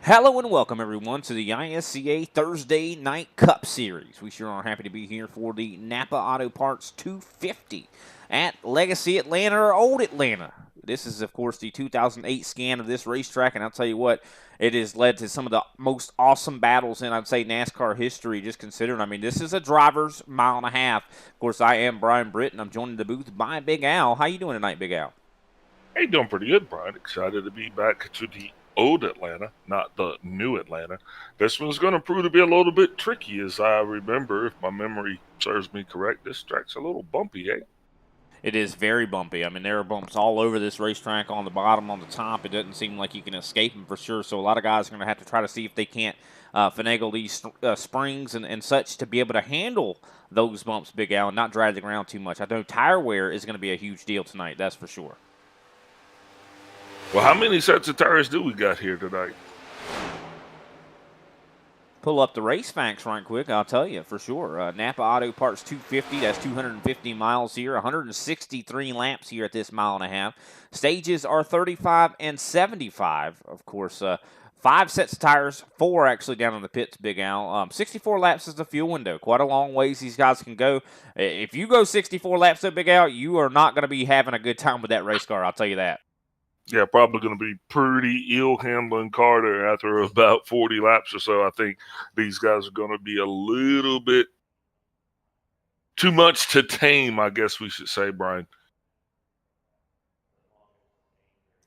Hello and welcome, everyone, to the ISCA Thursday Night Cup Series. We sure are happy to be here for the Napa Auto Parts 250 at Legacy Atlanta or Old Atlanta. This is, of course, the 2008 scan of this racetrack, and I'll tell you what, it has led to some of the most awesome battles in, I'd say, NASCAR history, just considering. I mean, this is a driver's mile and a half. Of course, I am Brian Britt, and I'm joined in the booth by Big Al. How you doing tonight, Big Al? Hey, doing pretty good, Brian. Excited to be back to the old Atlanta, not the new Atlanta. This one's going to prove to be a little bit tricky, as I remember, if my memory serves me correct. This track's a little bumpy, eh? It is very bumpy. I mean, there are bumps all over this racetrack, on the bottom, on the top. It doesn't seem like you can escape them for sure. So a lot of guys are going to have to try to see if they can't finagle these springs and such to be able to handle those bumps, Big Al, and not drag the ground too much. I know tire wear is going to be a huge deal tonight. That's for sure. Well, how many sets of tires do we got here tonight? Pull up the race facts right quick, I'll tell you for sure. Napa Auto Parts 250, that's 250 miles here, 163 laps here at this mile and a half. Stages are 35 and 75, of course. 5 sets of tires, 4 actually down in the pits, Big Al. 64 laps is the fuel window. Quite a long ways these guys can go. If you go 64 laps, though, Big Al, you are not going to be having a good time with that race car, I'll tell you that. Yeah, probably going to be pretty ill handling Carter after about 40 laps or so. I think these guys are going to be a little bit too much to tame, I guess we should say, Brian.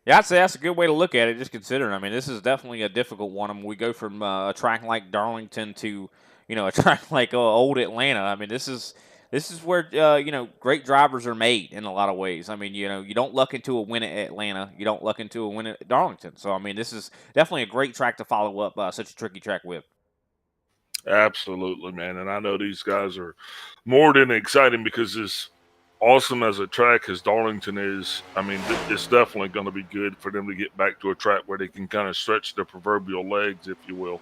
Yeah, I'd say that's a good way to look at it, just considering. I mean, this is definitely a difficult one. I mean, we go from a track like Darlington to, a track like Old Atlanta. I mean, this is where great drivers are made in a lot of ways. I mean, you don't luck into a win at Atlanta, you don't luck into a win at Darlington. So I mean, this is definitely a great track to follow up such a tricky track with. Absolutely, man. And I know these guys are more than exciting because as awesome as a track as Darlington is, I mean, it's definitely going to be good for them to get back to a track where they can kind of stretch their proverbial legs, if you will.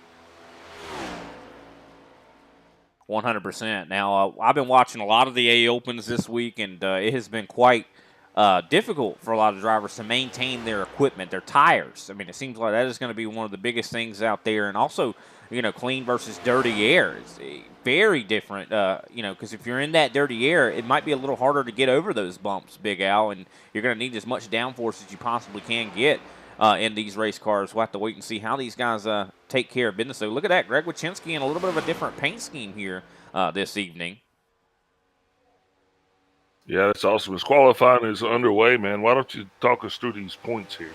100%. Now, I've been watching a lot of the A Opens this week, and it has been quite difficult for a lot of drivers to maintain their equipment, their tires. I mean, it seems like that is going to be one of the biggest things out there, and also, clean versus dirty air. It's very different, because if you're in that dirty air, it might be a little harder to get over those bumps, Big Al, and you're going to need as much downforce as you possibly can get. In these race cars, we'll have to wait and see how these guys take care of business. So look at that, Greg Wychinski in a little bit of a different paint scheme here this evening. Yeah, that's awesome. As qualifying is underway, man, why don't you talk us through these points here?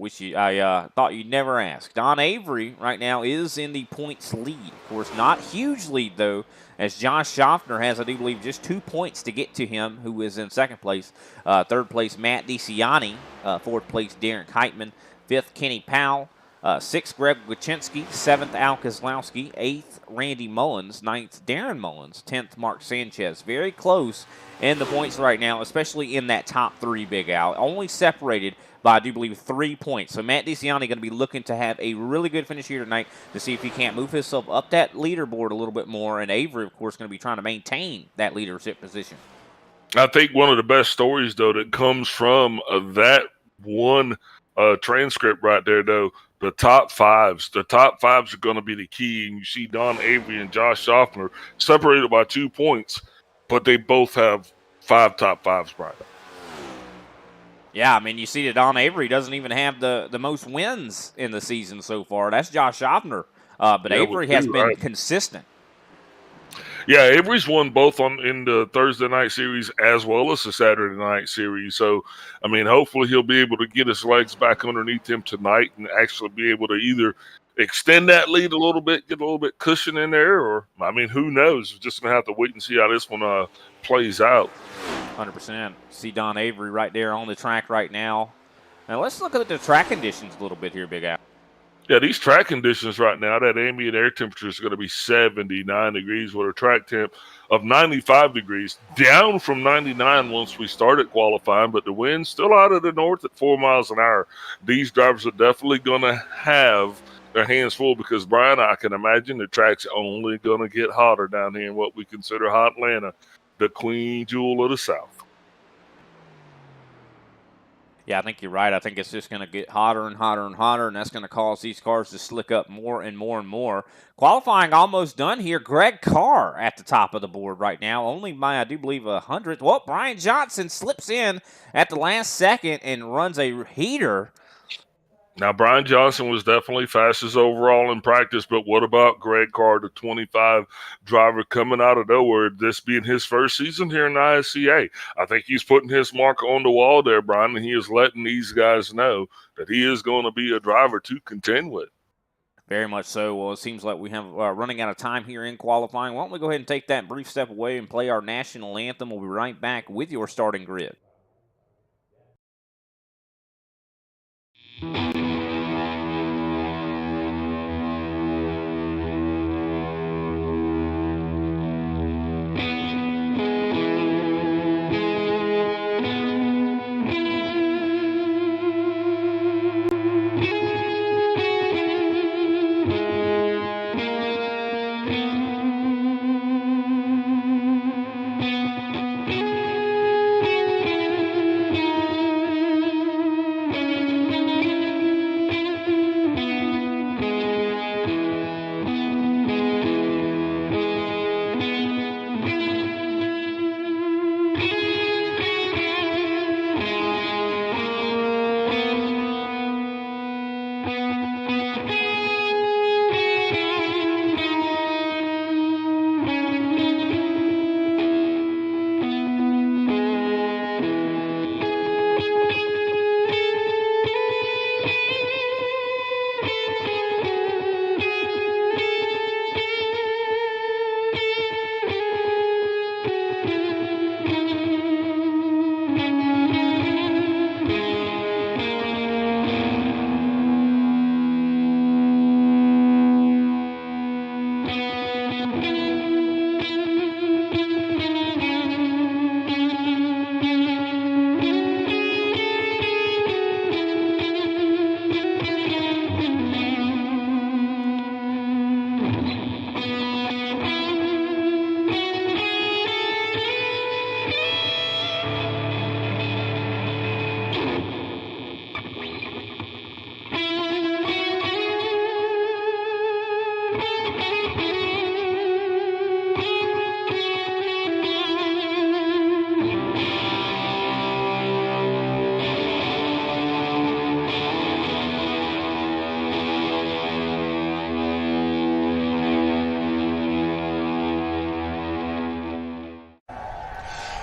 I thought you'd never ask. Don Avery right now is in the points lead. Of course, not huge lead, though, as Josh Schaffner has, I do believe, just 2 points to get to him, who is in second place. Third place, Matt DeCiani. Fourth place, Darren Kiteman. Fifth, Kenny Powell. Sixth, Greg Wychinski. Seventh, Al Kozlowski. Eighth, Randy Mullins. Ninth, Darren Mullins. 10th, Mark Sanchez. Very close in the points right now, especially in that top three, Big Al. Only separated by, I do believe, 3 points. So Matt DeCiani going to be looking to have a really good finish here tonight to see if he can't move himself up that leaderboard a little bit more. And Avery, of course, going to be trying to maintain that leadership position. I think one of the best stories, though, that comes from that one transcript right there, though, the top fives. The top fives are going to be the key. And you see Don Avery and Josh Schaffner separated by 2 points, but they both have 5 top fives, Brian. Yeah, I mean, you see that Don Avery doesn't even have the most wins in the season so far. That's Josh Schaffner. But Yeah, Avery has been right. consistent. Yeah, Avery's won both in the Thursday night series as well as the Saturday night series. So, I mean, hopefully he'll be able to get his legs back underneath him tonight and actually be able to either extend that lead a little bit, get a little bit cushion in there, or, I mean, who knows? We're just going to have to wait and see how this one plays out. 100%. See Don Avery right there on the track right now. Now, let's look at the track conditions a little bit here, Big Al. Yeah, these track conditions right now, that ambient air temperature is going to be 79 degrees with a track temp of 95 degrees, down from 99 once we started qualifying, but the wind's still out of the north at 4 miles an hour. These drivers are definitely going to have their hands full because, Brian, I can imagine the track's only going to get hotter down here in what we consider hot Atlanta, the queen jewel of the South. Yeah, I think you're right. I think it's just going to get hotter and hotter and hotter, and that's going to cause these cars to slick up more and more and more. Qualifying almost done here. Greg Carr at the top of the board right now, only by, I do believe, 100th. Well, Brian Johnson slips in at the last second and runs a heater. Now, Brian Johnson was definitely fastest overall in practice, but what about Greg Carr, the 25 driver coming out of nowhere, this being his first season here in the ISCA? I think he's putting his mark on the wall there, Brian, and he is letting these guys know that he is going to be a driver to contend with. Very much so. Well, it seems like we have running out of time here in qualifying. Why don't we go ahead and take that brief step away and play our national anthem? We'll be right back with your starting grid.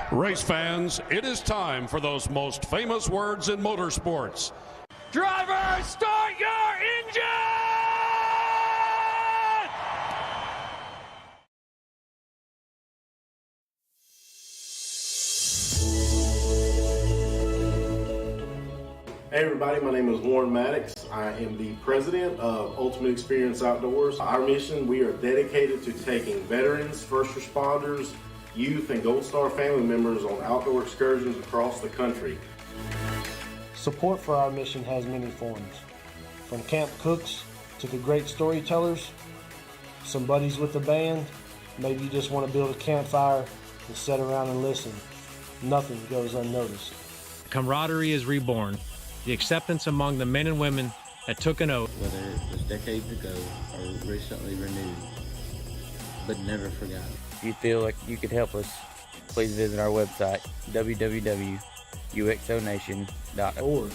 Race fans, it is time for those most famous words in motorsports. Driver, start your engine! Hey everybody, my name is Warren Maddox. I am the president of Ultimate Experience Outdoors. Our mission, we are dedicated to taking veterans, first responders, youth, and Gold Star family members on outdoor excursions across the country. Support for our mission has many forms, from camp cooks to the great storytellers, some buddies with the band, maybe you just want to build a campfire and sit around and listen. Nothing goes unnoticed. Camaraderie is reborn, the acceptance among the men and women that took an oath. Whether it was decades ago or recently renewed, but never forgotten. If you feel like you could help us, please visit our website, www.uxonation.org.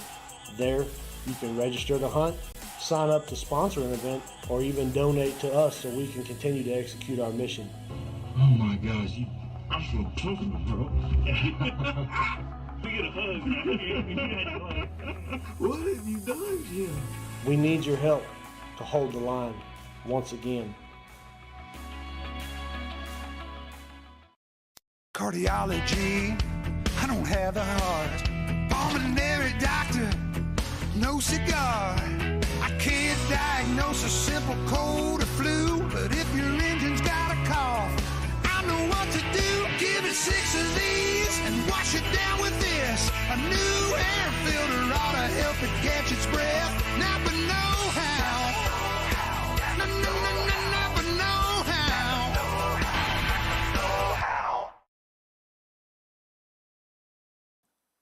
There, you can register to hunt, sign up to sponsor an event, or even donate to us so we can continue to execute our mission. Oh my gosh, I'm so comfortable, bro. We get a hug, right? What have you done, Jim? We need your help to hold the line once again. Cardiology, I don't have a heart. Pulmonary doctor, no cigar. I can't diagnose a simple cold or flu, but if your engine's got a cough, I know what to do. Give it 6 of these and wash it down with this. A new air filter ought to help it catch its breath. Napa know-how. Napa know-how.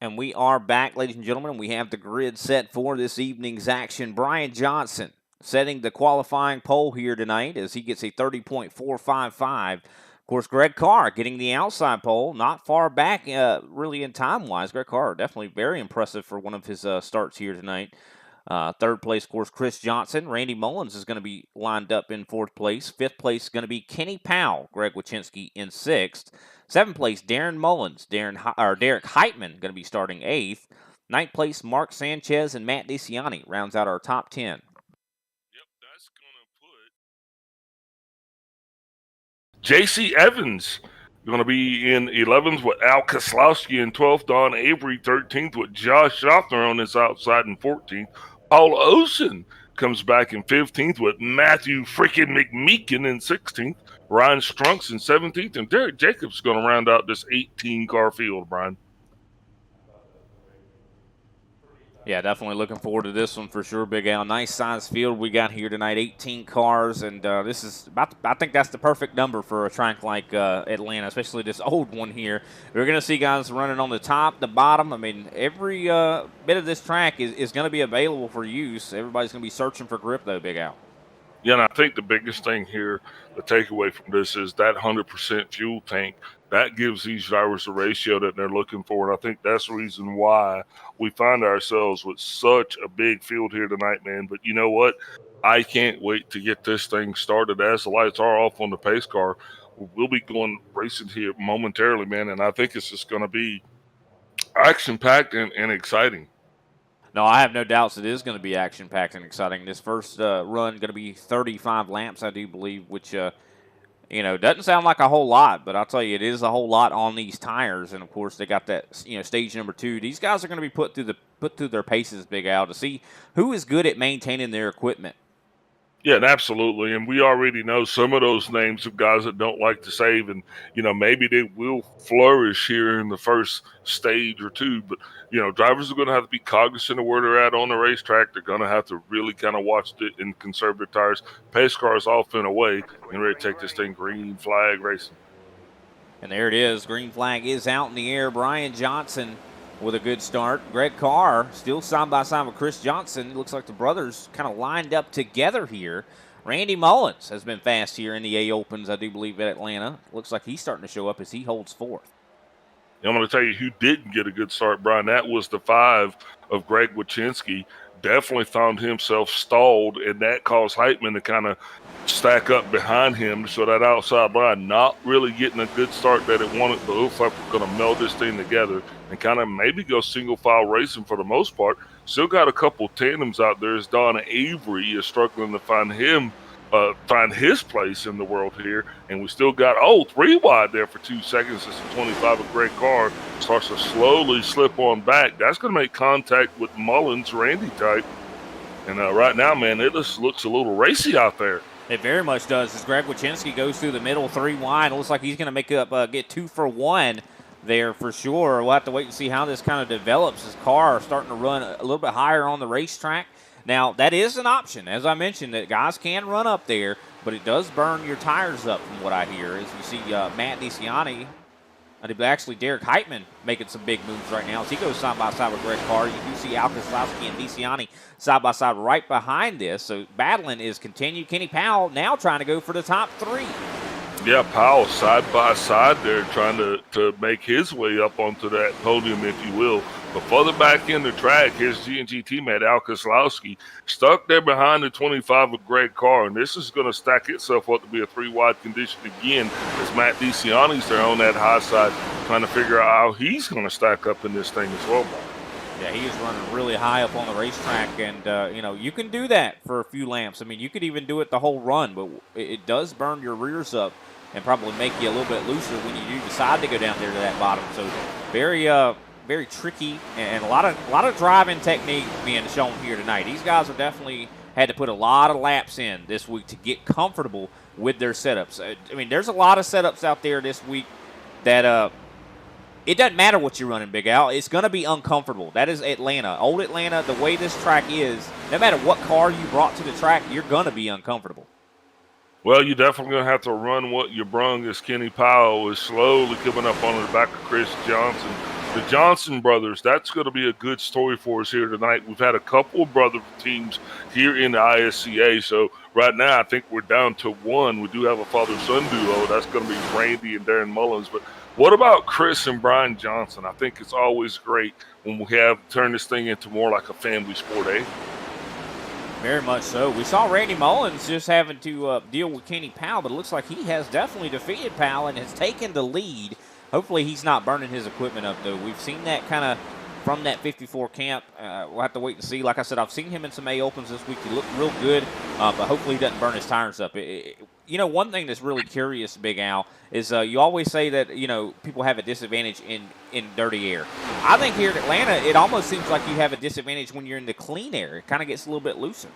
And we are back, ladies and gentlemen. We have the grid set for this evening's action. Brian Johnson setting the qualifying pole here tonight as he gets a 30.455. Of course, Greg Carr getting the outside pole, not far back really in time-wise. Greg Carr definitely very impressive for one of his starts here tonight. Third place, of course, Chris Johnson. Randy Mullins is going to be lined up in fourth place. Fifth place is going to be Kenny Powell. Greg Wychinski in sixth. Seventh place, Darren Mullins. Derek Heitman going to be starting eighth. Ninth place, Mark Sanchez and Matt DeCiani rounds out our top 10. Yep, that's going to put J.C. Evans going to be in 11th with Al Koslowski in 12th. Don Avery 13th with Josh Schaffner on his outside in 14th. Paul Osen comes back in 15th with Matthew freaking McMeekin in 16th. Ryan Strunks in 17th. And Derek Jacobs is going to round out this 18-car field, Brian. Yeah, definitely looking forward to this one for sure, Big Al. Nice size field we got here tonight, 18 cars, and this is about. I think that's the perfect number for a track like Atlanta, especially this old one here. We're going to see guys running on the top, the bottom. I mean, every bit of this track is going to be available for use. Everybody's going to be searching for grip, though, Big Al. Yeah, and I think the biggest thing here, the takeaway from this is that 100% fuel tank. That gives these drivers the ratio that they're looking for, and I think that's the reason why we find ourselves with such a big field here tonight, man. But you know what? I can't wait to get this thing started as the lights are off on the pace car. We'll be going racing here momentarily, man, and I think it's just going to be action-packed and exciting. No, I have no doubts it is going to be action-packed and exciting. This first run going to be 35 laps, I do believe, which doesn't sound like a whole lot, but I'll tell you, it is a whole lot on these tires. And of course, they got that stage number 2. These guys are going to be put through their paces, Big Al, to see who is good at maintaining their equipment. Yeah, absolutely. And we already know some of those names of guys that don't like to save, and maybe they will flourish here in the first stage or two. But drivers are going to have to be cognizant of where they're at on the racetrack. They're going to have to really kind of watch it and conserve their tires. Pace cars off and away, and ready to take this thing green flag racing. And there it is. Green flag is out in the air. Brian Johnson with a good start. Greg Carr still side by side with Chris Johnson. It looks like the brothers kind of lined up together here. Randy Mullins has been fast here in the A Opens, I do believe, at Atlanta. Looks like he's starting to show up as he holds fourth. I'm going to tell you who didn't get a good start, Brian. That was the 5 of Greg Wychinski. Definitely found himself stalled, and that caused Heitman to kind of stack up behind him. So that outside line not really getting a good start that it wanted, but it looks like we're going to meld this thing together and kind of maybe go single file racing for the most part. Still got a couple tandems out there as Don Avery is struggling to find his place in the world here. And we still got 3 wide there for 2 seconds. It's the 25 of Greg Carr starts to slowly slip on back. That's going to make contact with Mullins, Randy type. And right now, man, it just looks a little racy out there. It very much does. As Greg Wychinski goes through the middle, 3 wide, it looks like he's going to make up get 2 for 1 there for sure. We'll have to wait and see how this kind of develops. His car starting to run a little bit higher on the racetrack. Now, that is an option. As I mentioned, that guys can run up there, but it does burn your tires up from what I hear. As you see Matt DeCiani, actually Derek Heitman making some big moves right now as he goes side by side with Greg Carr. You do see Al Koslowski and DeCiani side by side right behind this. So battling is continued. Kenny Powell now trying to go for the top 3. Yeah, Powell side by side there trying to make his way up onto that podium, if you will. But further back in the track, here's G&G teammate Al Koslowski stuck there behind the 25 of Greg Carr. And this is going to stack itself up to be a 3 wide condition again as Matt DeCiani's there on that high side trying to figure out how he's going to stack up in this thing as well. Yeah, he is running really high up on the racetrack, and, you can do that for a few laps. I mean, you could even do it the whole run, but it does burn your rears up and probably make you a little bit looser when you do decide to go down there to that bottom. So very tricky and a lot of driving technique being shown here tonight. These guys have definitely had to put a lot of laps in this week to get comfortable with their setups. I mean, there's a lot of setups out there this week that it doesn't matter what you're running, Big Al. It's going to be uncomfortable. That is Atlanta. Old Atlanta, the way this track is, no matter what car you brought to the track, you're going to be uncomfortable. Well, you're definitely going to have to run what you brung as Kenny Powell is slowly coming up on the back of Chris Johnson. The Johnson brothers, that's going to be a good story for us here tonight. We've had a couple of brother teams here in the ISCA, so right now I think we're down to one. We do have a father-son duo. That's going to be Randy and Darren Mullins. But what about Chris and Brian Johnson? I think it's always great when we have turned this thing into more like a family sport, eh? Very much so. We saw Randy Mullins just having to deal with Kenny Powell, but it looks like he has definitely defeated Powell and has taken the lead. Hopefully he's not burning his equipment up, though. We've seen that kind of from that 54 camp. We'll have to wait and see. Like I said, I've seen him in some A Opens this week. He looked real good, but hopefully he doesn't burn his tires up. You know, one thing that's really curious, Big Al, is you always say that, you know, people have a disadvantage in dirty air. I think here in Atlanta, it almost seems like you have a disadvantage when you're in the clean air. It kind of gets a little bit looser.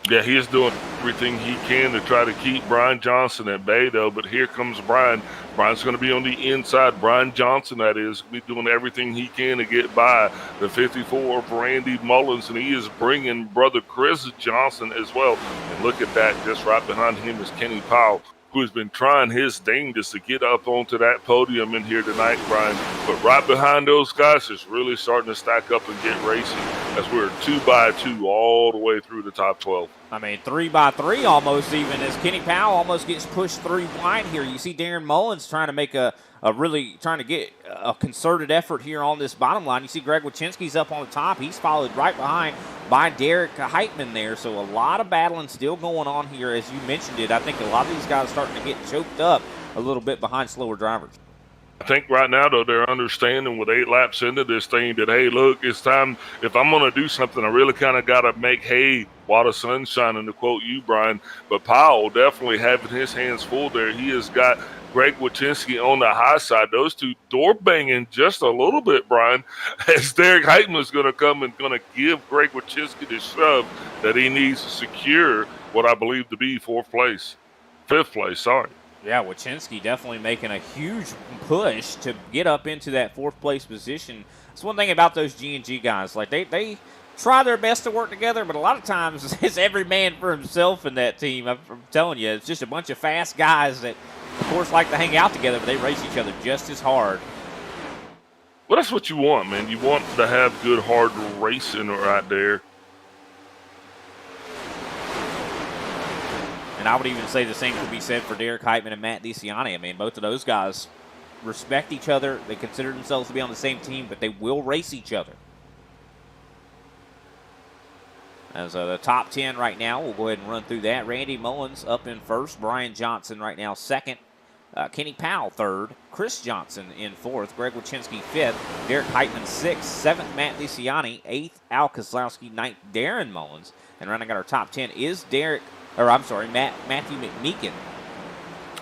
Yeah, he is doing everything he can to try to keep Brian Johnson at bay, though. But here comes Brian. Brian's going to be on the inside. Brian Johnson, that is, be doing everything he can to get by the 54 of Randy Mullins, and he is bringing brother Chris Johnson as well. And look at that, just right behind him is Kenny Powell, who has been trying his dangest to get up onto that podium in here tonight, Brian. But right behind those guys, it's really starting to stack up and get racing as we're 2 by 2 all the way through the top 12. I mean, 3 by 3 almost even, as Kenny Powell almost gets pushed 3 wide here. You see Darren Mullins trying to make trying to get a concerted effort here on this bottom line. You see Greg Wachinski's up on the top. He's followed right behind by Derek Heitman there. So a lot of battling still going on here, as you mentioned it. I think a lot of these guys are starting to get choked up a little bit behind slower drivers. I think right now, though, they're understanding with 8 laps into this thing that, hey, look, it's time. If I'm going to do something, I really kind of got to make hay while the sun's shining, to quote you, Brian. But Powell definitely having his hands full there. He has got Greg Wachinski on the high side. Those two door banging just a little bit, Brian, as Derek Heitman is going to come and going to give Greg Wachinski the shove that he needs to secure what I believe to be 5th place, sorry. Yeah, Wachinski definitely making a huge push to get up into that 4th place position. That's one thing about those G&G guys. Like, they try their best to work together, but a lot of times it's every man for himself in that team. I'm telling you, it's just a bunch of fast guys that, of course, like to hang out together, but they race each other just as hard. Well, that's what you want, man. You want to have good, hard racing right there. And I would even say the same could be said for Derek Heitman and Matt DeCiani. I mean, both of those guys respect each other. They consider themselves to be on the same team, but they will race each other. As the top 10 right now, we'll go ahead and run through that. Randy Mullins up in 1st. Brian Johnson right now 2nd. Kenny Powell 3rd. Chris Johnson in 4th. Greg Wachinski 5th. Derek Heitman 6th. 7th, Matt DeCiani. 8th, Al Kozlowski. 9th, Darren Mullins. And rounding out our top 10 is Matthew McMeekin.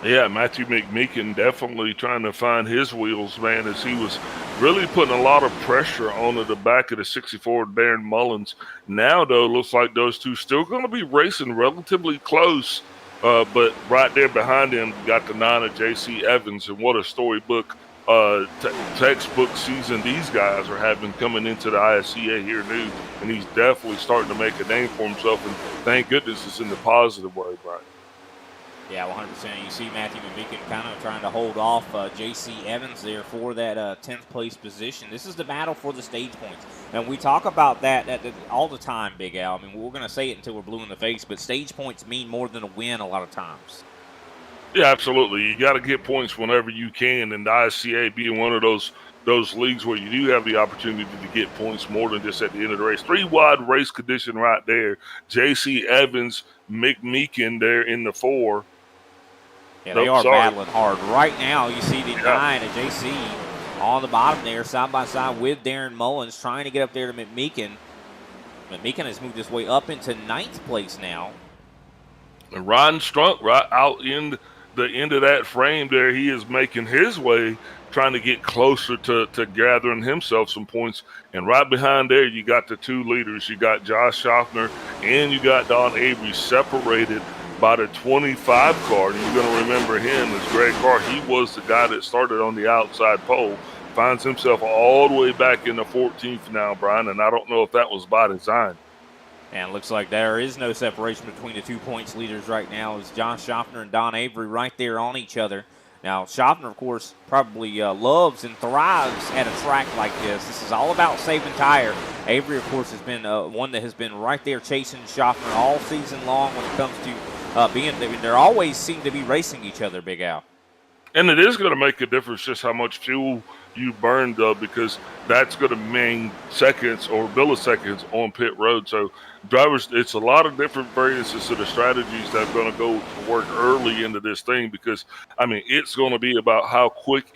Yeah, Matthew McMeekin definitely trying to find his wheels, man, as he was really putting a lot of pressure onto the back of the 64 Darren Mullins. Now, though, looks like those two still going to be racing relatively close, but right there behind him, got the 9 of J.C. Evans, and what a storybook textbook season these guys are having coming into the ISCA here new, and he's definitely starting to make a name for himself, and thank goodness it's in the positive way, Brian. Yeah, 100%. You see Matthew McMeekin kind of trying to hold off J.C. Evans there for that 10th place position. This is the battle for the stage points. And we talk about that all the time, Big Al. I mean, we're going to say it until we're blue in the face, but stage points mean more than a win a lot of times. Yeah, absolutely. You got to get points whenever you can, and the ISCA being one of those leagues where you do have the opportunity to get points more than just at the end of the race. 3 wide race condition right there. J.C. Evans, McMeekin there in the 4. Yeah, they are battling hard. Right now, you see the 9 of J.C. on the bottom there, side by side with Darren Mullins, trying to get up there to McMeekin. McMeekin has moved his way up into 9th place now. And Ryan Strunk right out in the end of that frame there, he is making his way, trying to get closer to gathering himself some points. And right behind there, you got the 2 leaders. You got Josh Schaffner and you got Don Avery separated by the 25 car. And you're going to remember him as Greg Carr. He was the guy that started on the outside pole. Finds himself all the way back in the 14th now, Brian, and I don't know if that was by design. And it looks like there is no separation between the 2 points leaders right now, as Josh Schaffner and Don Avery right there on each other. Now, Schaffner, of course, probably loves and thrives at a track like this. This is all about saving tire. Avery, of course, has been one that has been right there chasing Schaffner all season long when it comes to they always seem to be racing each other, Big Al. And it is going to make a difference just how much fuel you burn, though, because that's going to mean seconds or milliseconds on pit road. So drivers, it's a lot of different variances to the strategies that are going to go to work early into this thing, because, I mean, it's going to be about how quick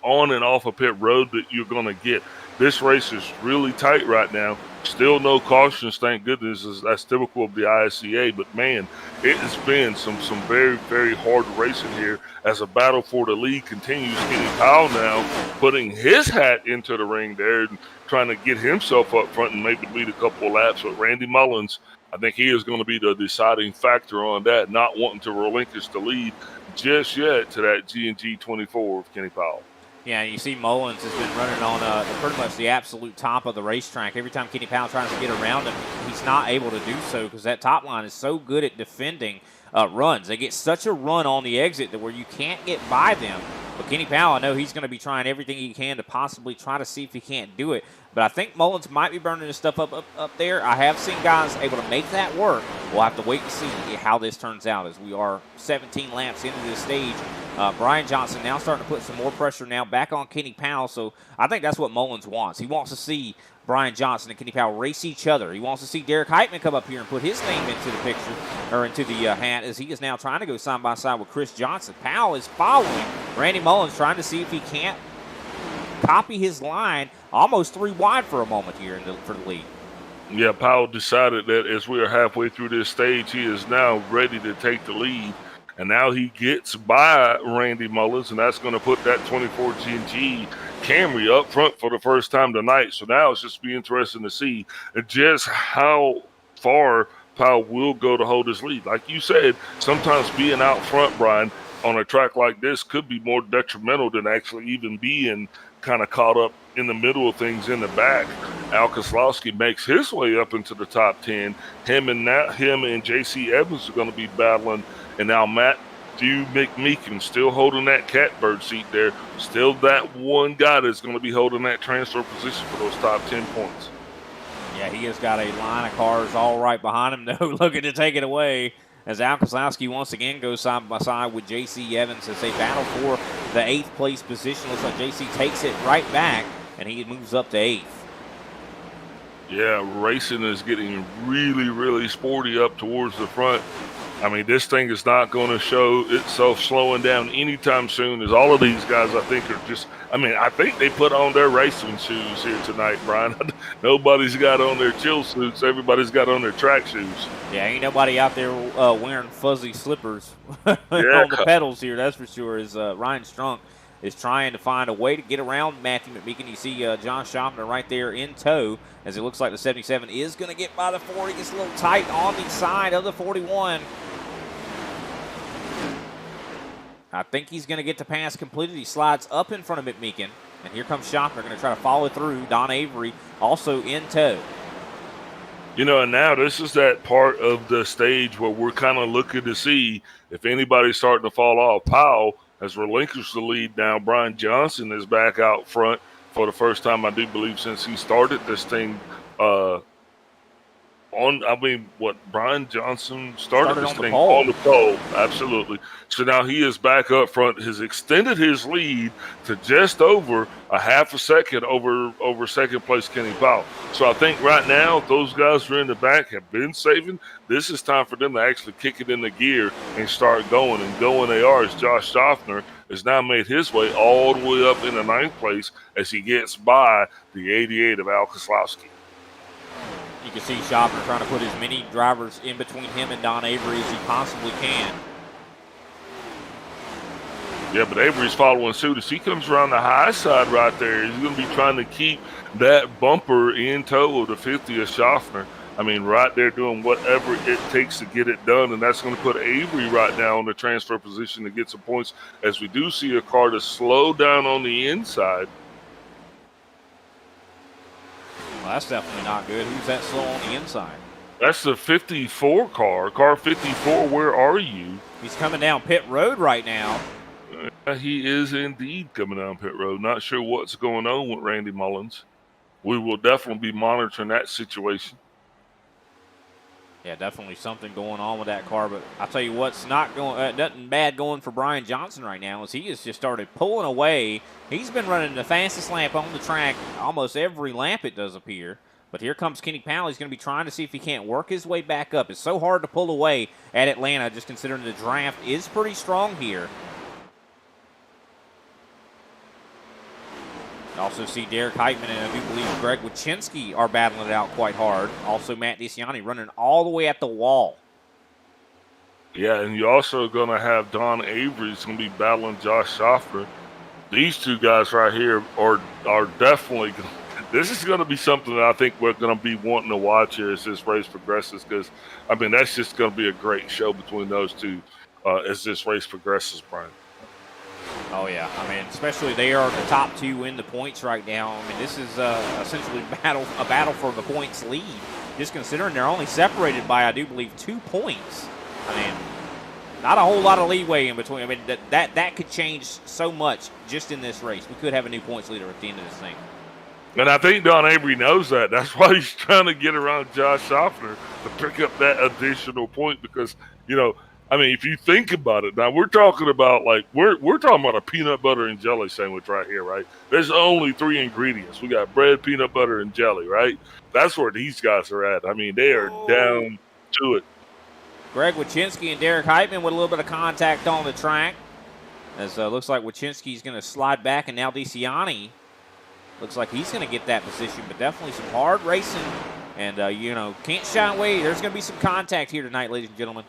on and off a pit road that you're going to get. This race is really tight right now. Still no cautions, thank goodness. That's typical of the ISCA. But, man, it has been some very, very hard racing here as a battle for the lead continues. Kenny Powell now putting his hat into the ring there and trying to get himself up front and maybe lead a couple of laps. But Randy Mullins, I think he is going to be the deciding factor on that, not wanting to relinquish the lead just yet to that G&G 24 of Kenny Powell. Yeah, you see Mullins has been running on pretty much the absolute top of the racetrack. Every time Kenny Powell tries to get around him, he's not able to do so because that top line is so good at defending runs. They get such a run on the exit that where you can't get by them. But Kenny Powell, I know he's going to be trying everything he can to possibly try to see if he can't do it. But I think Mullins might be burning his stuff up there. I have seen guys able to make that work. We'll have to wait and see how this turns out as we are 17 laps into this stage. Brian Johnson now starting to put some more pressure now back on Kenny Powell. So I think that's what Mullins wants. He wants to see Brian Johnson and Kenny Powell race each other. He wants to see Derek Heitman come up here and put his name into the picture, or into the hat, as he is now trying to go side by side with Chris Johnson. Powell is following Randy Mullins, trying to see if he can't copy his line, almost 3 wide for a moment here for the lead. Yeah, Powell decided that as we are halfway through this stage, he is now ready to take the lead. And now he gets by Randy Mullins, and that's going to put that 24 G&G Camry up front for the first time tonight. So now it's just be interesting to see just how far Powell will go to hold his lead. Like you said, sometimes being out front, Brian, on a track like this could be more detrimental than actually even being kind of caught up in the middle of things in the back. Al Koslowski makes his way up into the top 10. Him and J.C. Evans are going to be battling. And now Matthew McMeekin still holding that catbird seat there. Still that one guy that's going to be holding that transfer position for those top 10 points. Yeah, he has got a line of cars all right behind him, though, looking to take it away. As Al Koslowski once again goes side by side with J.C. Evans as they battle for the 8th place position. Looks like J.C. takes it right back, and he moves up to 8th. Yeah, racing is getting really, really sporty up towards the front. I mean, this thing is not going to show itself slowing down anytime soon, as all of these guys, I think, are just – I mean, I think they put on their racing shoes here tonight, Brian. Nobody's got on their chill suits. Everybody's got on their track shoes. Yeah, ain't nobody out there wearing fuzzy slippers on the pedals here, that's for sure, as Ryan Strunk is trying to find a way to get around Matthew McMeekin. You see John Schaffner right there in tow, as it looks like the 77 is going to get by the 40. Gets a little tight on the side of the 41. I think he's going to get the pass completed. He slides up in front of McMeekin. And here comes Schaffner, going to try to follow through. Don Avery also in tow. You know, and now this is that part of the stage where we're kind of looking to see if anybody's starting to fall off. Powell has relinquished the lead now. Brian Johnson is back out front for the first time, I do believe, since he started this thing Brian Johnson started this thing on the pole. Absolutely. So now he is back up front, has extended his lead to just over a half a second over second place Kenny Powell. So I think right now those guys who are in the back have been saving. This is time for them to actually kick it in the gear and start going. And going they are, as Josh Schaffner has now made his way all the way up in the 9th place as he gets by the 88 of Al Koslowski. You can see Schaffner trying to put as many drivers in between him and Don Avery as he possibly can. Yeah, but Avery's following suit. As he comes around the high side right there, he's going to be trying to keep that bumper in tow of the 50th Schaffner. I mean, right there doing whatever it takes to get it done, and that's going to put Avery right now in the transfer position to get some points, as we do see a car to slow down on the inside. Well, that's definitely not good. Who's that slow on the inside? That's the 54 car. Car 54, where are you? He's coming down pit road right now. He is indeed coming down pit road. Not sure what's going on with Randy Mullins. We will definitely be monitoring that situation. Yeah, definitely something going on with that car. But I'll tell you what's not going, nothing bad going for Brian Johnson right now is he has just started pulling away. He's been running the fastest lap on the track almost every lap, it does appear. But here comes Kenny Powell. He's going to be trying to see if he can't work his way back up. It's so hard to pull away at Atlanta, just considering the draft is pretty strong here. Also see Derek Heitman and I do believe Greg Wychinski are battling it out quite hard. Also Matt DeCiani running all the way at the wall. Yeah, and you're also going to have Don Avery's going to be battling Josh Schaffner. These two guys right here are definitely – this is going to be something that I think we're going to be wanting to watch here as this race progresses because, I mean, that's just going to be a great show between those two as this race progresses, Brian. Oh, yeah. I mean, especially they are the top two in the points right now. I mean, this is essentially a battle for the points lead, just considering they're only separated by, I do believe, 2 points. I mean, not a whole lot of leeway in between. I mean, that could change so much just in this race. We could have a new points leader at the end of this thing. And I think Don Avery knows that. That's why he's trying to get around Josh Schaffner to pick up that additional point because, you know, I mean, if you think about it, now we're talking about like we're talking about a peanut butter and jelly sandwich right here, right? There's only 3 ingredients. We got bread, peanut butter, and jelly, right? That's where these guys are at. I mean, they are down to it. Greg Wychinski and Derek Heitman with a little bit of contact on the track. As looks like Wychinski's going to slide back, and now DeCiani looks like he's going to get that position, but definitely some hard racing. And, you know, can't shy away. There's going to be some contact here tonight, ladies and gentlemen.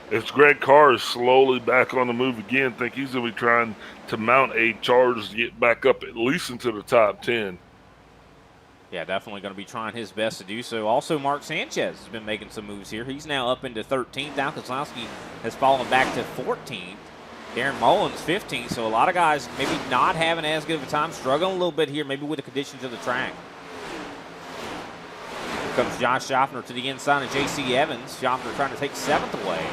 If Greg Carr is slowly back on the move again, I think he's going to be trying to mount a charge to get back up at least into the top 10. Yeah, definitely going to be trying his best to do so. Also, Mark Sanchez has been making some moves here. He's now up into 13th. Al Kozlowski has fallen back to 14th. Darren Mullins, 15th. So a lot of guys maybe not having as good of a time, struggling a little bit here, maybe with the conditions of the track. Here comes Josh Schaffner to the inside of J.C. Evans. Schaffner trying to take 7th away.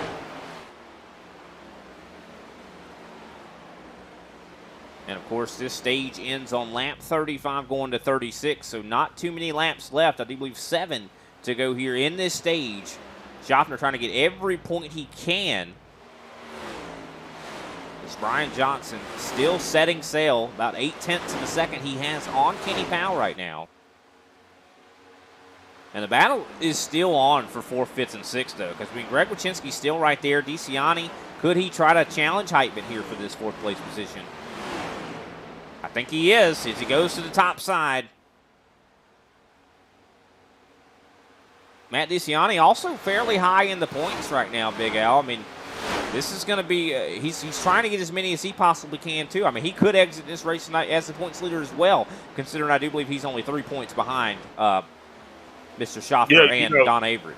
And, of course, this stage ends on lap 35 going to 36, so not too many laps left. I do believe 7 to go here in this stage. Schaffner trying to get every point he can. As Brian Johnson still setting sail. About 8/10 of a second he has on Kenny Powell right now. And the battle is still on for 4th, 5th, and 6th, though, because Greg Wychinski's still right there. DeCiani, could he try to challenge Heitman here for this 4th place position? I think he is as he goes to the top side. Matt DeCiani also fairly high in the points right now, Big Al. I mean, this is going to be, he's trying to get as many as he possibly can, too. I mean, he could exit this race tonight as the points leader as well, considering I do believe he's only 3 points behind Mr. Schaffner and Don Avery.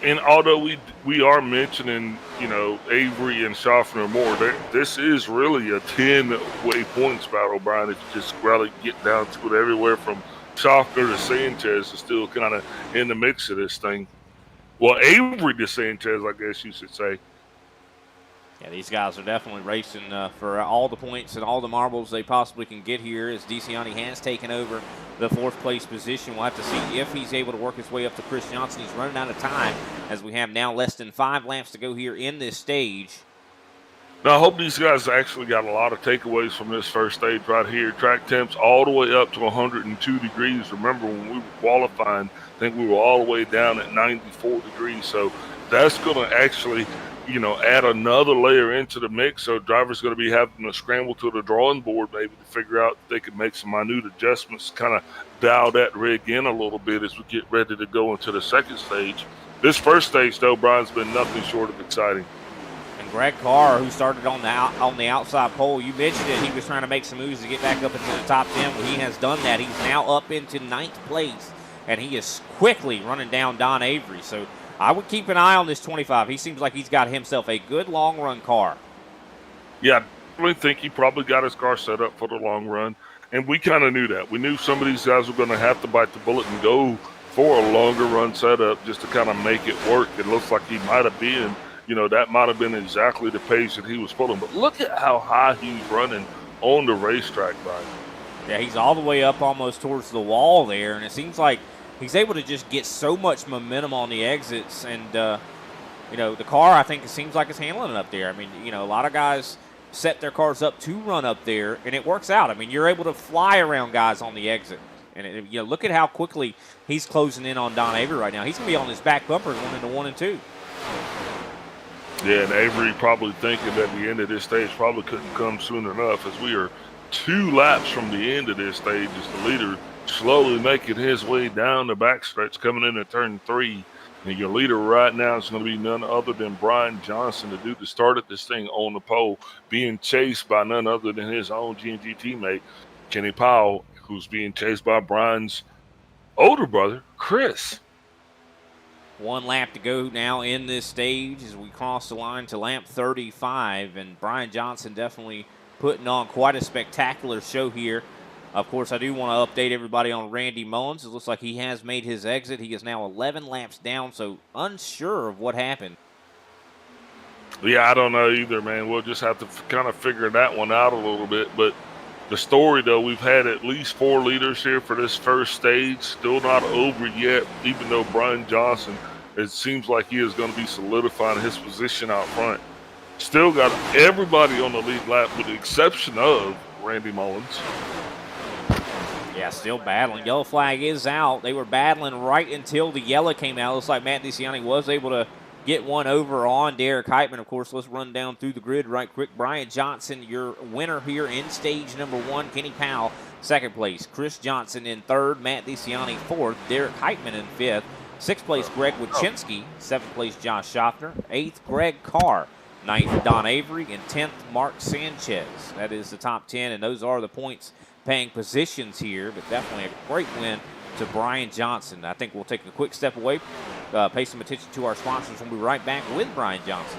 And although we are mentioning, you know, Avery and Schaffner more, this is really a 10-way points battle, Brian. If you just really get down to it, everywhere from Schaffner to Sanchez is still kind of in the mix of this thing. Well, Avery to Sanchez, I guess you should say. Yeah, these guys are definitely racing for all the points and all the marbles they possibly can get here as DeCiani has taken over the 4th place position. We'll have to see if he's able to work his way up to Chris Johnson. He's running out of time as we have now less than 5 laps to go here in this stage. Now, I hope these guys actually got a lot of takeaways from this first stage right here. Track temps all the way up to 102 degrees. Remember, when we were qualifying, I think we were all the way down at 94 degrees. So that's going to actually, you know, add another layer into the mix. So drivers going to be having to scramble to the drawing board maybe to figure out if they can make some minute adjustments, kind of dial that rig in a little bit as we get ready to go into the 2nd stage. This first stage, though, Brian's been nothing short of exciting. And Greg Carr, who started on the outside pole, you mentioned it, he was trying to make some moves to get back up into the top 10. Well, he has done that. He's now up into 9th place, and he is quickly running down Don Avery. So I would keep an eye on this 25. He seems like he's got himself a good long-run car. Yeah, I really think he probably got his car set up for the long run, and we kind of knew that. We knew some of these guys were going to have to bite the bullet and go for a longer run setup just to kind of make it work. It looks like he might have been, that might have been exactly the pace that he was pulling. But look at how high he's running on the racetrack, Brian. Yeah, he's all the way up almost towards the wall there, and it seems like he's able to just get so much momentum on the exits. And, the car, I think, it seems like it's handling it up there. I mean, a lot of guys set their cars up to run up there, and it works out. I mean, you're able to fly around guys on the exit. And, look at how quickly he's closing in on Don Avery right now. He's going to be on his back bumper going into 1 and 2. Yeah, and Avery probably thinking that the end of this stage probably couldn't come soon enough, as we are 2 laps from the end of this stage as the leader slowly making his way down the backstretch, coming into turn 3. And your leader right now is going to be none other than Brian Johnson, the dude that started this thing on the pole, being chased by none other than his own G&G teammate, Kenny Powell, who's being chased by Brian's older brother, Chris. 1 lap to go now in this stage as we cross the line to lap 35, and Brian Johnson definitely putting on quite a spectacular show here. Of course, I do want to update everybody on Randy Mullins. It looks like he has made his exit. He is now 11 laps down, so unsure of what happened. Yeah, I don't know either, man. We'll just have to kind of figure that one out a little bit. But the story, though, we've had at least 4 leaders here for this first stage. Still not over yet, even though Brian Johnson, it seems like he is going to be solidifying his position out front. Still got everybody on the lead lap with the exception of Randy Mullins. Yeah, still battling. Yellow flag is out. They were battling right until the yellow came out. Looks like Matt DeCiani was able to get one over on Derek Heitman. Of course, let's run down through the grid right quick. Brian Johnson, your winner here in stage number 1. Kenny Powell, 2nd place. Chris Johnson in 3rd. Matt DeCiani 4th. Derek Heitman in 5th. 6th place, Greg Wachinski. 7th place, Josh Schaffner. 8th, Greg Carr. 9th, Don Avery. And 10th, Mark Sanchez. That is the top 10, and those are the points paying positions here, but definitely a great win to Brian Johnson. I think we'll take a quick step away, pay some attention to our sponsors. We'll be right back with Brian Johnson.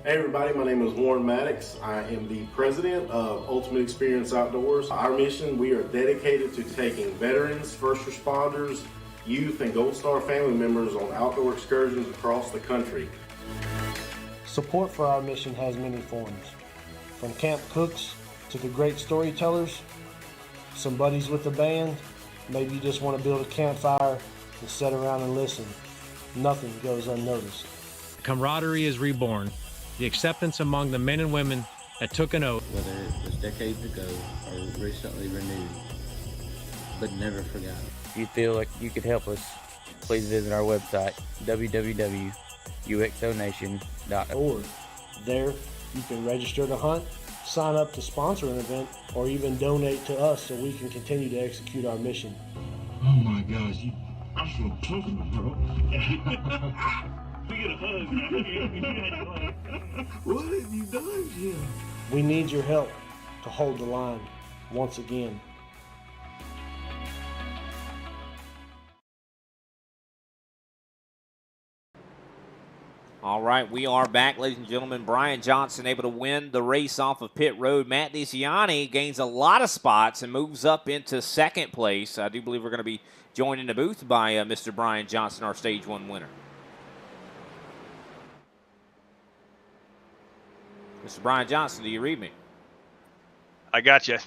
Hey everybody, my name is Warren Maddox. I am the president of Ultimate Experience Outdoors. Our mission, we are dedicated to taking veterans, first responders, youth, and Gold Star family members on outdoor excursions across the country. Support for our mission has many forms. From camp cooks to the great storytellers, some buddies with the band, maybe you just want to build a campfire and sit around and listen. Nothing goes unnoticed. Camaraderie is reborn. The acceptance among the men and women that took an oath. Whether it was decades ago or recently renewed, but never forgot. If you feel like you could help us, please visit our website, www.uxonation.org. There, you can register to hunt, sign up to sponsor an event, or even donate to us so we can continue to execute our mission. Oh my gosh, I'm so talking, bro. We get a hug. What have you done, Jim? We need your help to hold the line once again. All right, we are back, ladies and gentlemen. Brian Johnson able to win the race off of pit road. Matt DeCiani gains a lot of spots and moves up into 2nd place. I do believe we're going to be joined in the booth by Mr. Brian Johnson, our Stage 1 winner. Mr. Brian Johnson, do you read me? I got you.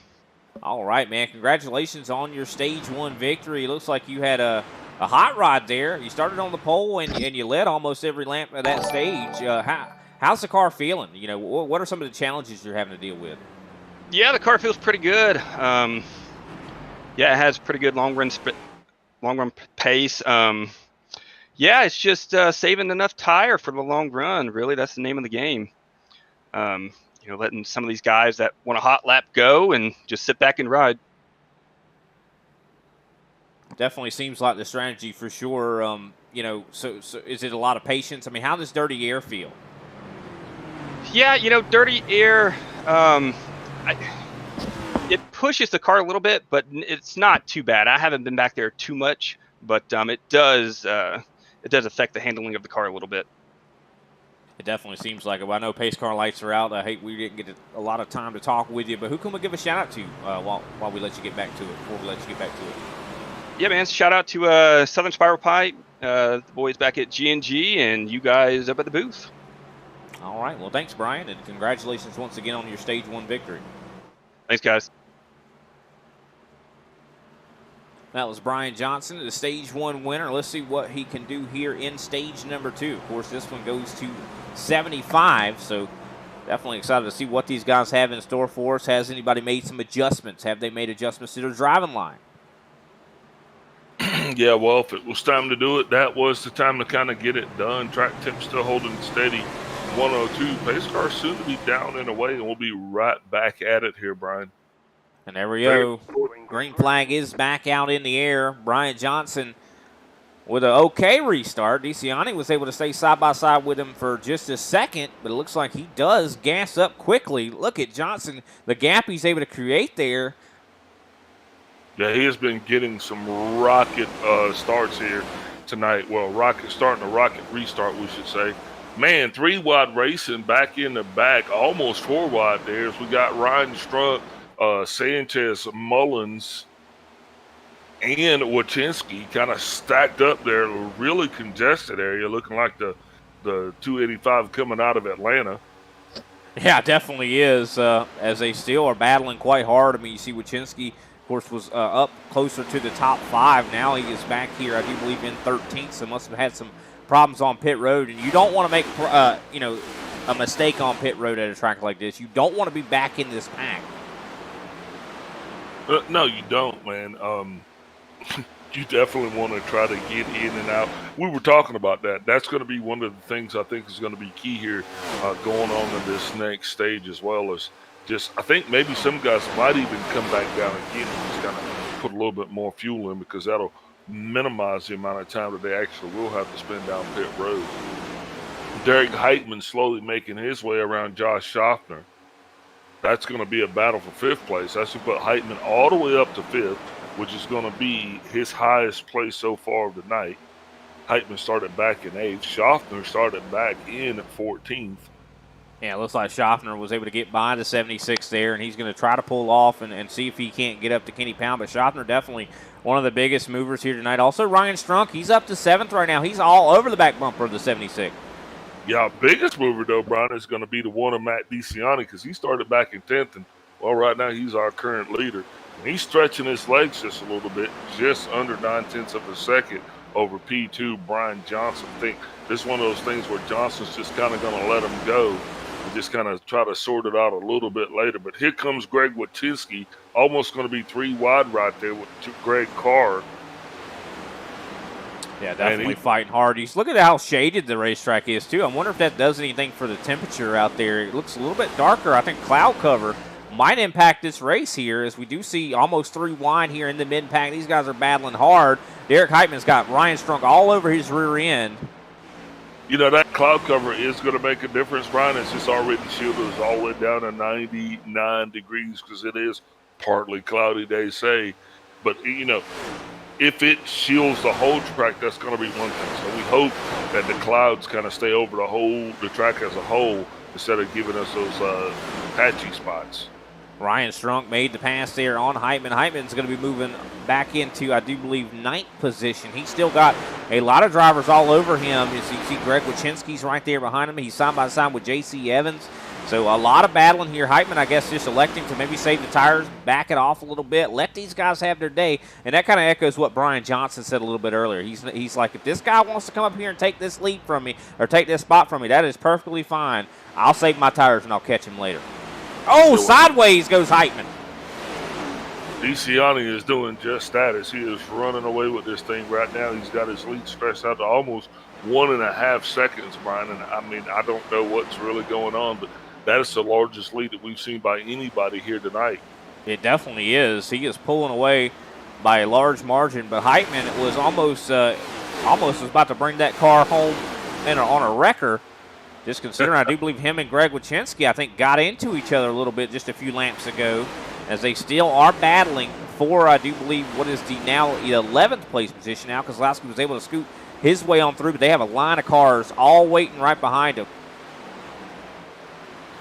All right, man. Congratulations on your Stage 1 victory. It looks like you had a hot rod there. You started on the pole and you led almost every lap of that stage. How's the car feeling? What are some of the challenges you're having to deal with? Yeah, the car feels pretty good. Yeah, it has pretty good long run pace. Yeah, it's just saving enough tire for the long run. Really, that's the name of the game. Letting some of these guys that want a hot lap go and just sit back and ride. Definitely seems like the strategy for sure. So is it a lot of patience? I mean, how does dirty air feel? Yeah, dirty air, it pushes the car a little bit, but it's not too bad. I haven't been back there too much, but it does affect the handling of the car a little bit. It definitely seems like it. Well, I know pace car lights are out. I hate we didn't get a lot of time to talk with you, but who can we give a shout out to while we let you get back to it? Before we let you get back to it. Yeah, man. Shout out to Southern Spiral Pipe, the boys back at G&G, and you guys up at the booth. All right. Well, thanks, Brian, and congratulations once again on your Stage 1 victory. Thanks, guys. That was Brian Johnson, the Stage 1 winner. Let's see what he can do here in Stage number 2. Of course, this one goes to 75, so definitely excited to see what these guys have in store for us. Has anybody made some adjustments? Have they made adjustments to their driving line? Yeah, well, if it was time to do it, that was the time to kind of get it done. Track temp still holding steady, 102. Pace car soon to be down and away, and we'll be right back at it here, Brian. And there we go. Green flag is back out in the air. Brian Johnson with an okay restart. DeCiani was able to stay side by side with him for just a second, but it looks like he does gas up quickly. Look at Johnson, the gap he's able to create there. Yeah, he has been getting some rocket starts here tonight. Well, starting a rocket restart, we should say. Man, 3 wide racing back in the back, almost 4 wide there. As we got Ryan Strunk, Sanchez, Mullins, and Wachinski kind of stacked up there, really congested area, looking like the 285 coming out of Atlanta. Yeah, definitely is, as they still are battling quite hard. I mean, you see Wachinski, of course, was up closer to the top 5. Now he is back here, I do believe, in 13th, so must have had some problems on pit road. And you don't want to make, a mistake on pit road at a track like this. You don't want to be back in this pack. No, you don't, man. You definitely want to try to get in and out. We were talking about that. That's going to be one of the things I think is going to be key here going on in this next stage, as well as just, I think maybe some guys might even come back down again and just kind of put a little bit more fuel in, because that'll minimize the amount of time that they actually will have to spend down pit road. Derek Heitman slowly making his way around Josh Schaffner. That's going to be a battle for 5th place. That's going to put Heitman all the way up to 5th, which is going to be his highest place so far of the night. Heitman started back in 8th. Schaffner started back in at 14th. Yeah, it looks like Schaffner was able to get by the 76 there, and he's going to try to pull off and see if he can't get up to Kenny Pound. But Schaffner definitely one of the biggest movers here tonight. Also, Ryan Strunk, he's up to 7th right now. He's all over the back bumper of the 76. Yeah, biggest mover, though, Brian, is going to be the one of Matt DeCiani, because he started back in 10th, and, well, right now he's our current leader. And he's stretching his legs just a little bit, just under 9/10 of a second over P2 Brian Johnson. I think this is one of those things where Johnson's just kind of going to let him go and just kind of try to sort it out a little bit later. But here comes Greg Wachinski, almost going to be 3 wide right there with Greg Carr. Yeah, definitely fighting hard. Look at how shaded the racetrack is, too. I wonder if that does anything for the temperature out there. It looks a little bit darker. I think cloud cover might impact this race here, as we do see almost 3 wide here in the mid-pack. These guys are battling hard. Derek Heitman's got Ryan Strunk all over his rear end. You know, that cloud cover is going to make a difference, Brian. It's just already shielded us all the way down to 99 degrees, because it is partly cloudy, they say. But, you know, if it shields the whole track, that's going to be one thing. So we hope that the clouds kind of stay over the track as a whole, instead of giving us those patchy spots. Ryan Strunk made the pass there on Heitman. Heitman's going to be moving back into, I do believe, 9th position. He's still got a lot of drivers all over him. As you see, Greg Wachinski's right there behind him. He's side by side with J.C. Evans. So a lot of battling here. Heitman, I guess, just electing to maybe save the tires, back it off a little bit, let these guys have their day. And that kind of echoes what Brian Johnson said a little bit earlier. He's like, if this guy wants to come up here and take this lead from me, or take this spot from me, that is perfectly fine. I'll save my tires and I'll catch him later. Oh, sideways goes Heitman. DeCiani is doing just that, as he is running away with this thing right now. He's got his lead stretched out to almost 1.5 seconds, Brian. And I mean, I don't know what's really going on, but that is the largest lead that we've seen by anybody here tonight. It definitely is. He is pulling away by a large margin, but Heitman was almost was about to bring that car home on a wrecker. Just considering, I do believe him and Greg Wachinski, I think, got into each other a little bit just a few laps ago, as they still are battling for, I do believe, what is the now 11th place position now. Kozlowski was able to scoot his way on through, but they have a line of cars all waiting right behind him.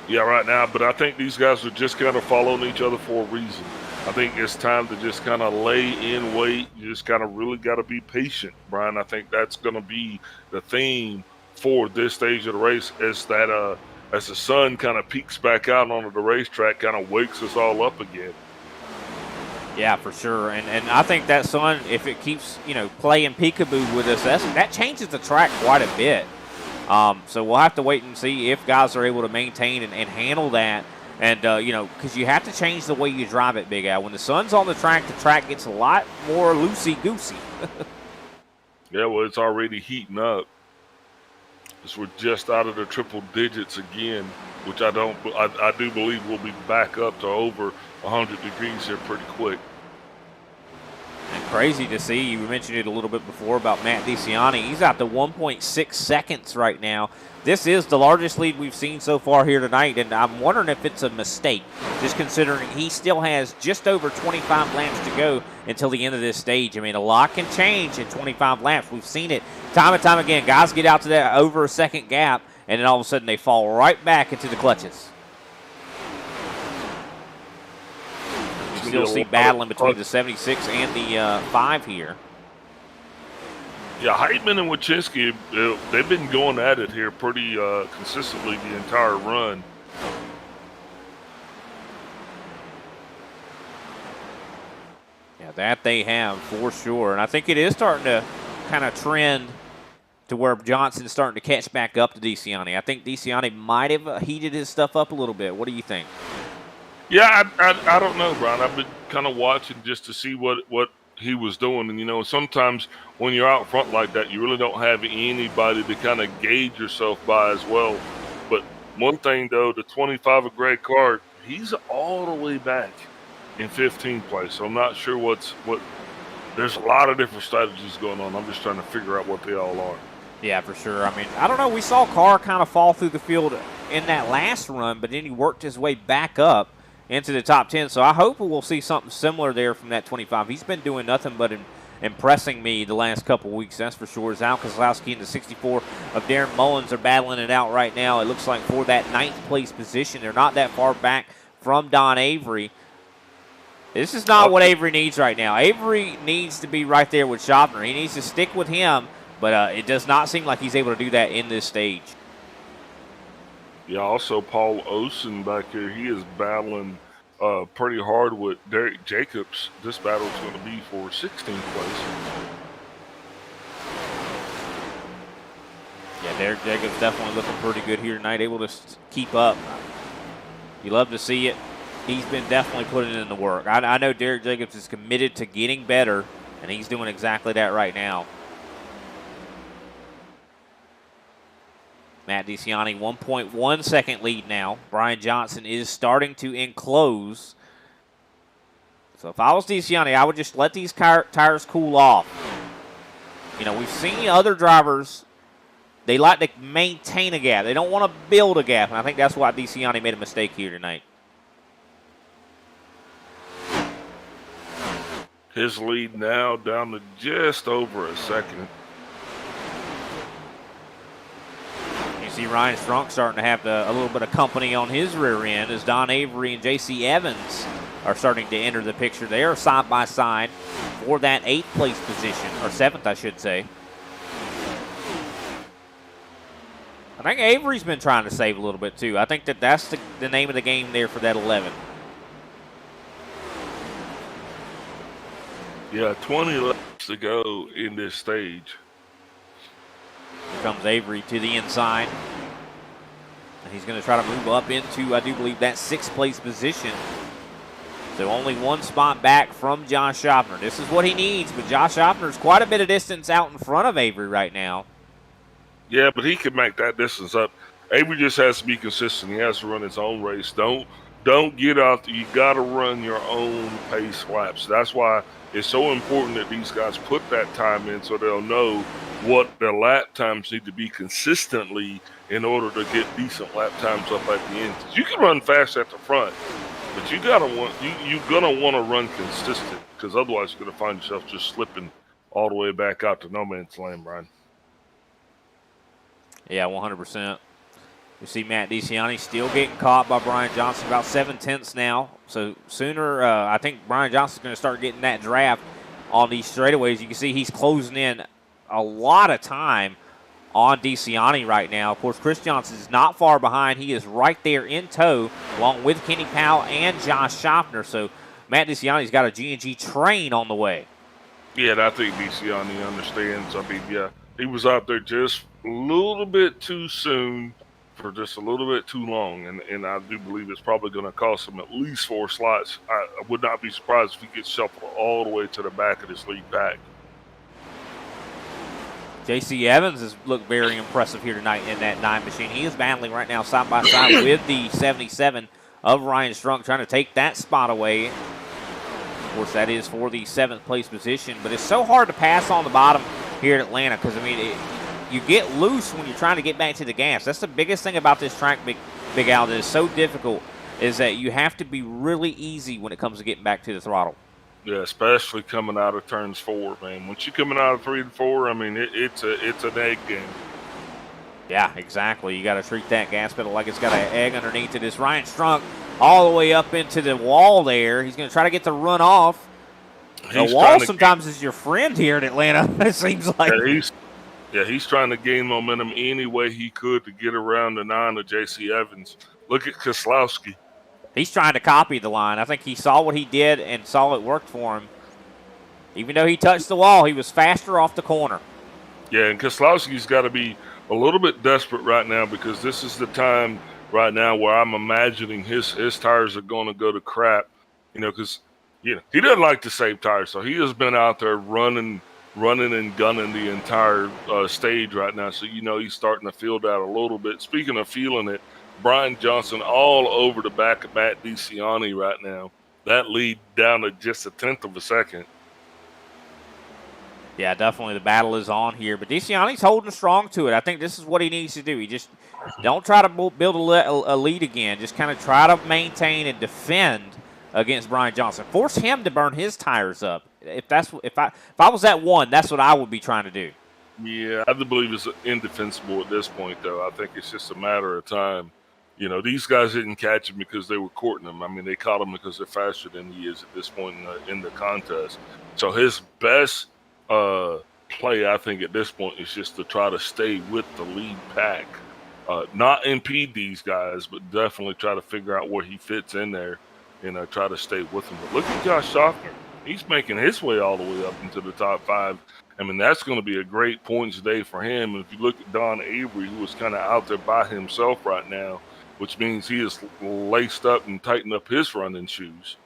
Yeah, right now, but I think these guys are just kind of following each other for a reason. I think it's time to just kind of lay in wait. You just kind of really got to be patient, Brian. I think that's going to be the theme for this stage of the race, is that as the sun kind of peeks back out onto the racetrack, kind of wakes us all up again. Yeah, for sure. And I think that sun, if it keeps, playing peekaboo with us, that changes the track quite a bit. So we'll have to wait and see if guys are able to maintain and handle that. And, because you have to change the way you drive it, Big Al. When the sun's on the track gets a lot more loosey-goosey. Yeah, well, it's already heating up. So we're just out of the triple digits again, which I do believe we'll be back up to over 100 degrees here pretty quick. And crazy to see. You mentioned it a little bit before about Matt DeCiani. He's out to 1.6 seconds right now. This is the largest lead we've seen so far here tonight, and I'm wondering if it's a mistake, just considering he still has just over 25 laps to go until the end of this stage. I mean, a lot can change in 25 laps. We've seen it time and time again. Guys get out to that over a second gap, and then all of a sudden they fall right back into the clutches. You still see battling between the 76 and the 5 here. Yeah, Heitman and Wachinski, they've been going at it here pretty consistently the entire run. Yeah, that they have for sure. And I think it is starting to kind of trend to where Johnson's starting to catch back up to DeCiani. I think DeCiani might have heated his stuff up a little bit. What do you think? Yeah, I don't know, Brian. I've been kind of watching just to see what he was doing. And, sometimes when you're out front like that, you really don't have anybody to kind of gauge yourself by as well. But one thing, though, the 25 of Greg Card, he's all the way back in 15th place. So I'm not sure what. There's a lot of different strategies going on. I'm just trying to figure out what they all are. Yeah, for sure. I mean, I don't know. We saw Carr kind of fall through the field in that last run, but then he worked his way back up into the top 10. So I hope we'll see something similar there from that 25. He's been doing nothing but impressing me the last couple weeks, that's for sure. Al Kozlowski and the 64 of Darren Mullins are battling it out right now. It looks like for that 9th place position. They're not that far back from Don Avery. This is not what Avery needs right now. Avery needs to be right there with Schaffner. He needs to stick with him, but it does not seem like he's able to do that in this stage. Yeah, also Paul Osen back here, he is battling pretty hard with Derek Jacobs. This battle is going to be for 16th place. Yeah, Derek Jacobs definitely looking pretty good here tonight, able to keep up. You love to see it. He's been definitely putting in the work. I know Derek Jacobs is committed to getting better, and he's doing exactly that right now. Matt DeCiani, 1.1 second lead now. Brian Johnson is starting to enclose. So if I was DeCiani, I would just let these tires cool off. We've seen other drivers, they like to maintain a gap. They don't want to build a gap, and I think that's why DeCiani made a mistake here tonight. His lead now down to just over a second. You see Ryan Strunk starting to have a little bit of company on his rear end as Don Avery and J.C. Evans are starting to enter the picture. They are side by side for that 8th place position, or 7th, I should say. I think Avery's been trying to save a little bit, too. I think that's the name of the game there for that 11. Yeah, 20 laps to go in this stage. Here comes Avery to the inside. And he's going to try to move up into, I do believe, that 6th place position. So only one spot back from Josh Schaffner. This is what he needs, but Josh Schaffner's quite a bit of distance out in front of Avery right now. Yeah, but he can make that distance up. Avery just has to be consistent. He has to run his own race. Don't get out there. You got to run your own pace laps. That's why it's so important that these guys put that time in so they'll know what their lap times need to be consistently in order to get decent lap times up at the end. You can run fast at the front, but you're gonna want to run consistent, because otherwise you're gonna find yourself just slipping all the way back out to no man's land, Brian. Yeah, 100%. You see Matt DeCiani still getting caught by Brian Johnson, about 7/10 now. So sooner, I think Brian Johnson's going to start getting that draft on these straightaways. You can see he's closing in a lot of time on DeCiani right now. Of course, Chris Johnson is not far behind. He is right there in tow, along with Kenny Powell and Josh Schaffner. So Matt DeCiani's got a G&G train on the way. Yeah, and I think DeCiani understands. I mean, yeah, he was out there just a little bit too soon for just a little bit too long, and I do believe it's probably going to cost him at least 4 slots. I would not be surprised if he gets shuffled all the way to the back of this lead pack. J.C. Evans has looked very impressive here tonight in that 9 machine. He is battling right now side by side with the 77 of Ryan Strunk, trying to take that spot away. Of course, that is for the 7th place position, but it's so hard to pass on the bottom here at Atlanta because, I mean, you get loose when you're trying to get back to the gas. That's the biggest thing about this track, Big Al, that is so difficult, is that you have to be really easy when it comes to getting back to the throttle. Yeah, especially coming out of turns 4, man. Once you're coming out of 3 and 4, I mean, it's an egg game. Yeah, exactly. You got to treat that gas pedal like it's got an egg underneath it. It's Ryan Strunk all the way up into the wall there. He's going to try to get the run off. The wall sometimes is your friend here in Atlanta, it seems like. Yeah, he's trying to gain momentum any way he could to get around the 9 of J.C. Evans. Look at Keselowski. He's trying to copy the line. I think he saw what he did and saw it worked for him. Even though he touched the wall, he was faster off the corner. Yeah, and Keselowski's got to be a little bit desperate right now because this is the time right now where I'm imagining his tires are going to go to crap. You know, because he doesn't like to save tires, so he has been out there running and gunning the entire stage right now. So, he's starting to feel that a little bit. Speaking of feeling it, Brian Johnson all over the back of Matt DeCiani right now. That lead down to just 1/10 of a second. Yeah, definitely the battle is on here. But DeCiani's holding strong to it. I think this is what he needs to do. He just don't try to build a lead again. Just kind of try to maintain and defend against Brian Johnson. Force him to burn his tires up. If I was at 1, that's what I would be trying to do. Yeah, I do believe it's indefensible at this point, though. I think it's just a matter of time. These guys didn't catch him because they were courting him. I mean, they caught him because they're faster than he is at this point in the contest. So his best play, I think, at this point is just to try to stay with the lead pack. Not impede these guys, but definitely try to figure out where he fits in there and try to stay with him. But look at Josh Schaffner. He's making his way all the way up into the top 5. I mean, that's going to be a great points day for him. And if you look at Don Avery, who is kind of out there by himself right now, which means he is laced up and tightened up his running shoes.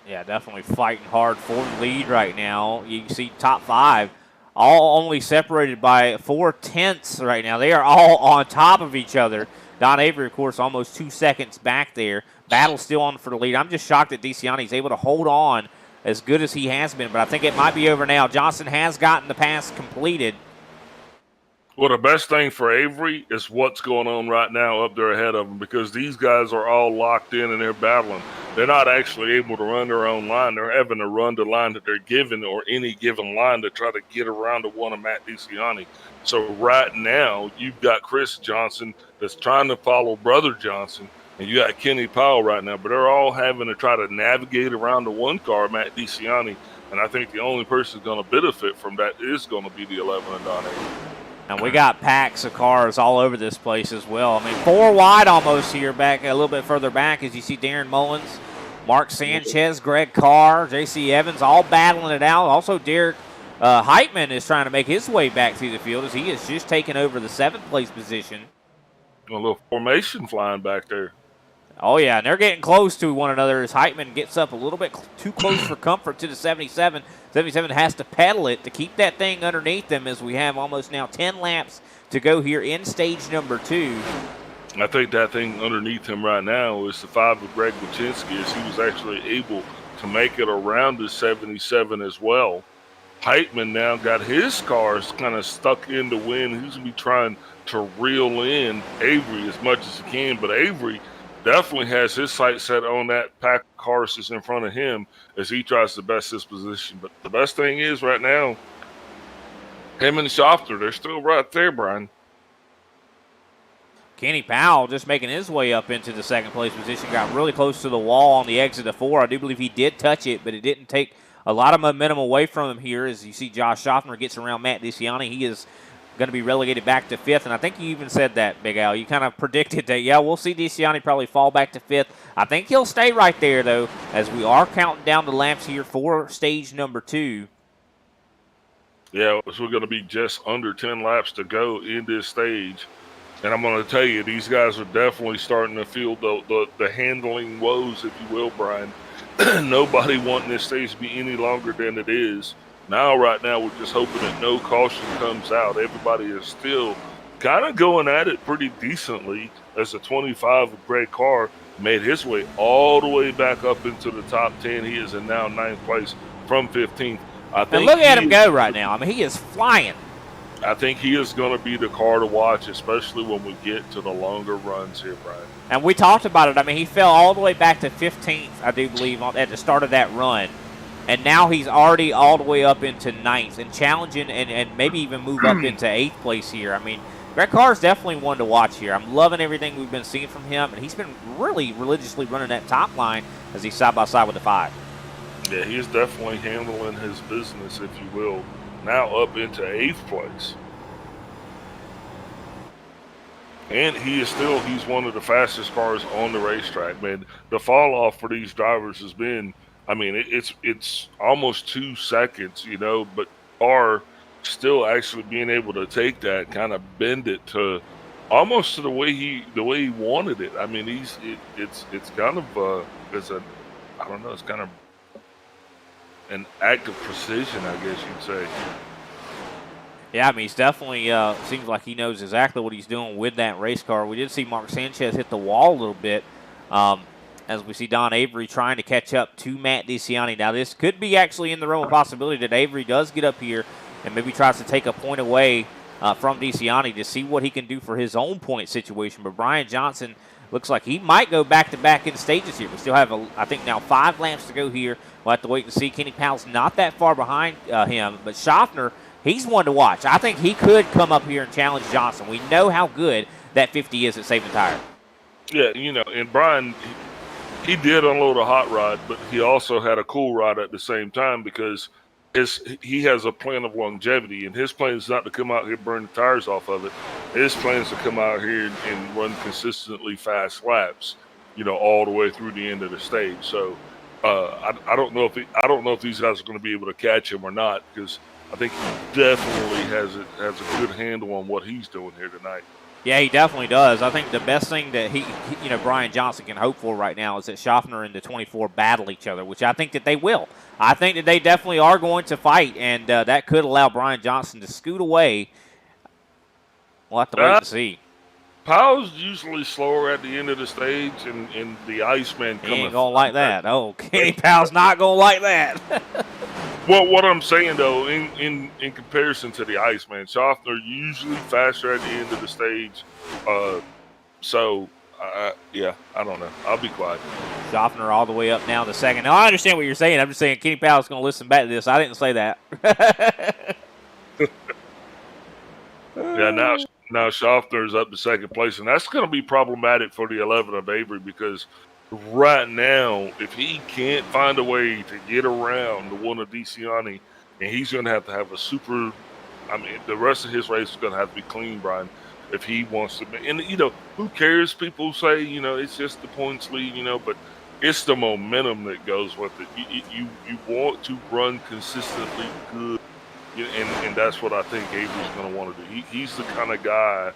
Yeah, definitely fighting hard for the lead right now. You can see top 5 all only separated by 4/10 right now. They are all on top of each other. Don Avery, of course, almost 2 seconds back there. Battle still on for the lead. I'm just shocked that DeCiani is able to hold on as good as he has been, but I think it might be over now. Johnson has gotten the pass completed. Well, the best thing for Avery is what's going on right now up there ahead of him because these guys are all locked in and they're battling. They're not actually able to run their own line. They're having to run the line that they're given or any given line to try to get around to one of Matt DeCiani. So right now, you've got Chris Johnson that's trying to follow Brother Johnson, and you got Kenny Powell right now, but they're all having to try to navigate around the one car, Matt DeCiani, and I think the only person going to benefit from that is going to be the 11 and Don Avery. And we got packs of cars all over this place as well. I mean, 4 wide almost here, back a little bit further back as you see Darren Mullins, Mark Sanchez, Greg Carr, J.C. Evans all battling it out. Also, Derek Heitman is trying to make his way back through the field as he has just taken over the 7th place position. A little formation flying back there. Oh, yeah, and they're getting close to one another as Heitman gets up a little bit too close for comfort to the 77. 77 has to pedal it to keep that thing underneath them as we have almost now 10 laps to go here in stage number 2. I think that thing underneath him right now is the 5 of Greg Wyszynski as he was actually able to make it around the 77 as well. Heitman now got his cars kind of stuck in the wind. He's going to be trying to reel in Avery as much as he can, but Avery definitely has his sight set on that pack of cars that's in front of him as he tries to best his position. But the best thing is right now, him and Schaffner, they're still right there, Brian. Kenny Powell just making his way up into the second place position, got really close to the wall on the exit of 4. I do believe he did touch it, but it didn't take a lot of momentum away from him here. As you see Josh Schaffner gets around Matt DeCiani, he is going to be relegated back to 5th, and I think you even said that, Big Al. You kind of predicted that, yeah, we'll see DeCiani probably fall back to 5th. I think he'll stay right there, though, as we are counting down the laps here for stage number 2. Yeah, so we're going to be just under 10 laps to go in this stage. And I'm going to tell you, these guys are definitely starting to feel the handling woes, if you will, Brian. Nobody wanting this stage to be any longer than it is. Right now, we're just hoping that no caution comes out. Everybody is still kind of going at it pretty decently as the 25 of Greg Carr made his way all the way back up into the top 10. He is in now 9th place from 15th. And look at him go right now. I mean, he is flying. I think he is going to be the car to watch, especially when we get to the longer runs here, Brian. And we talked about it. I mean, he fell all the way back to 15th, I do believe, at the start of that run. And now he's already all the way up into 9th and challenging and maybe even move up into 8th place here. I mean, Greg Carr is definitely one to watch here. I'm loving everything we've been seeing from him, and he's been really religiously running that top line as he's side by side with the 5. Yeah, he is definitely handling his business, if you will. Now up into 8th place. And he's one of the fastest cars on the racetrack, man. The fall off for these drivers has been, I mean, it's almost 2 seconds, you know, but Carr still actually being able to take that, kind of bend it to almost to the way he wanted it. I mean, it's kind of it's kind of an act of precision, I guess you'd say. Yeah, I mean, he's definitely seems like he knows exactly what he's doing with that race car. We did see Mark Sanchez hit the wall a little bit as we see Don Avery trying to catch up to Matt DeCiani. Now, this could be actually in the realm of possibility that Avery does get up here and maybe tries to take a point away from DeCiani to see what he can do for his own point situation. But Brian Johnson looks like he might go back-to-back in stages here. We still have, I think, now 5 laps to go here. We'll have to wait and see. Kenny Powell's not that far behind him, but Schaffner, he's one to watch. I think he could come up here and challenge Johnson. We know how good that 50 is at saving tire. Yeah, you know, and Brian, he did unload a hot rod, but he also had a cool rod at the same time because he has a plan of longevity, and his plan is not to come out here and burn the tires off of it. His plan is to come out here and run consistently fast laps, you know, all the way through the end of the stage. So I don't know if these guys are going to be able to catch him or not, because I think he definitely has a good handle on what he's doing here tonight. Yeah, he definitely does. I think the best thing that Brian Johnson can hope for right now is that Schaffner and the 24 battle each other, which I think that they will. I think that they definitely are going to fight, and that could allow Brian Johnson to scoot away. We'll have to wait and see. Powell's usually slower at the end of the stage, and the Iceman coming. He ain't going to like that. Oh, Kenny Powell's not going to like that. Well, what I'm saying, though, in comparison to the Iceman, Schaffner usually faster at the end of the stage. Yeah, I don't know. I'll be quiet. Schaffner all the way up now to 2nd. Now, I understand what you're saying. I'm just saying Kenny Powell's going to listen back to this. I didn't say that. Yeah, now Schaffner's up to 2nd place, and that's going to be problematic for the 11 of Avery because right now, if he can't find a way to get around the one of DeCiani, and he's going to have a super, I mean, the rest of his race is going to have to be clean, Brian, if he wants to. And, you know, who cares? People say, you know, it's just the points lead, you know, but it's the momentum that goes with it. You want to run consistently good, and that's what I think Avery's going to want to do. He's the kind of guy,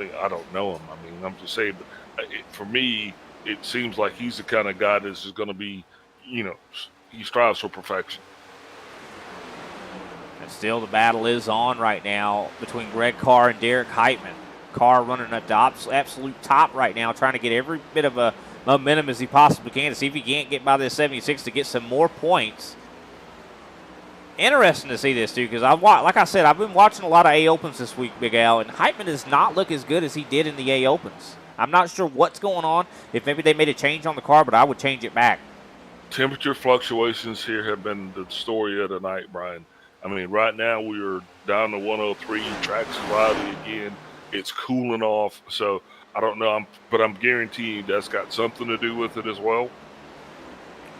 I don't know him. I mean, I'm just saying, but for me, it seems like he's the kind of guy that's just going to be, you know, he strives for perfection. And still the battle is on right now between Greg Carr and Derek Heitman. Carr running at the absolute top right now, trying to get every bit of a momentum as he possibly can to see if he can't get by this 76 to get some more points. Interesting to see this, too, because like I said, I've been watching a lot of A Opens this week, Big Al, and Heitman does not look as good as he did in the A Opens. I'm not sure what's going on, if maybe they made a change on the car, but I would change it back. Temperature fluctuations here have been the story of the night, Brian. I mean, right now we are down to 103, track's cloudy again. It's cooling off. So I don't know, but I'm guaranteeing that's got something to do with it as well.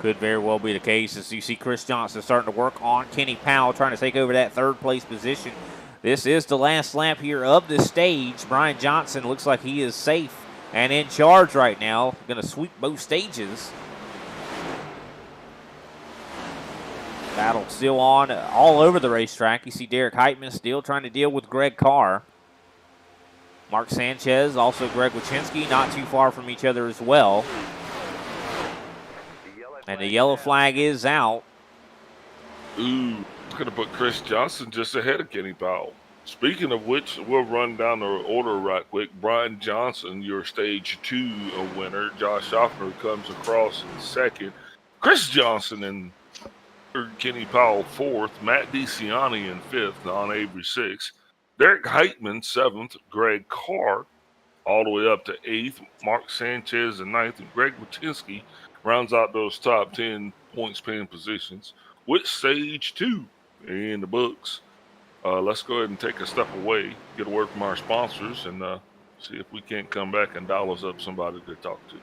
Could very well be the case as you see Chris Johnson starting to work on Kenny Powell, trying to take over that third place position. This is the last lap here of the stage. Brian Johnson looks like he is safe and in charge right now. Going to sweep both stages. Battle still on all over the racetrack. You see Derek Heitman still trying to deal with Greg Carr. Mark Sanchez, also Greg Wychinski, not too far from each other as well. And the yellow flag is out. Ooh, it's going to put Chris Johnson just ahead of Kenny Powell. Speaking of which, we'll run down the order right quick. Brian Johnson, your stage 2 winner. Josh Schaffner comes across in second. Chris Johnson in third. Kenny Powell 4th. Matt DeCiani in 5th. Don Avery 6th. Derek Heitman 7th. Greg Carr all the way up to 8th. Mark Sanchez in 9th. And Greg Wychinski rounds out those top 10 points paying positions with stage 2 in the books. Let's go ahead and take a step away, get a word from our sponsors, and see if we can't come back and dial us up somebody to talk to.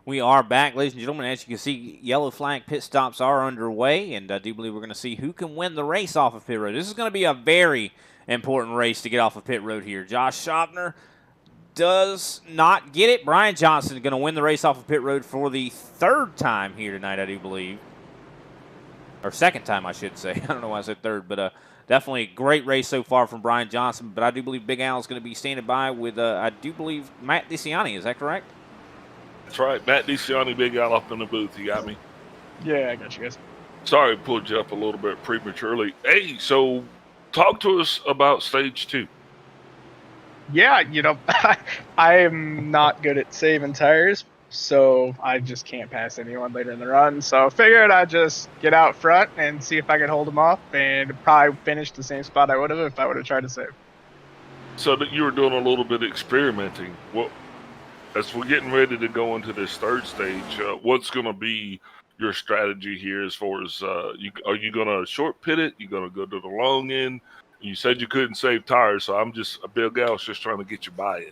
We are back, ladies and gentlemen. As you can see, yellow flag pit stops are underway, and I do believe we're going to see who can win the race off of pit road. This is going to be a very important race to get off of pit road here. Josh Schaffner does not get it. Brian Johnson is going to win the race off of pit road for the third time here tonight, I do believe. Or second time, I should say. I don't know why I said third, but definitely a great race so far from Brian Johnson. But I do believe Big Al is going to be standing by with, I do believe, Matt DeCiani. Is that correct? That's right. Matt DeCiani, Big Al up in the booth. You got me? Yeah, I got you guys. Sorry, I pulled you up a little bit prematurely. Hey, so talk to us about stage 2. Yeah, you know, I am not good at saving tires, so I just can't pass anyone later in the run. So I figured I'd just get out front and see if I could hold them off and probably finish the same spot I would have if I would have tried to save. So that you were doing a little bit of experimenting. As we're getting ready to go into this third stage, what's going to be your strategy here as far as are you going to short pit it? You going to go to the long end? You said you couldn't save tires, so I'm just a big gal's just trying to get you buy-in.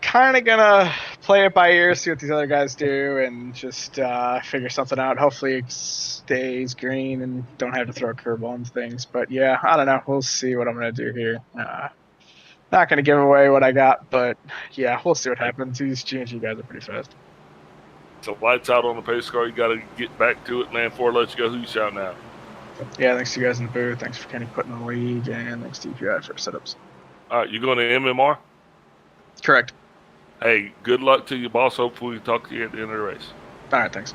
Kind of gonna play it by ear, see what these other guys do, and just figure something out. Hopefully it stays green and don't have to throw a curveball and things. But yeah, I don't know. We'll see what I'm gonna do here. Not going to give away what I got, but yeah, we'll see what happens. These G&G guys are pretty fast. So lights out on the pace car. You got to get back to it, man. Before I let you go, who you shouting out? Yeah, thanks to you guys in the booth. Thanks for Kenny putting the lead, and thanks to you guys for setups. All right, you going to MMR? Correct. Hey, good luck to you, boss. Hopefully we talk to you at the end of the race. All right, thanks.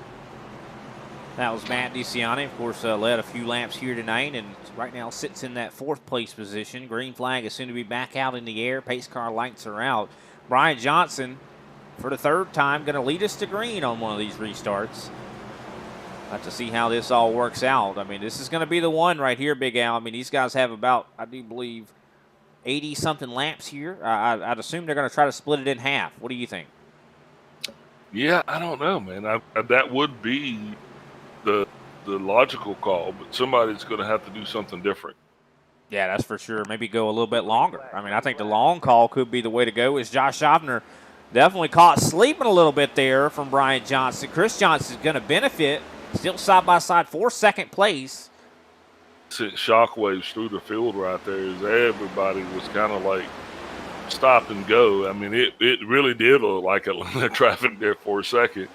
That was Matt DeCiani, of course, led a few laps here tonight, and right now sits in that 4th place position. Green flag is soon to be back out in the air. Pace car lights are out. Brian Johnson, for the 3rd time, going to lead us to green on one of these restarts. Have to see how this all works out. I mean, this is going to be the one right here, Big Al. I mean, these guys have about, I do believe, 80-something laps here. I'd assume they're going to try to split it in half. What do you think? Yeah, I don't know, man. That would be the logical call, but somebody's going to have to do something different. Yeah, that's for sure. Maybe go a little bit longer. I mean, I think the long call could be the way to go. Is Josh Schaffner definitely caught sleeping a little bit there from Brian Johnson. Chris Johnson is going to benefit. Still side by side for 2nd place. Sent shockwaves through the field right there as everybody was kind of like stop and go. I mean, it really did look like Atlanta traffic there for a second.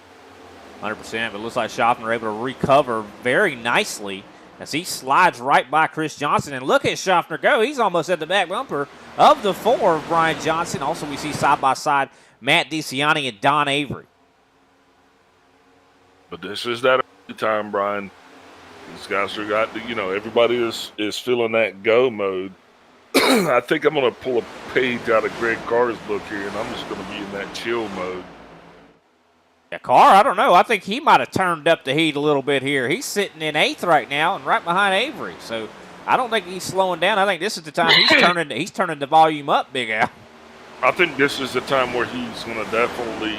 100%, but it looks like Schaffner able to recover very nicely as he slides right by Chris Johnson. And look at Schaffner go. He's almost at the back bumper of the 4 of Brian Johnson. Also, we see side-by-side Matt DeCiani and Don Avery. But this is that time, Brian. These guys are got to, everybody is feeling that go mode. I think I'm going to pull a page out of Greg Carr's book here, and I'm just going to be in that chill mode. Yeah, Carr, I don't know. I think he might have turned up the heat a little bit here. He's sitting in 8th right now and right behind Avery. So I don't think he's slowing down. I think this is the time he's turning the volume up, Big Al. I think this is the time where he's going to definitely,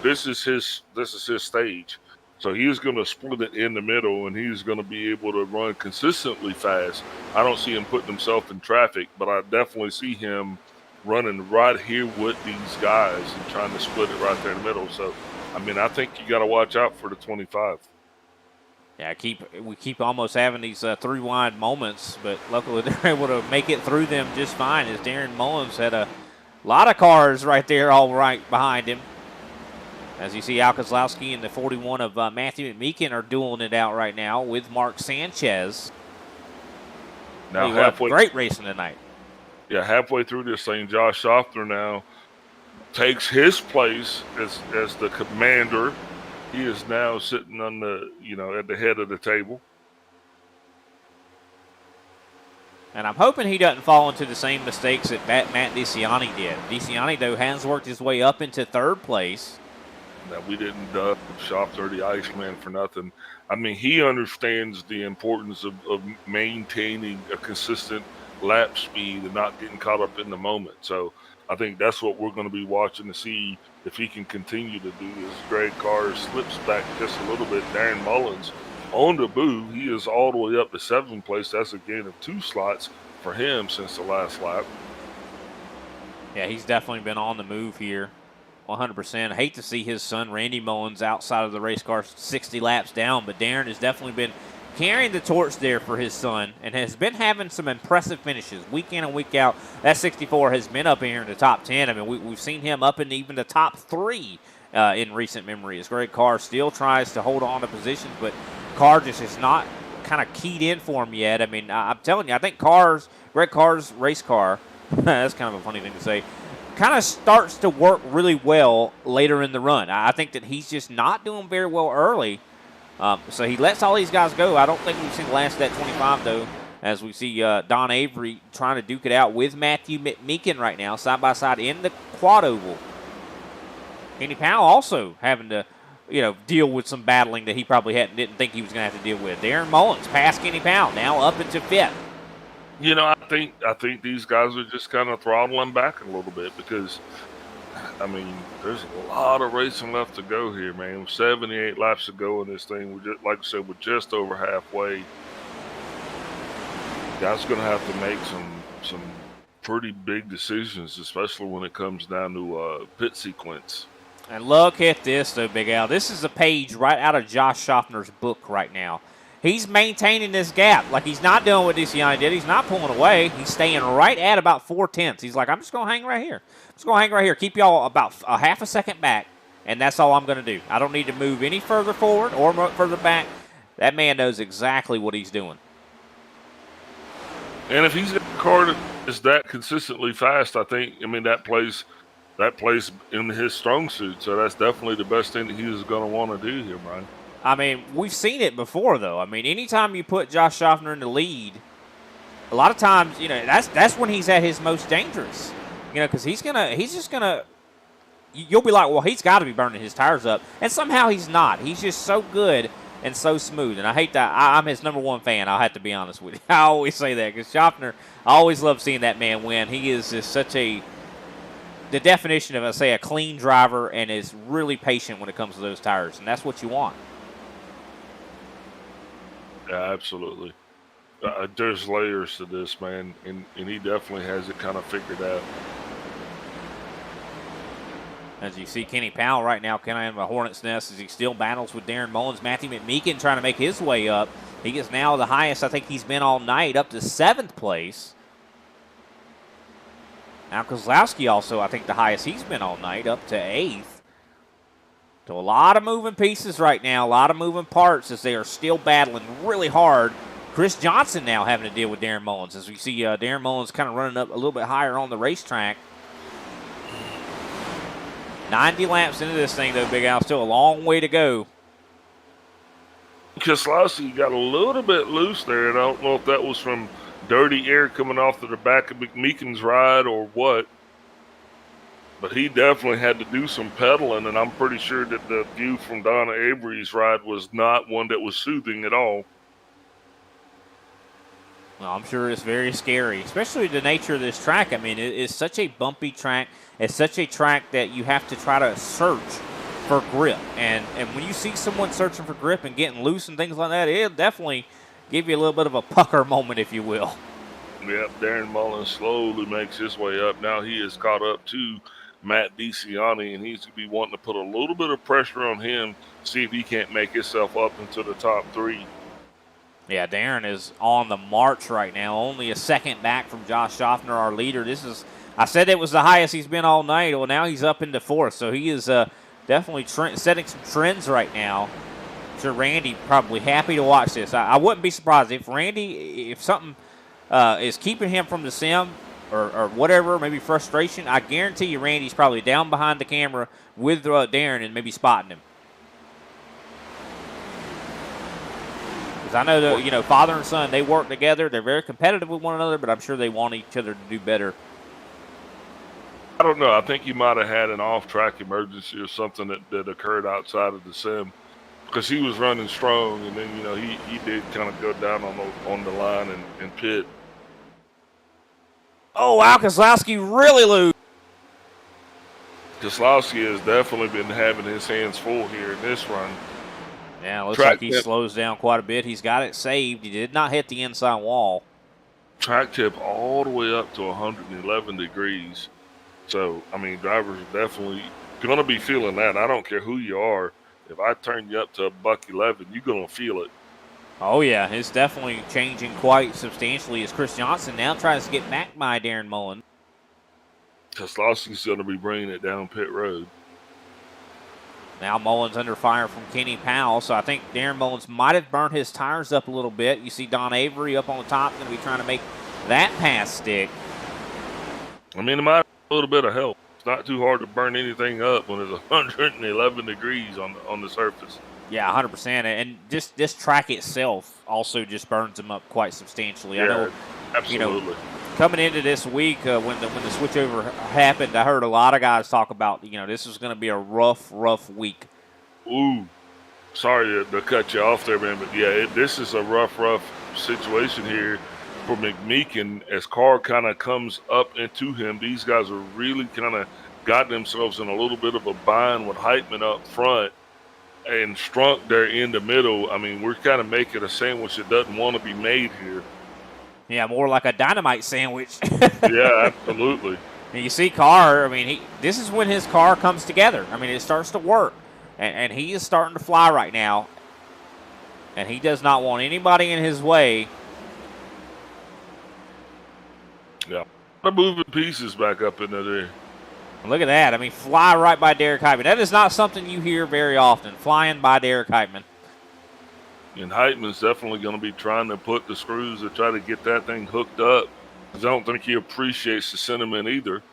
this is his stage. So he's going to split it in the middle, and he's going to be able to run consistently fast. I don't see him putting himself in traffic, but I definitely see him running right here with these guys and trying to split it right there in the middle. So, I mean, I think you got to watch out for the 25. Yeah, we keep almost having these 3-wide moments, but luckily they're able to make it through them just fine, as Darren Mullins had a lot of cars right there all right behind him. As you see, Al Kozlowski and the 41 of Matthew McMeekin are dueling it out right now with Mark Sanchez. Now, great racing tonight. Yeah, halfway through this thing, Josh Schaffner now takes his place as the commander. He is now sitting on the, at the head of the table. And I'm hoping he doesn't fall into the same mistakes that Matt DeCiani did. DeCiani, though, has worked his way up into 3rd place. Now, we didn't dub Schaffner the Iceman for nothing. I mean, he understands the importance of maintaining a consistent lap speed and not getting caught up in the moment. So I think that's what we're going to be watching to see if he can continue to do this. Greg Carr slips back just a little bit. Darren Mullins on the move. He is all the way up to 7th place. That's a gain of 2 slots for him since the last lap. Yeah, he's definitely been on the move here. 100%. I hate to see his son, Randy Mullins, outside of the race car 60 laps down, but Darren has definitely been carrying the torch there for his son and has been having some impressive finishes week in and week out. That 64 has been up here in the top 10. I mean, we've seen him up in even the top 3 in recent memory, as Greg Carr still tries to hold on to positions, but Carr just is not kind of keyed in for him yet. I mean, I'm telling you, I think Greg Carr's race car, that's kind of a funny thing to say, kind of starts to work really well later in the run. I think that he's just not doing very well early. So he lets all these guys go. I don't think we've seen the last of that 25, though, as we see Don Avery trying to duke it out with Matthew McMeekin right now, side by side in the quad oval. Kenny Powell also having to, deal with some battling that he probably didn't think he was going to have to deal with. Darren Mullins past Kenny Powell, now up into 5th. I think these guys are just kind of throttling back a little bit because, I mean, there's a lot of racing left to go here, man. 78 laps to go in this thing. We're just, like I said, we're just over halfway. Guys going to have to make some pretty big decisions, especially when it comes down to pit sequence. And look at this, though, Big Al. This is a page right out of Josh Schaffner's book right now. He's maintaining this gap. Like, he's not doing what DeCiani did. He's not pulling away. He's staying right at about 4/10. He's like, I'm just going to hang right here. I'm just going to hang right here. Keep y'all about a half a second back, and that's all I'm going to do. I don't need to move any further forward or further back. That man knows exactly what he's doing. And if he's got a car that is that consistently fast, I mean, that plays in his strong suit. So that's definitely the best thing that he is going to want to do here, Brian. I mean, we've seen it before, though. I mean, anytime you put Josh Schaffner in the lead, a lot of times, that's when he's at his most dangerous. Because you'll be like, well, he's got to be burning his tires up. And somehow he's not. He's just so good and so smooth. And I hate that. I'm his #1 fan. I'll have to be honest with you. I always say that because Schaffner, I always love seeing that man win. He is just the definition of, a clean driver and is really patient when it comes to those tires. And that's what you want. Yeah, absolutely. There's layers to this, man, and he definitely has it kind of figured out. As you see Kenny Powell right now kind of in a hornet's nest as he still battles with Darren Mullins. Matthew McMeekin trying to make his way up. He is now the highest I think he's been all night, up to 7th place. Now Kozlowski also, I think the highest he's been all night, up to 8th. So a lot of moving pieces right now, a lot of moving parts as they are still battling really hard. Chris Johnson now having to deal with Darren Mullins as we see Darren Mullins kind of running up a little bit higher on the racetrack. 90 laps into this thing, though, Big Al. Still a long way to go. Keselowski got a little bit loose there, and I don't know if that was from dirty air coming off to the back of McMeekin's ride or what. But he definitely had to do some pedaling, and I'm pretty sure that the view from Donna Avery's ride was not one that was soothing at all. Well, I'm sure it's very scary, especially the nature of this track. I mean, it's such a bumpy track. It's such a track that you have to try to search for grip. And when you see someone searching for grip and getting loose and things like that, it'll definitely give you a little bit of a pucker moment, if you will. Yep, Darren Mullins slowly makes his way up. Now he is caught up to Matt DeCiani, and he's going to be wanting to put a little bit of pressure on him, see if he can't make himself up into the top 3. Yeah, Darren is on the march right now, only a second back from Josh Schaffner, our leader. I said it was the highest he's been all night. Well, now he's up into 4th, so he is definitely setting some trends right now. I'm sure Randy probably happy to watch this. I wouldn't be surprised if something is keeping him from the sim or whatever, maybe frustration. I guarantee you Randy's probably down behind the camera with Darren and maybe spotting him. I know that, father and son, they work together. They're very competitive with one another, but I'm sure they want each other to do better. I don't know. I think he might have had an off-track emergency or something that occurred outside of the sim, because he was running strong, and then, he did kind of go down on the line and pit. Oh, wow, Keselowski really loose. Keselowski has definitely been having his hands full here in this run. Yeah, looks like he slows down quite a bit. He's got it saved. He did not hit the inside wall. Track tip all the way up to 111 degrees. So, I mean, drivers are definitely going to be feeling that. I don't care who you are. If I turn you up to $111, you're going to feel it. Oh, yeah. It's definitely changing quite substantially as Chris Johnson now tries to get back by Darren Mullins. Keselowski's going to be bringing it down pit road. Now Mullins under fire from Kenny Powell, so I think Darren Mullins might have burnt his tires up a little bit. You see Don Avery up on the top, going to be trying to make that pass stick. I mean, it might have a little bit of help. It's not too hard to burn anything up when it's 111 degrees on the surface. Yeah, 100%. And just this track itself also just burns them up quite substantially. Yeah, I know, absolutely. Coming into this week, when the switchover happened, I heard a lot of guys talk about, this is going to be a rough week. Ooh, sorry to cut you off there, man, but yeah, this is a rough situation here for McMeekin as Carr kind of comes up into him. These guys are really kind of got themselves in a little bit of a bind with Heitman up front and Strunk there in the middle. I mean, we're kind of making a sandwich that doesn't want to be made here. Yeah, more like a dynamite sandwich. Yeah, absolutely. And you see Carr, I mean, this is when his car comes together. I mean, it starts to work. And he is starting to fly right now. And he does not want anybody in his way. Yeah. I'm moving pieces back up into there. Look at that. I mean, fly right by Derek Heitman. That is not something you hear very often, flying by Derek Heitman. And Heitman's definitely going to be trying to put the screws to try to get that thing hooked up. Because I don't think he appreciates the sentiment either.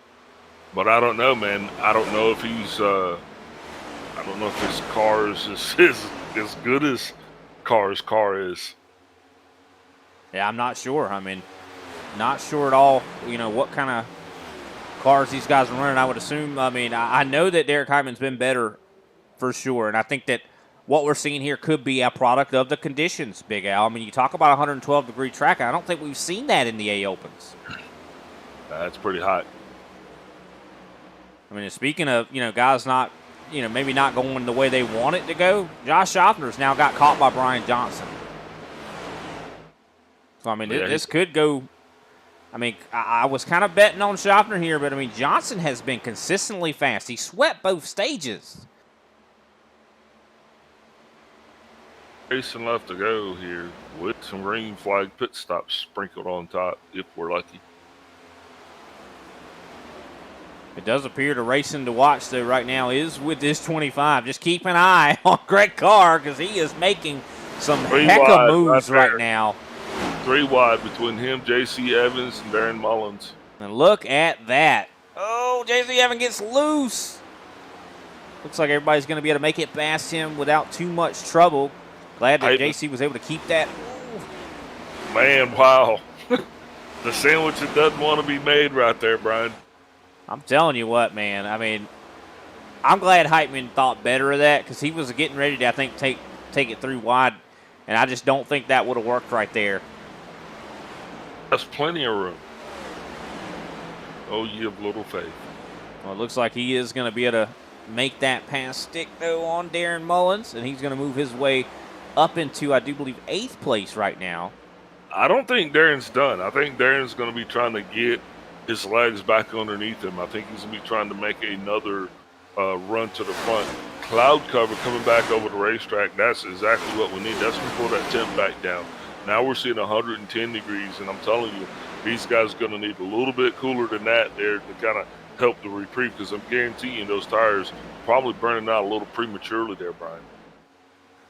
But I don't know, man. I don't know if he's, I don't know if his car is as good as Carr's car is. Yeah, I'm not sure. I mean, not sure at all, what kind of cars these guys are running. I would assume, I know that Derek Heitman's been better for sure. And I think that what we're seeing here could be a product of the conditions, Big Al. I mean, you talk about 112-degree track. I don't think we've seen that in the A Opens. That's pretty hot. I mean, speaking of, guys not, maybe not going the way they want it to go, Josh Schaffner's now got caught by Brian Johnson. So, I mean, this could go. I mean, I was kind of betting on Schaffner here, but, I mean, Johnson has been consistently fast. He swept both stages. Racing left to go here with some green flag pit stops sprinkled on top if we're lucky. It does appear the racing to watch, though, right now is with this 25. Just keep an eye on Greg Carr because he is making some heck of moves right now. 3 wide between him, J.C. Evans, and Darren Mullins. And look at that. Oh, J.C. Evans gets loose. Looks like everybody's going to be able to make it past him without too much trouble. Glad that J.C. was able to keep that. Ooh. Man, wow. The sandwich that doesn't want to be made right there, Brian. I'm telling you what, man. I mean, I'm glad Heitman thought better of that because he was getting ready to, I think, take it through wide, and I just don't think that would have worked right there. That's plenty of room. Oh, you have little faith. Well, it looks like he is going to be able to make that pass stick, though, on Darren Mullins, and he's going to move his way up into, I do believe, 8th place right now. I don't think Darren's done. I think Darren's going to be trying to get his legs back underneath him. I think he's going to be trying to make another run to the front. Cloud cover coming back over the racetrack, that's exactly what we need. That's going to pull that temp back down. Now we're seeing 110 degrees, and I'm telling you, these guys are going to need a little bit cooler than that there to kind of help the reprieve, because I'm guaranteeing those tires probably burning out a little prematurely there, Brian.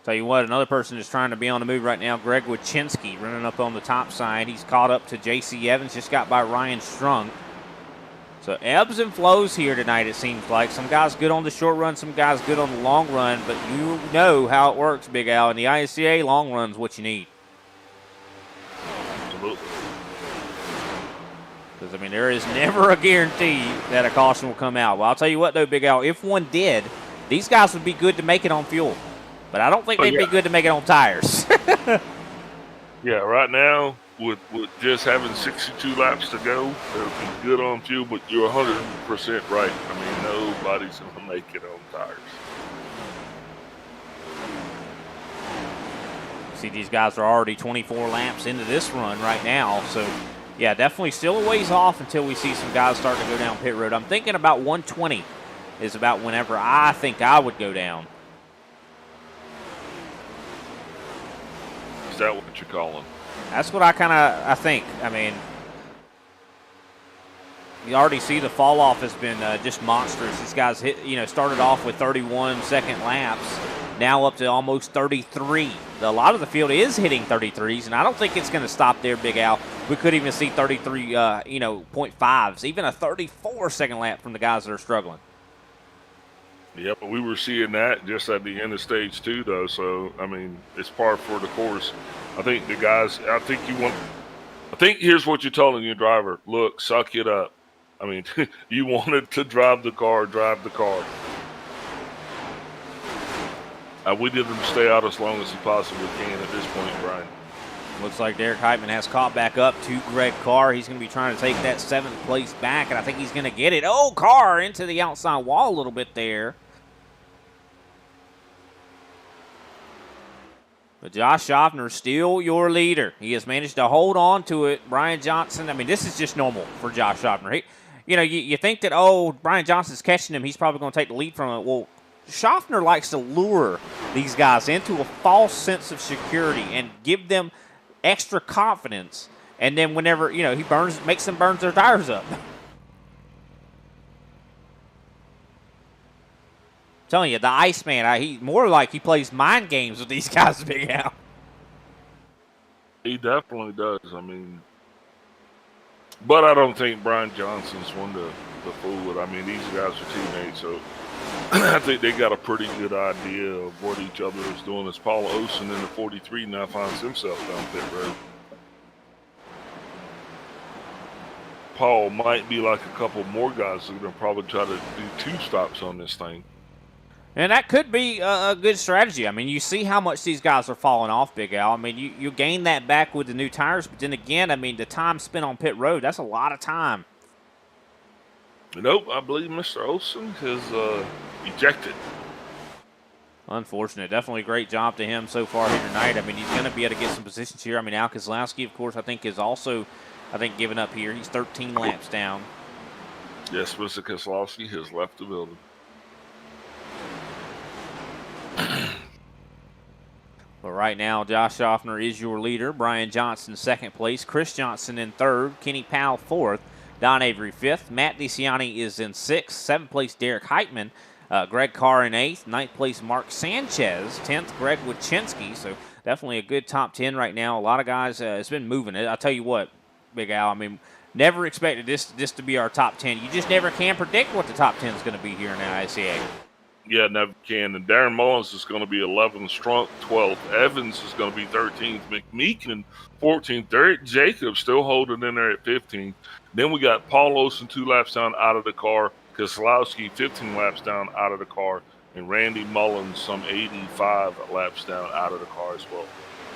Tell you what, another person is trying to be on the move right now, Greg Wachinski, running up on the top side. He's caught up to J.C. Evans, just got by Ryan Strunk. So ebbs and flows here tonight, it seems like. Some guys good on the short run, some guys good on the long run, but you know how it works, Big Al. In the ISCA, long run's what you need. Absolutely. Because, I mean, there is never a guarantee that a caution will come out. Well, I'll tell you what, though, Big Al, if one did, these guys would be good to make it on fuel. But I don't think they'd be good to make it on tires. Yeah, right now, with just having 62 laps to go, it'll be good on fuel, but you're 100% right. I mean, nobody's going to make it on tires. See, these guys are already 24 laps into this run right now. So, yeah, definitely still a ways off until we see some guys starting to go down pit road. I'm thinking about 120 is about whenever I think I would go down. Is that what you're calling? That's what I think. I mean, you already see the fall off has been just monstrous. These guys started off with 31 second laps, now up to almost 33. A lot of the field is hitting 33s, and I don't think it's going to stop there, Big Al. We could even see 33, 0.5s, even a 34 second lap from the guys that are struggling. Yeah, but we were seeing that just at the end of stage 2, though. So, I mean, it's par for the course. I think the guys, I think here's what you're telling your driver. Look, suck it up. I mean, you wanted to drive the car, drive the car. We did him stay out as long as he possibly can at this point, Brian. Looks like Derek Heitman has caught back up to Greg Carr. He's going to be trying to take that 7th place back, and I think he's going to get it. Oh, Carr into the outside wall a little bit there. But Josh Schaffner, still your leader. He has managed to hold on to it. Brian Johnson, I mean, this is just normal for Josh Schaffner. You think that, Brian Johnson's catching him, he's probably going to take the lead from it. Well, Schaffner likes to lure these guys into a false sense of security and give them extra confidence. And then whenever, he makes them burn their tires up. Telling you, the Iceman, he more like he plays mind games with these guys, Big Al. He definitely does. I mean, but I don't think Brian Johnson's one to fool with. I mean, these guys are teammates, so I think they got a pretty good idea of what each other is doing. As Paul Olsen in the 43 now finds himself down pit road. Paul might be like a couple more guys that are going to probably try to do 2 stops on this thing. And that could be a good strategy. I mean, you see how much these guys are falling off, Big Al. I mean, you gain that back with the new tires, but then again, I mean, the time spent on pit road, that's a lot of time. Nope, I believe Mr. Olsen has ejected. Unfortunate. Definitely a great job to him so far here tonight. I mean, he's going to be able to get some positions here. I mean, Al Kozlowski, of course, I think is also, giving up here. He's 13 laps down. Yes, Mr. Kozlowski has left the building. But right now, Josh Schaffner is your leader. Brian Johnson, 2nd place. Chris Johnson in 3rd. Kenny Powell, 4th. Don Avery 5th. Matt DeCiani is in 6th. 7th place, Derek Heitman. Greg Carr in 8th. 9th place, Mark Sanchez. 10th, Greg Wachinski. So definitely a good top 10 right now. A lot of guys, it's been moving. I'll tell you what, Big Al, I mean, never expected this to be our top 10. You just never can predict what the top 10 is going to be here in the ISCA. Yeah, never can. And Darren Mullins is going to be 11th, Strunk 12th. Evans is going to be 13th. McMeekin 14th. Derek Jacobs still holding in there at 15th. Then we got Paul Olsen 2 laps down out of the car. Keselowski 15 laps down out of the car. And Randy Mullins some 85 laps down out of the car as well.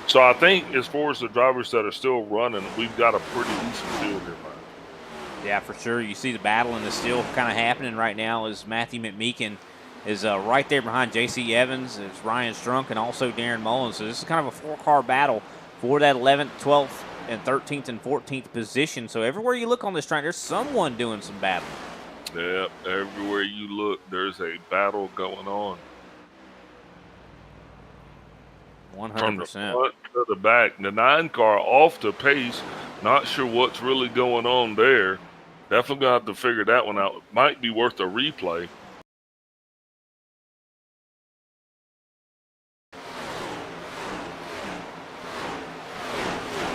So I think as far as the drivers that are still running, we've got a pretty decent field here, Brian. Yeah, for sure. You see the battling is still kind of happening right now as Matthew McMeekin is right there behind J.C. Evans, it's Ryan Strunk, and also Darren Mullins. So this is kind of a 4-car battle for that 11th, 12th, and 13th and 14th position. So everywhere you look on this track, there's someone doing some battling. Yep, everywhere you look, there's a battle going on. 100%. From the front to the back. The 9-car off the pace. Not sure what's really going on there. Definitely going to have to figure that one out. Might be worth a replay.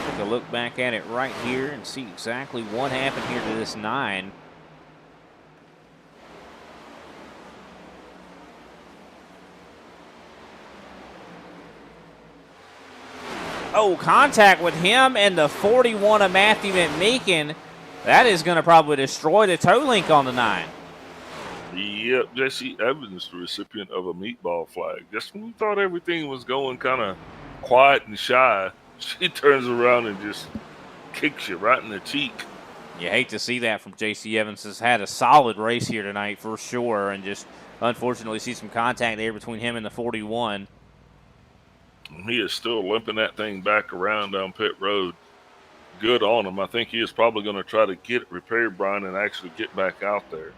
Take a look back at it right here and see exactly what happened here to this 9. Oh, contact with him and the 41 of Matthew McMeekin. That is going to probably destroy the toe link on the 9. Yep, Jesse Evans, the recipient of a meatball flag. Just when we thought everything was going kind of quiet and shy, she turns around and just kicks you right in the cheek. You hate to see that from J.C. Evans. Has had a solid race here tonight for sure, and just unfortunately see some contact there between him and the 41. He is still limping that thing back around down pit road. Good on him. I think he is probably going to try to get it repaired, Brian, and actually get back out there.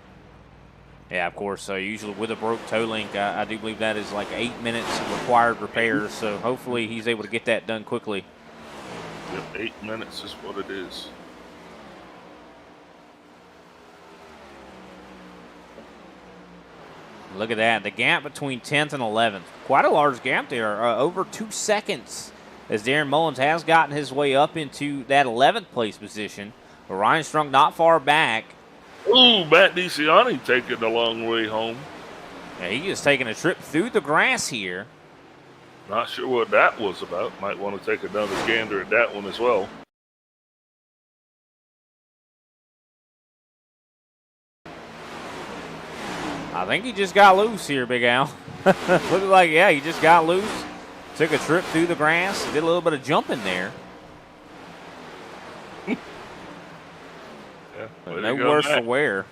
Yeah, of course. So usually with a broke toe link, I do believe that is like 8 minutes required repairs. So hopefully he's able to get that done quickly. Yep, 8 minutes is what it is. Look at that. The gap between 10th and 11th. Quite a large gap there. Over 2 seconds as Darren Mullins has gotten his way up into that 11th place position. But Ryan Strunk not far back. Ooh, Matt DeCiani taking the long way home. Yeah, he is taking a trip through the grass here. Not sure what that was about. Might want to take another gander at that one as well. I think he just got loose here, Big Al. Looked like, yeah, he just got loose. Took a trip through the grass. Did a little bit of jumping there. No worse for wear.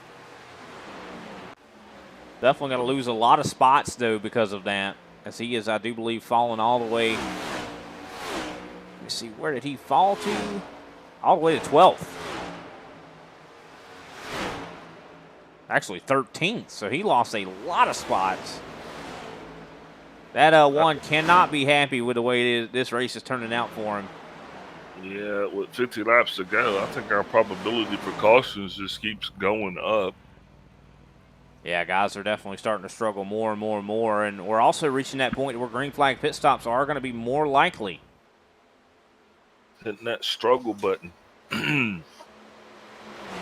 Definitely going to lose a lot of spots, though, because of that. As he is, I do believe, falling all the way. Let me see, where did he fall to? All the way to 12th. Actually, 13th. So he lost a lot of spots. That one cannot be happy with the way this race is turning out for him. Yeah, with 50 laps to go, I think our probability for cautions just keeps going up. Yeah, guys are definitely starting to struggle more and more and more. And we're also reaching that point where green flag pit stops are going to be more likely. Hitting that struggle button.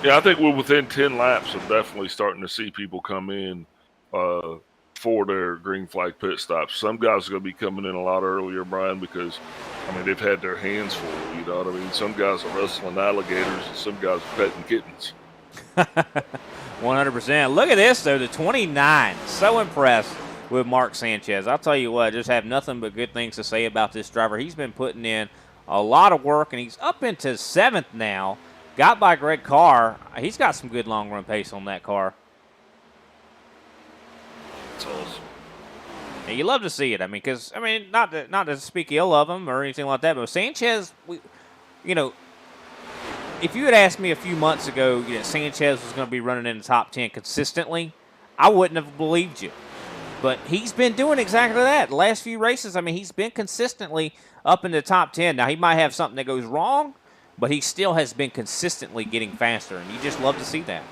Yeah, I think we're within 10 laps of definitely starting to see people come in for their green flag pit stops. Some guys are going to be coming in a lot earlier, Brian, because, I mean, they've had their hands full, you know what I mean? Some guys are wrestling alligators and some guys are petting kittens. 100%. Look at this, though, the 29. So impressed with Mark Sanchez. I'll tell you what, I just have nothing but good things to say about this driver. He's been putting in a lot of work, and he's up into 7th now. Got by Greg Carr. He's got some good long-run pace on that car. That's awesome. And you love to see it. I mean, because, I mean, not to speak ill of him or anything like that, but Sanchez, if you had asked me a few months ago, Sanchez was going to be running in the top 10 consistently, I wouldn't have believed you. But he's been doing exactly that. The last few races, I mean, he's been consistently up in the top 10. Now, he might have something that goes wrong, but he still has been consistently getting faster, and you just love to see that.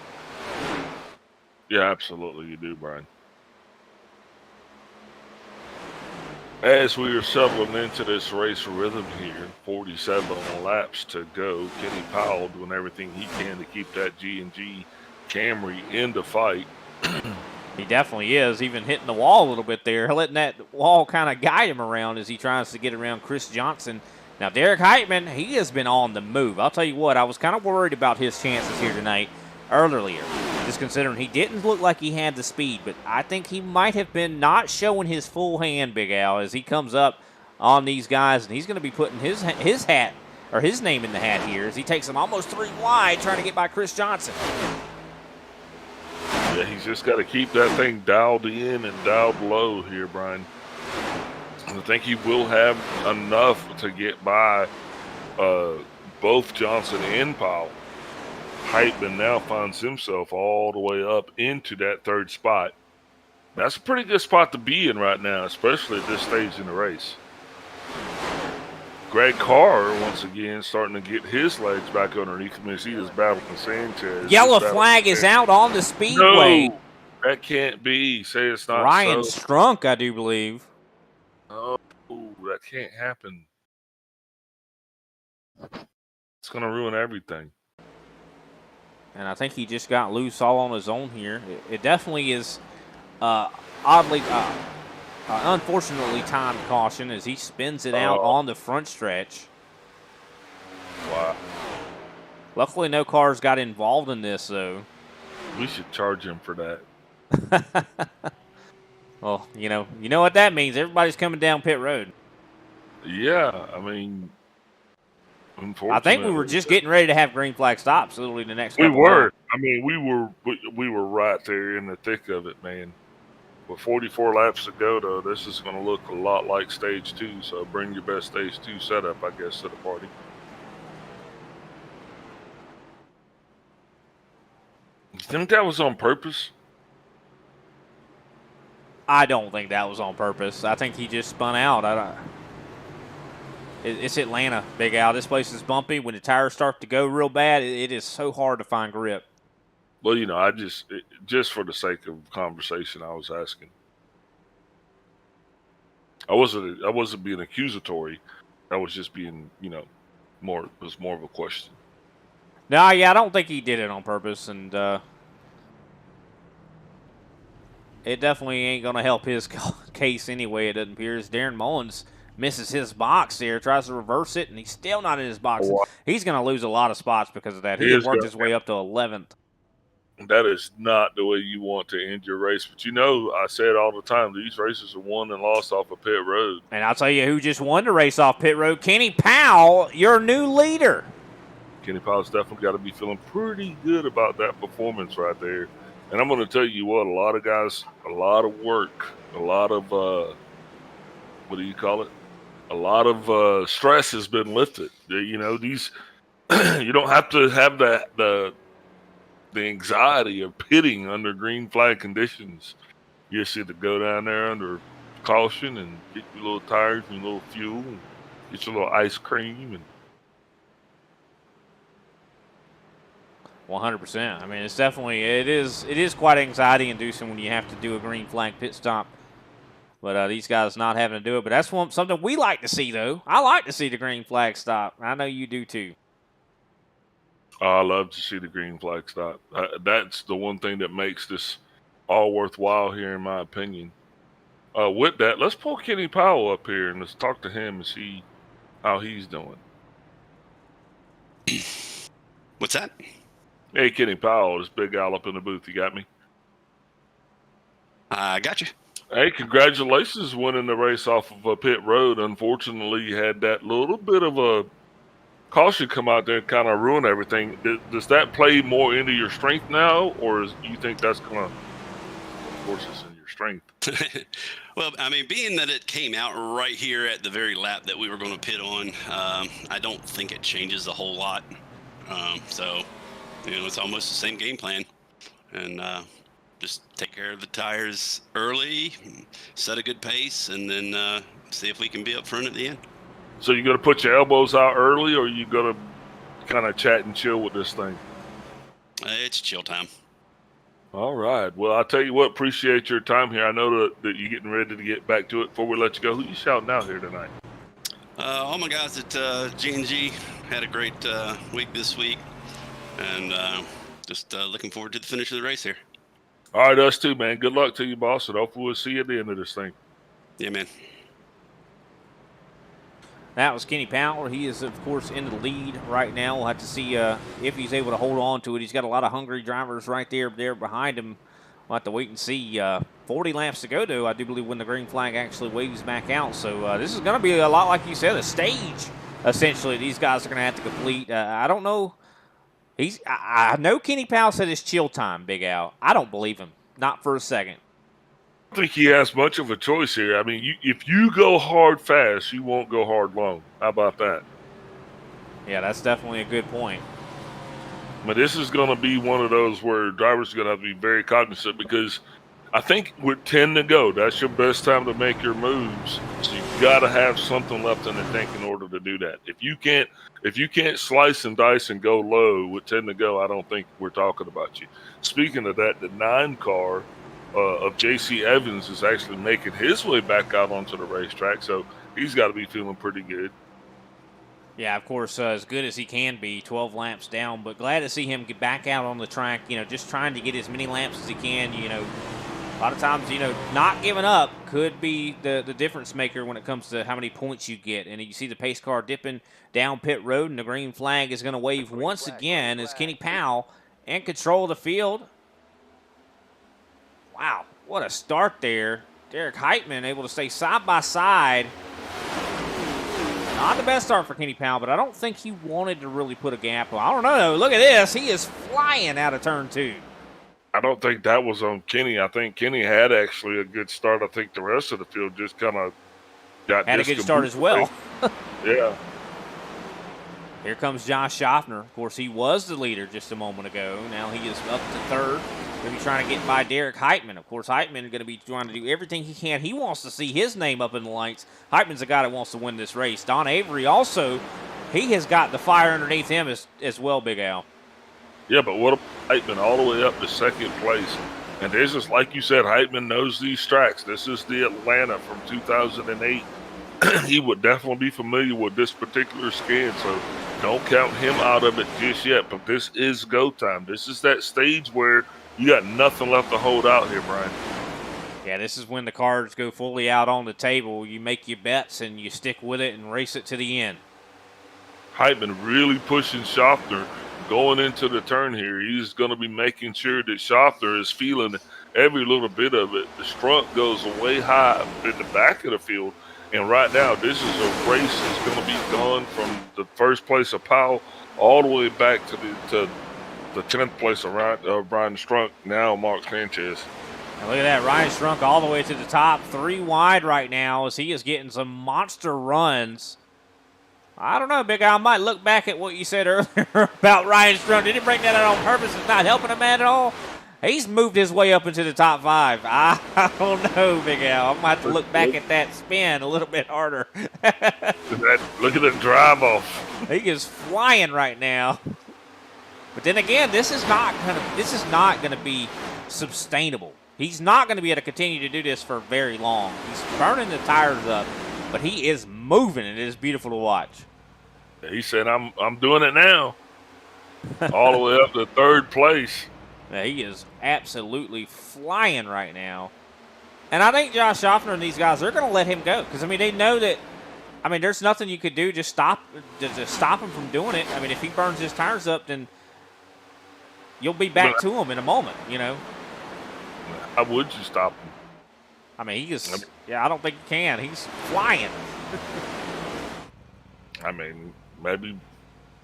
Yeah, absolutely, you do, Brian. As we are settling into this race rhythm here, 47 laps to go. Kenny Powell doing everything he can to keep that G&G Camry in the fight. He definitely is, even hitting the wall a little bit there, letting that wall kind of guide him around as he tries to get around Chris Johnson. Now, Derek Heitman, he has been on the move. I'll tell you what, I was kind of worried about his chances here tonight earlier, just considering he didn't look like he had the speed, but I think he might have been not showing his full hand, Big Al, as he comes up on these guys, and he's going to be putting his hat, or his name in the hat here, as he takes them almost 3 wide trying to get by Chris Johnson. Yeah, he's just got to keep that thing dialed in and dialed low here, Brian. I think he will have enough to get by both Johnson and Powell. Heitman now finds himself all the way up into that 3rd spot. That's a pretty good spot to be in right now, especially at this stage in the race. Greg Carr, once again, starting to get his legs back underneath him as he is battling Sanchez. Yellow flag is out on the speedway. No, that can't be. Say it's not Ryan so. Strunk, I do believe. Oh, that can't happen. It's going to ruin everything. And I think he just got loose all on his own here. It definitely is oddly, unfortunately timed caution as he spins it out on the front stretch. Wow. Luckily, no cars got involved in this, though. We should charge him for that. Well, you know what that means. Everybody's coming down pit road. Yeah, I mean, unfortunately, I think we were just getting ready to have green flag stops literally the next couple We were. laps. I mean, we were right there in the thick of it, man. With 44 laps to go, though, this is going to look a lot like Stage 2, so bring your best Stage 2 setup, I guess, to the party. You think that was on purpose? I don't think that was on purpose. I think he just spun out. It's Atlanta, Big Al. This place is bumpy. When the tires start to go real bad, it is so hard to find grip. Well, you know, I just for the sake of conversation, I was asking. I wasn't being accusatory. I was just being, more of a question. No, yeah, I don't think he did it on purpose, and it definitely ain't going to help his case anyway, it doesn't appear. As Darren Mullins misses his box there, tries to reverse it, and he's still not in his box. He's going to lose a lot of spots because of that. He had worked his way up to 11th. That is not the way you want to end your race. But I say it all the time, these races are won and lost off of pit road. And I'll tell you who just won the race off pit road. Kenny Powell, your new leader. Kenny Powell's definitely got to be feeling pretty good about that performance right there. And I'm going to tell you what, a lot of guys, a lot of work, a lot of, what do you call it? A lot of stress has been lifted. These, you don't have to have the anxiety of pitting under green flag conditions. You just need to go down there under caution and get your little tires and your little fuel and get your little ice cream. And 100%. I mean, it's definitely, it is quite anxiety inducing when you have to do a green flag pit stop. But these guys not having to do it. But that's something we like to see, though. I like to see the green flag stop. I know you do, too. I love to see the green flag stop. That's the one thing that makes this all worthwhile here, in my opinion. With that, let's pull Kenny Powell up here and let's talk to him and see how he's doing. What's that? Hey, Kenny Powell, this Big Al up in the booth. You got me? I got you. Hey, congratulations winning the race off of a pit road. Unfortunately, you had that little bit of a caution come out there and kind of ruin everything. Does that play more into your strength now, or do you think that's going to force us in your strength? Well, I mean, being that it came out right here at the very lap that we were going to pit on, I don't think it changes a whole lot. So, it's almost the same game plan. And just take care of the tires early, set a good pace, and then see if we can be up front at the end. So you're going to put your elbows out early, or are you going to kind of chat and chill with this thing? It's chill time. All right. Well, I'll tell you what, appreciate your time here. I know that you're getting ready to get back to it. Before we let you go, who you shouting out here tonight? All my guys at G&G had a great week this week, and just looking forward to the finish of the race here. All right, us too, man. Good luck to you, boss, and hopefully we'll see you at the end of this thing. Yeah, man. That was Kenny Powell. He is, of course, in the lead right now. We'll have to see if he's able to hold on to it. He's got a lot of hungry drivers right there behind him. We'll have to wait and see. 40 laps to go, though, I do believe, when the green flag actually waves back out. So this is going to be a lot, like you said, a stage, essentially, these guys are going to have to complete. I don't know. I know Kenny Powell said it's chill time, Big Al. I don't believe him. Not for a second. I don't think he has much of a choice here. I mean, if you go hard fast, you won't go hard long. How about that? Yeah, that's definitely a good point. But this is going to be one of those where drivers are going to have to be very cognizant, because I think with 10 to go, that's your best time to make your moves. So you've got to have something left in the tank in order to do that. If you can't slice and dice and go low with 10 to go, I don't think we're talking about you. Speaking of that, the 9 car of J.C. Evans is actually making his way back out onto the racetrack, so he's got to be feeling pretty good. Yeah, of course, as good as he can be, 12 laps down, but glad to see him get back out on the track, just trying to get as many laps as he can. A lot of times, not giving up could be the difference maker when it comes to how many points you get. And you see the pace car dipping down pit road, and the green flag is going to wave once again as Kenny Powell in control of the field. Wow, what a start there. Derek Heitman able to stay side by side. Not the best start for Kenny Powell, but I don't think he wanted to really put a gap on. I don't know. Look at this. He is flying out of turn 2. I don't think that was on Kenny. I think Kenny had actually a good start. I think the rest of the field just kind of had a good start as well. Yeah. Here comes Josh Schaffner. Of course, he was the leader just a moment ago. Now he is up to third. Going to be trying to get by Derek Heitman. Of course, Heitman is going to be trying to do everything he can. He wants to see his name up in the lights. Heitman's a guy that wants to win this race. Don Avery also, he has got the fire underneath him as well, Big Al. Yeah, but what about Heitman all the way up to second place? And this is, like you said, Heitman knows these tracks. This is the Atlanta from 2008. He would definitely be familiar with this particular scan, so don't count him out of it just yet. But this is go time. This is that stage where you got nothing left to hold out here, Brian. Yeah, this is when the cards go fully out on the table. You make your bets and you stick with it and race it to the end. Heitman really pushing Schaffner going into the turn here. He's going to be making sure that Schaffner is feeling every little bit of it. The strut goes way high in the back of the field. And right now, this is a race that's going to be gone from the first place of Powell all the way back to the 10th place of Ryan Strunk, now Mark Sanchez. And look at that, Ryan Strunk all the way to the top, 3 wide right now as he is getting some monster runs. I don't know, Big Al, I might look back at what you said earlier about Ryan Strunk. Did he bring that out on purpose? It's not helping him at all? He's moved his way up into the top 5. I don't know, Big Al. I'm going to have to look back at that spin a little bit harder. Look at the drive off. He is flying right now. But then again, this is not going to be sustainable. He's not going to be able to continue to do this for very long. He's burning the tires up, but he is moving, and it is beautiful to watch. He said, I'm doing it now. All the way up to 3rd place. Yeah, he is absolutely flying right now. And I think Josh Schaffner and these guys, they're going to let him go. Because, they know that, there's nothing you could do. Just stop him from doing it. if he burns his tires up, then you'll be back to him in a moment, How would you stop him? He is, I don't think you can. He's flying. Maybe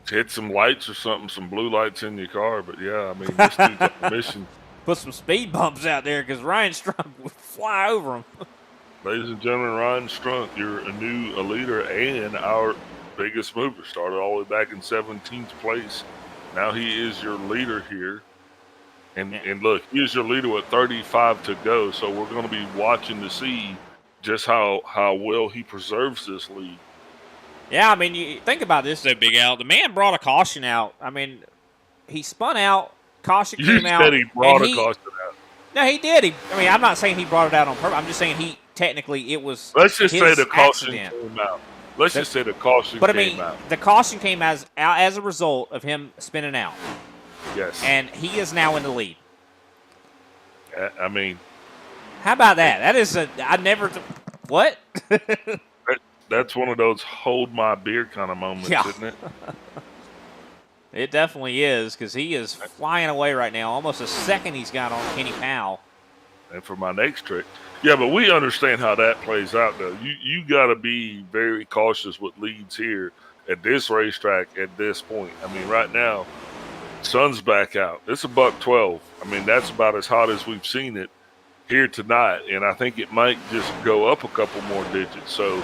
hit some lights or something, some blue lights in your car. But, yeah, this dude's on a mission. Put some speed bumps out there because Ryan Strunk would fly over him. Ladies and gentlemen, Ryan Strunk, you're a leader and our biggest mover. Started all the way back in 17th place. Now he is your leader here. And look, he is your leader with 35 to go. So we're going to be watching to see just how well he preserves this lead. Yeah, I mean, you think about this, though, Big Al. The man brought a caution out. I mean, he spun out, caution You came out. said he brought a caution out. No, he did. I'm not saying he brought it out on purpose. I'm just saying technically it was Let's just his say the caution accident. came out. Let's just say the caution came out. The caution came as a result of him spinning out. Yes. And he is now in the lead. I mean, how about that? That is what? That's one of those hold my beer kind of moments, isn't it? It definitely is, because he is flying away right now. Almost a second he's got on Kenny Powell. And for my next trick. Yeah, but we understand how that plays out, though. You got to be very cautious with leads here at this racetrack at this point. I mean, right now, sun's back out. It's $112. I mean, that's about as hot as we've seen it here tonight, and I think it might just go up a couple more digits. So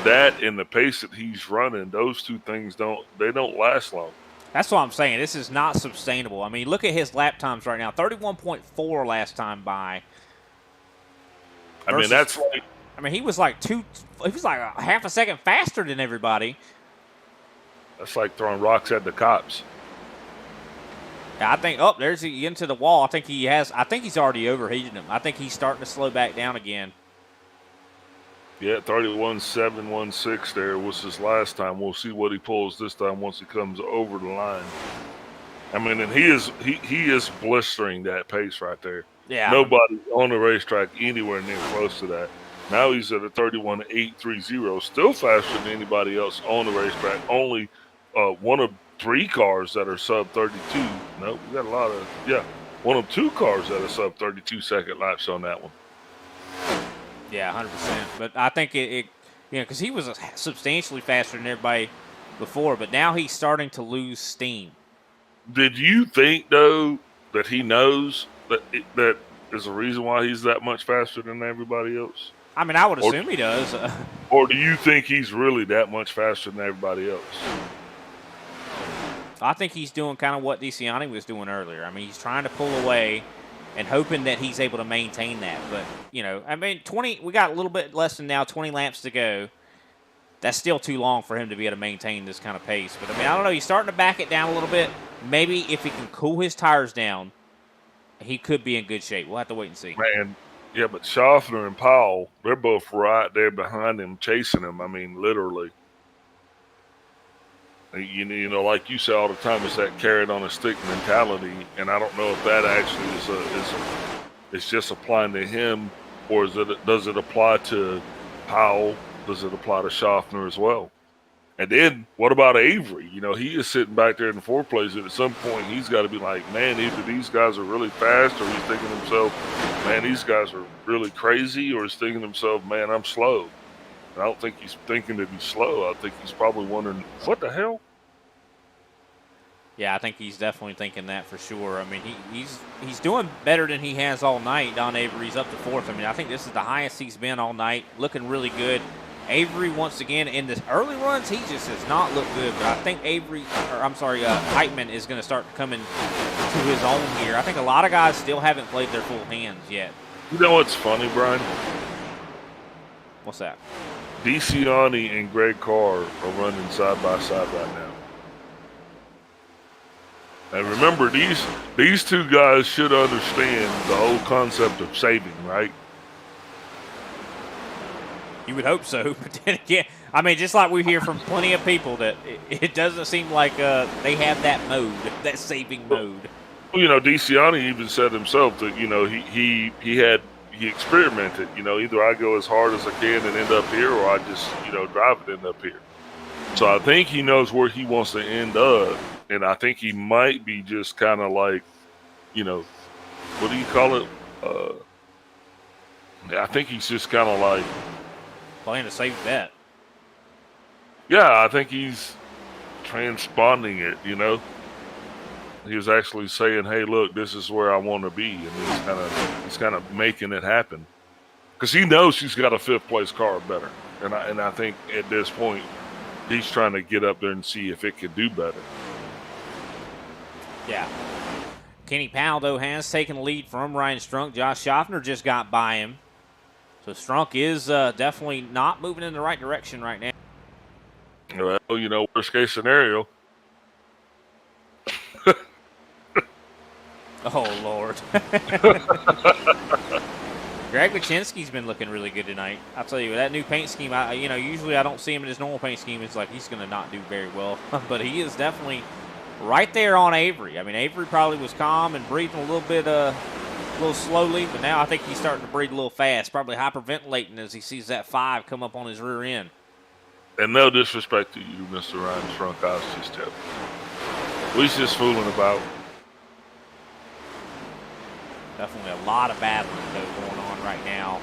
that and the pace that he's running, those two things don't last long. That's what I'm saying. This is not sustainable. I mean, look at his lap times right now. 31.4 last time by. I mean, that's like. I mean, he was like a half a second faster than everybody. That's like throwing rocks at the cops. I think. Oh, there's he into the wall. I think he's already overheated him. I think he's starting to slow back down again. Yeah, 31.716 there was his last time. We'll see what he pulls this time once he comes over the line. I mean, and he is blistering that pace right there. Yeah. Nobody on the racetrack anywhere near close to that. Now he's at a 31.830, still faster than anybody else on the racetrack. Only one of 3 cars that are sub 32. No, we got a lot of one of 2 cars that are sub 32 second laps on that one. Yeah, 100%. But I think because he was substantially faster than everybody before, but now he's starting to lose steam. Did you think, though, that he knows that is the reason why he's that much faster than everybody else? I mean, I would assume he does. Or do you think he's really that much faster than everybody else? I think he's doing kind of what DeCiani was doing earlier. I mean, he's trying to pull away and hoping that he's able to maintain that. But, I mean, we got a little bit less than now, 20 laps to go. That's still too long for him to be able to maintain this kind of pace. But, I mean, I don't know. He's starting to back it down a little bit. Maybe if he can cool his tires down, he could be in good shape. We'll have to wait and see. Man, yeah, but Schaffner and Powell, they're both right there behind him, chasing him. I mean, literally. You know, like you say all the time, it's that carrot on a stick mentality, and I don't know if that actually is just applying to him, or does it apply to Powell? Does it apply to Schaffner as well? And then what about Avery? You know, he is sitting back there in the 4th place, and at some point he's got to be like, man, either these guys are really fast, or he's thinking to himself, man, these guys are really crazy, or he's thinking to himself, man, I'm slow. And I don't think he's thinking that he's slow. I think he's probably wondering, what the hell? Yeah, I think he's definitely thinking that for sure. I mean, he's doing better than he has all night. Don Avery's up to 4th. I mean, I think this is the highest he's been all night, looking really good. Avery, once again, in the early runs, he just does not look good. But I think Heitman is going to start coming to his own here. I think a lot of guys still haven't played their full hands yet. You know what's funny, Brian? What's that? DeCiani and Greg Carr are running side by side right now. And remember, these 2 guys should understand the whole concept of saving, right? You would hope so, but then again, I mean, just like we hear from plenty of people that it doesn't seem like they have that mode, that saving mode. Well, you know, DeCiani even said himself that, you know, he experimented. You know, either I go as hard as I can and end up here, or I just, you know, drive it and end up here. So I think he knows where he wants to end up, and I think he might be just kind of like, you know, what do you call it? I think he's just kind of like playing a safe bet. Yeah, I think he's transponding it, you know. He was actually saying, hey, look, this is where I want to be. And he's kind of making it happen. Because he knows he's got a 5th place car better. And I think at this point, he's trying to get up there and see if it can do better. Yeah. Kenny Powell, though, has taken the lead from Ryan Strunk. Josh Schaffner just got by him. So Strunk is definitely not moving in the right direction right now. Well, worst case scenario. Oh, Lord. Greg Wychinski's been looking really good tonight. I'll tell you, that new paint scheme, usually I don't see him in his normal paint scheme. It's like he's going to not do very well. But he is definitely right there on Avery. I mean, Avery probably was calm and breathing a little bit, a little slowly, but now I think he's starting to breathe a little fast, probably hyperventilating as he sees that 5 come up on his rear end. And no disrespect to you, Mr. Ryan Strunk. I was just joking. We just fooling about. Definitely a lot of battling, though, going on right now.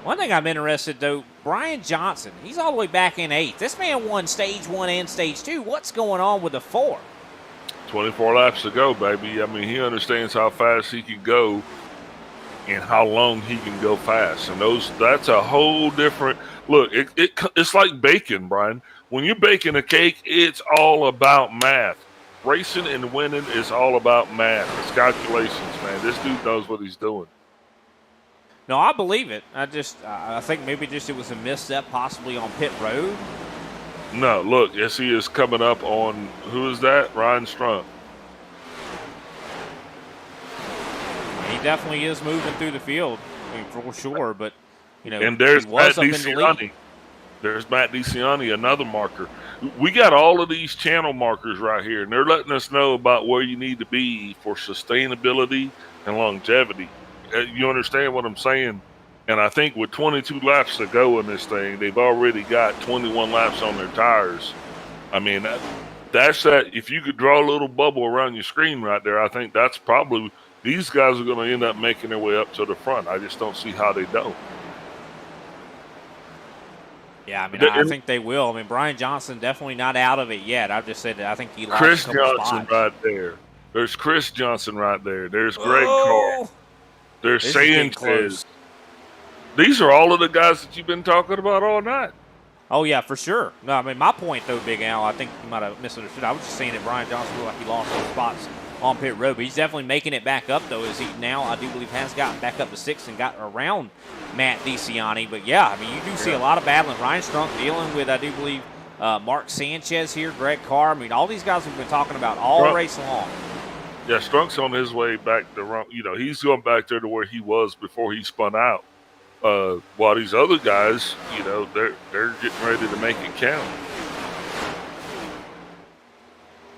One thing I'm interested, though, Brian Johnson, he's all the way back in 8th. This man won Stage 1 and Stage 2. What's going on with the 4? 24 laps to go, baby. I mean, he understands how fast he can go and how long he can go fast. And that's a whole different look. It's like baking, Brian. When you're baking a cake, it's all about math. Racing and winning is all about math. It's calculations, man. This dude knows what he's doing. No, I believe it. I think maybe just it was a misstep possibly on pit road. No, look, yes, he is coming up on, who is that? Ryan Strunk. He definitely is moving through the field, I mean, for sure, but, and there's he was Matt up in the lead. There's Matt DeCiani, another marker. We got all of these channel markers right here, and they're letting us know about where you need to be for sustainability and longevity. You understand what I'm saying? And I think with 22 laps to go in this thing, they've already got 21 laps on their tires. I mean, that's that. If you could draw a little bubble around your screen right there, I think that's probably these guys are going to end up making their way up to the front. I just don't see how they don't. Yeah, I mean, I think they will. I mean, Brian Johnson definitely not out of it yet. I've just said that I think he lost Chris a couple Johnson spots. right there. There's Chris Johnson right there. There's Greg Carr. There's Sanchez. These are all of the guys that you've been talking about all night. Oh, yeah, for sure. No, I mean, my point, though, Big Al, I think you might have misunderstood. I was just saying that Brian Johnson looked like he lost some spots on pit road, but he's definitely making it back up, though, as he now, I do believe, has gotten back up to 6th and got around Matt DeCiani. But, yeah, I mean, you do see a lot of battling. Ryan Strunk dealing with, I do believe, Mark Sanchez here, Greg Carr. I mean, all these guys we've been talking about all race long. Yeah, Strunk's on his way back to, he's going back there to where he was before he spun out. While these other guys, they're getting ready to make it count.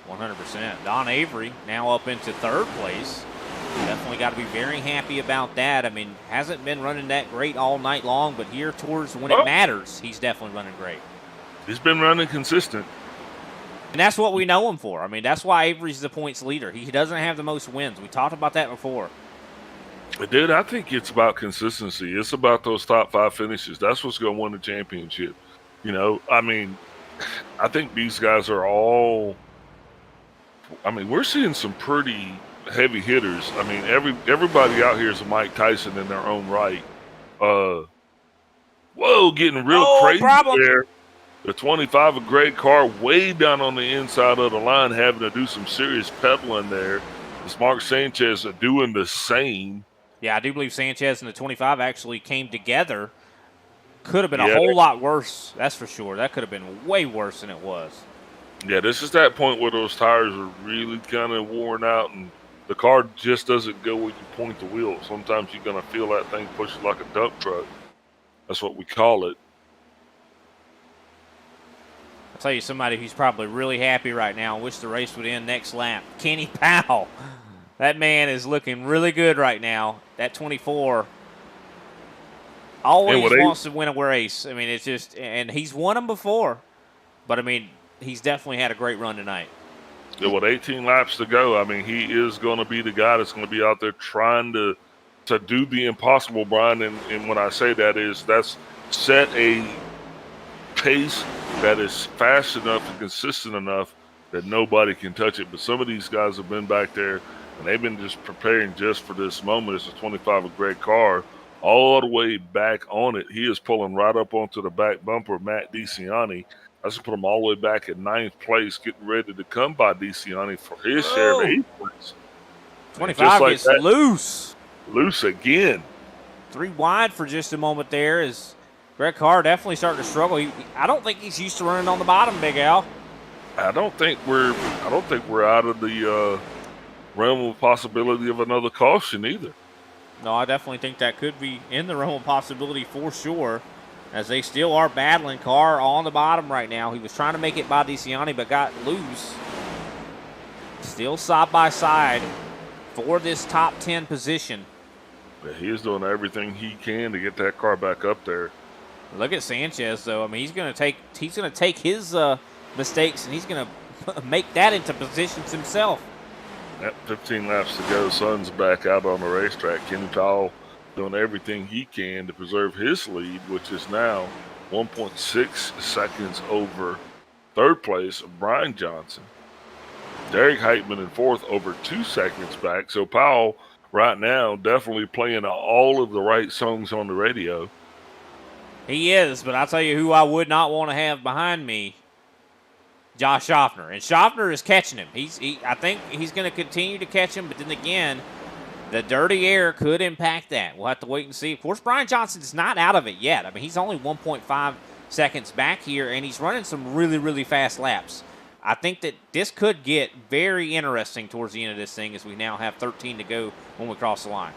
100%. Don Avery now up into 3rd place. Definitely got to be very happy about that. I mean, hasn't been running that great all night long, but here towards when it matters, he's definitely running great. He's been running consistent. And that's what we know him for. I mean, that's why Avery's the points leader. He doesn't have the most wins. We talked about that before. Dude, I think it's about consistency. It's about those top 5 finishes. That's what's going to win the championship. I mean, I think these guys are all – I mean, we're seeing some pretty heavy hitters. I mean, everybody out here is a Mike Tyson in their own right. Whoa, getting real crazy there. The 25 of Greg Carr way down on the inside of the line, having to do some serious pedaling there. As Mark Sanchez are doing the same. Yeah, I do believe Sanchez and the 25 actually came together. Could have been a whole lot worse, that's for sure. That could have been way worse than it was. Yeah, this is that point where those tires are really kind of worn out and the car just doesn't go where you point the wheel. Sometimes you're going to feel that thing pushing like a dump truck. That's what we call it. I'll tell you somebody who's probably really happy right now and wish the race would end next lap. Kenny Powell. That man is looking really good right now. That 24 always wants to win a race. I mean, it's just – and he's won them before. But, I mean, he's definitely had a great run tonight. Yeah, with 18 laps to go, I mean, he is going to be the guy that's going to be out there trying to do the impossible, Brian. And when I say that is that's set a pace that is fast enough and consistent enough that nobody can touch it. But some of these guys have been back there, and they've been just preparing just for this moment. It's a 25 of Greg Carr all the way back on it. He is pulling right up onto the back bumper of Matt DeCiani. I just put him all the way back at 9th place, getting ready to come by DeCiani for his share of 8th place. 25 gets loose. Loose again. 3 wide for just a moment there as Greg Carr definitely starting to struggle. I don't think he's used to running on the bottom, Big Al. I don't think we're out of the realm of possibility of another caution either. No, I definitely think that could be in the realm of possibility for sure, as they still are battling. Carr on the bottom right now. He was trying to make it by DeCiani, but got loose. Still side by side for this top 10 position. Yeah, he is doing everything he can to get that car back up there. Look at Sanchez, though. I mean, he's going to take his mistakes and he's going to make that into positions himself. At 15 laps to go, Sun's back out on the racetrack. Kenny Powell doing everything he can to preserve his lead, which is now 1.6 seconds over third place of Brian Johnson. Derek Heitman in fourth, over 2 seconds back. So Powell right now definitely playing all of the right songs on the radio. He is, but I'll tell you who I would not want to have behind me. Josh Schaffner. And Schaffner is catching him. I think he's going to continue to catch him, but then again, the dirty air could impact that. We'll have to wait and see. Of course, Brian Johnson's not out of it yet. I mean, he's only 1.5 seconds back here, and he's running some really, really fast laps. I think that this could get very interesting towards the end of this thing as we now have 13 to go when we cross the line.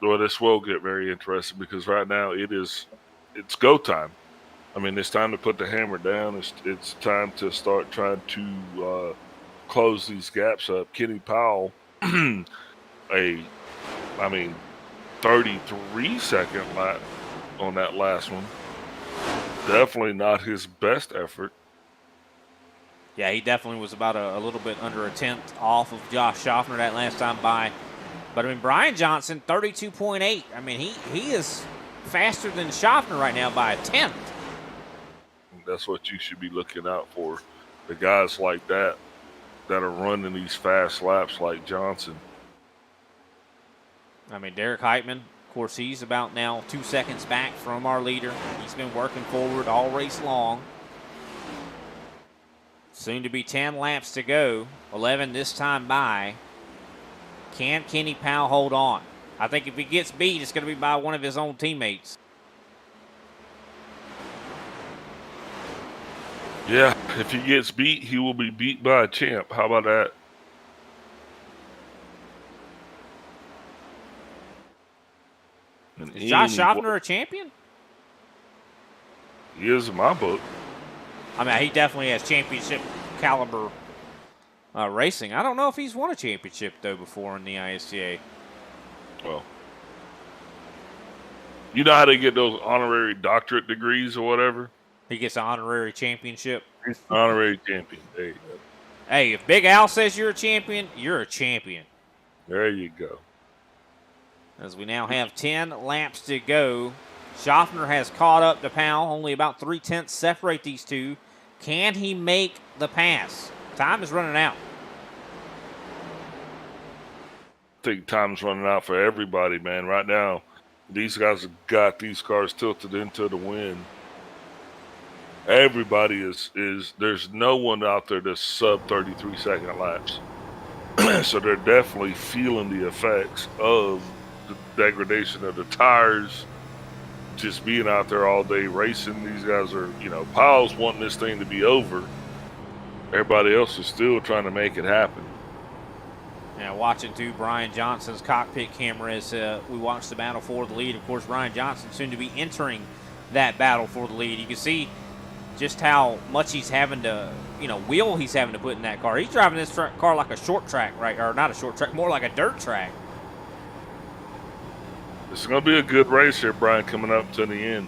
Well, this will get very interesting because right now it's go time. I mean, it's time to put the hammer down. It's time to start trying to close these gaps up. Kenny Powell, 33-second lap on that last one. Definitely not his best effort. Yeah, he definitely was about a little bit under a tenth off of Josh Schaffner that last time by. But, I mean, Brian Johnson, 32.8. I mean, he is faster than Schaffner right now by a tenth. That's what you should be looking out for. The guys like that are running these fast laps like Johnson. I mean, Derek Heitman, of course, he's about now 2 seconds back from our leader. He's been working forward all race long. Soon to be 10 laps to go. 11 this time by. Can Kenny Powell hold on? I think if he gets beat, it's going to be by one of his own teammates. Yeah, if he gets beat, he will be beat by a champ. How about that? Is Josh Schaffner a champion? He is in my book. I mean, he definitely has championship caliber racing. I don't know if he's won a championship, though, before in the ISCA. Well, you know how they get those honorary doctorate degrees or whatever? He gets an honorary championship. Honorary champion. There you go. Hey, if Big Al says you're a champion, you're a champion. There you go. As we now have 10 laps to go. Schaffner has caught up to Powell. Only about 3/10 separate these two. Can he make the pass? Time is running out. I think time's running out for everybody, man. Right now, these guys have got these cars tilted into the wind. Everybody is there's no one out there that's sub 33-second laps. So they're definitely feeling the effects of the degradation of the tires, just being out there all day racing. These guys are, Powell's wanting this thing to be over. Everybody else is still trying to make it happen. Now watching too Brian Johnson's cockpit camera as we watch the battle for the lead. Of course, Brian Johnson soon to be entering that battle for the lead. You can see just how much he's having to, wheel he's having to put in that car. He's driving this car like a short track, right? Or not a short track, more like a dirt track. It's going to be a good race here, Brian, coming up to the end.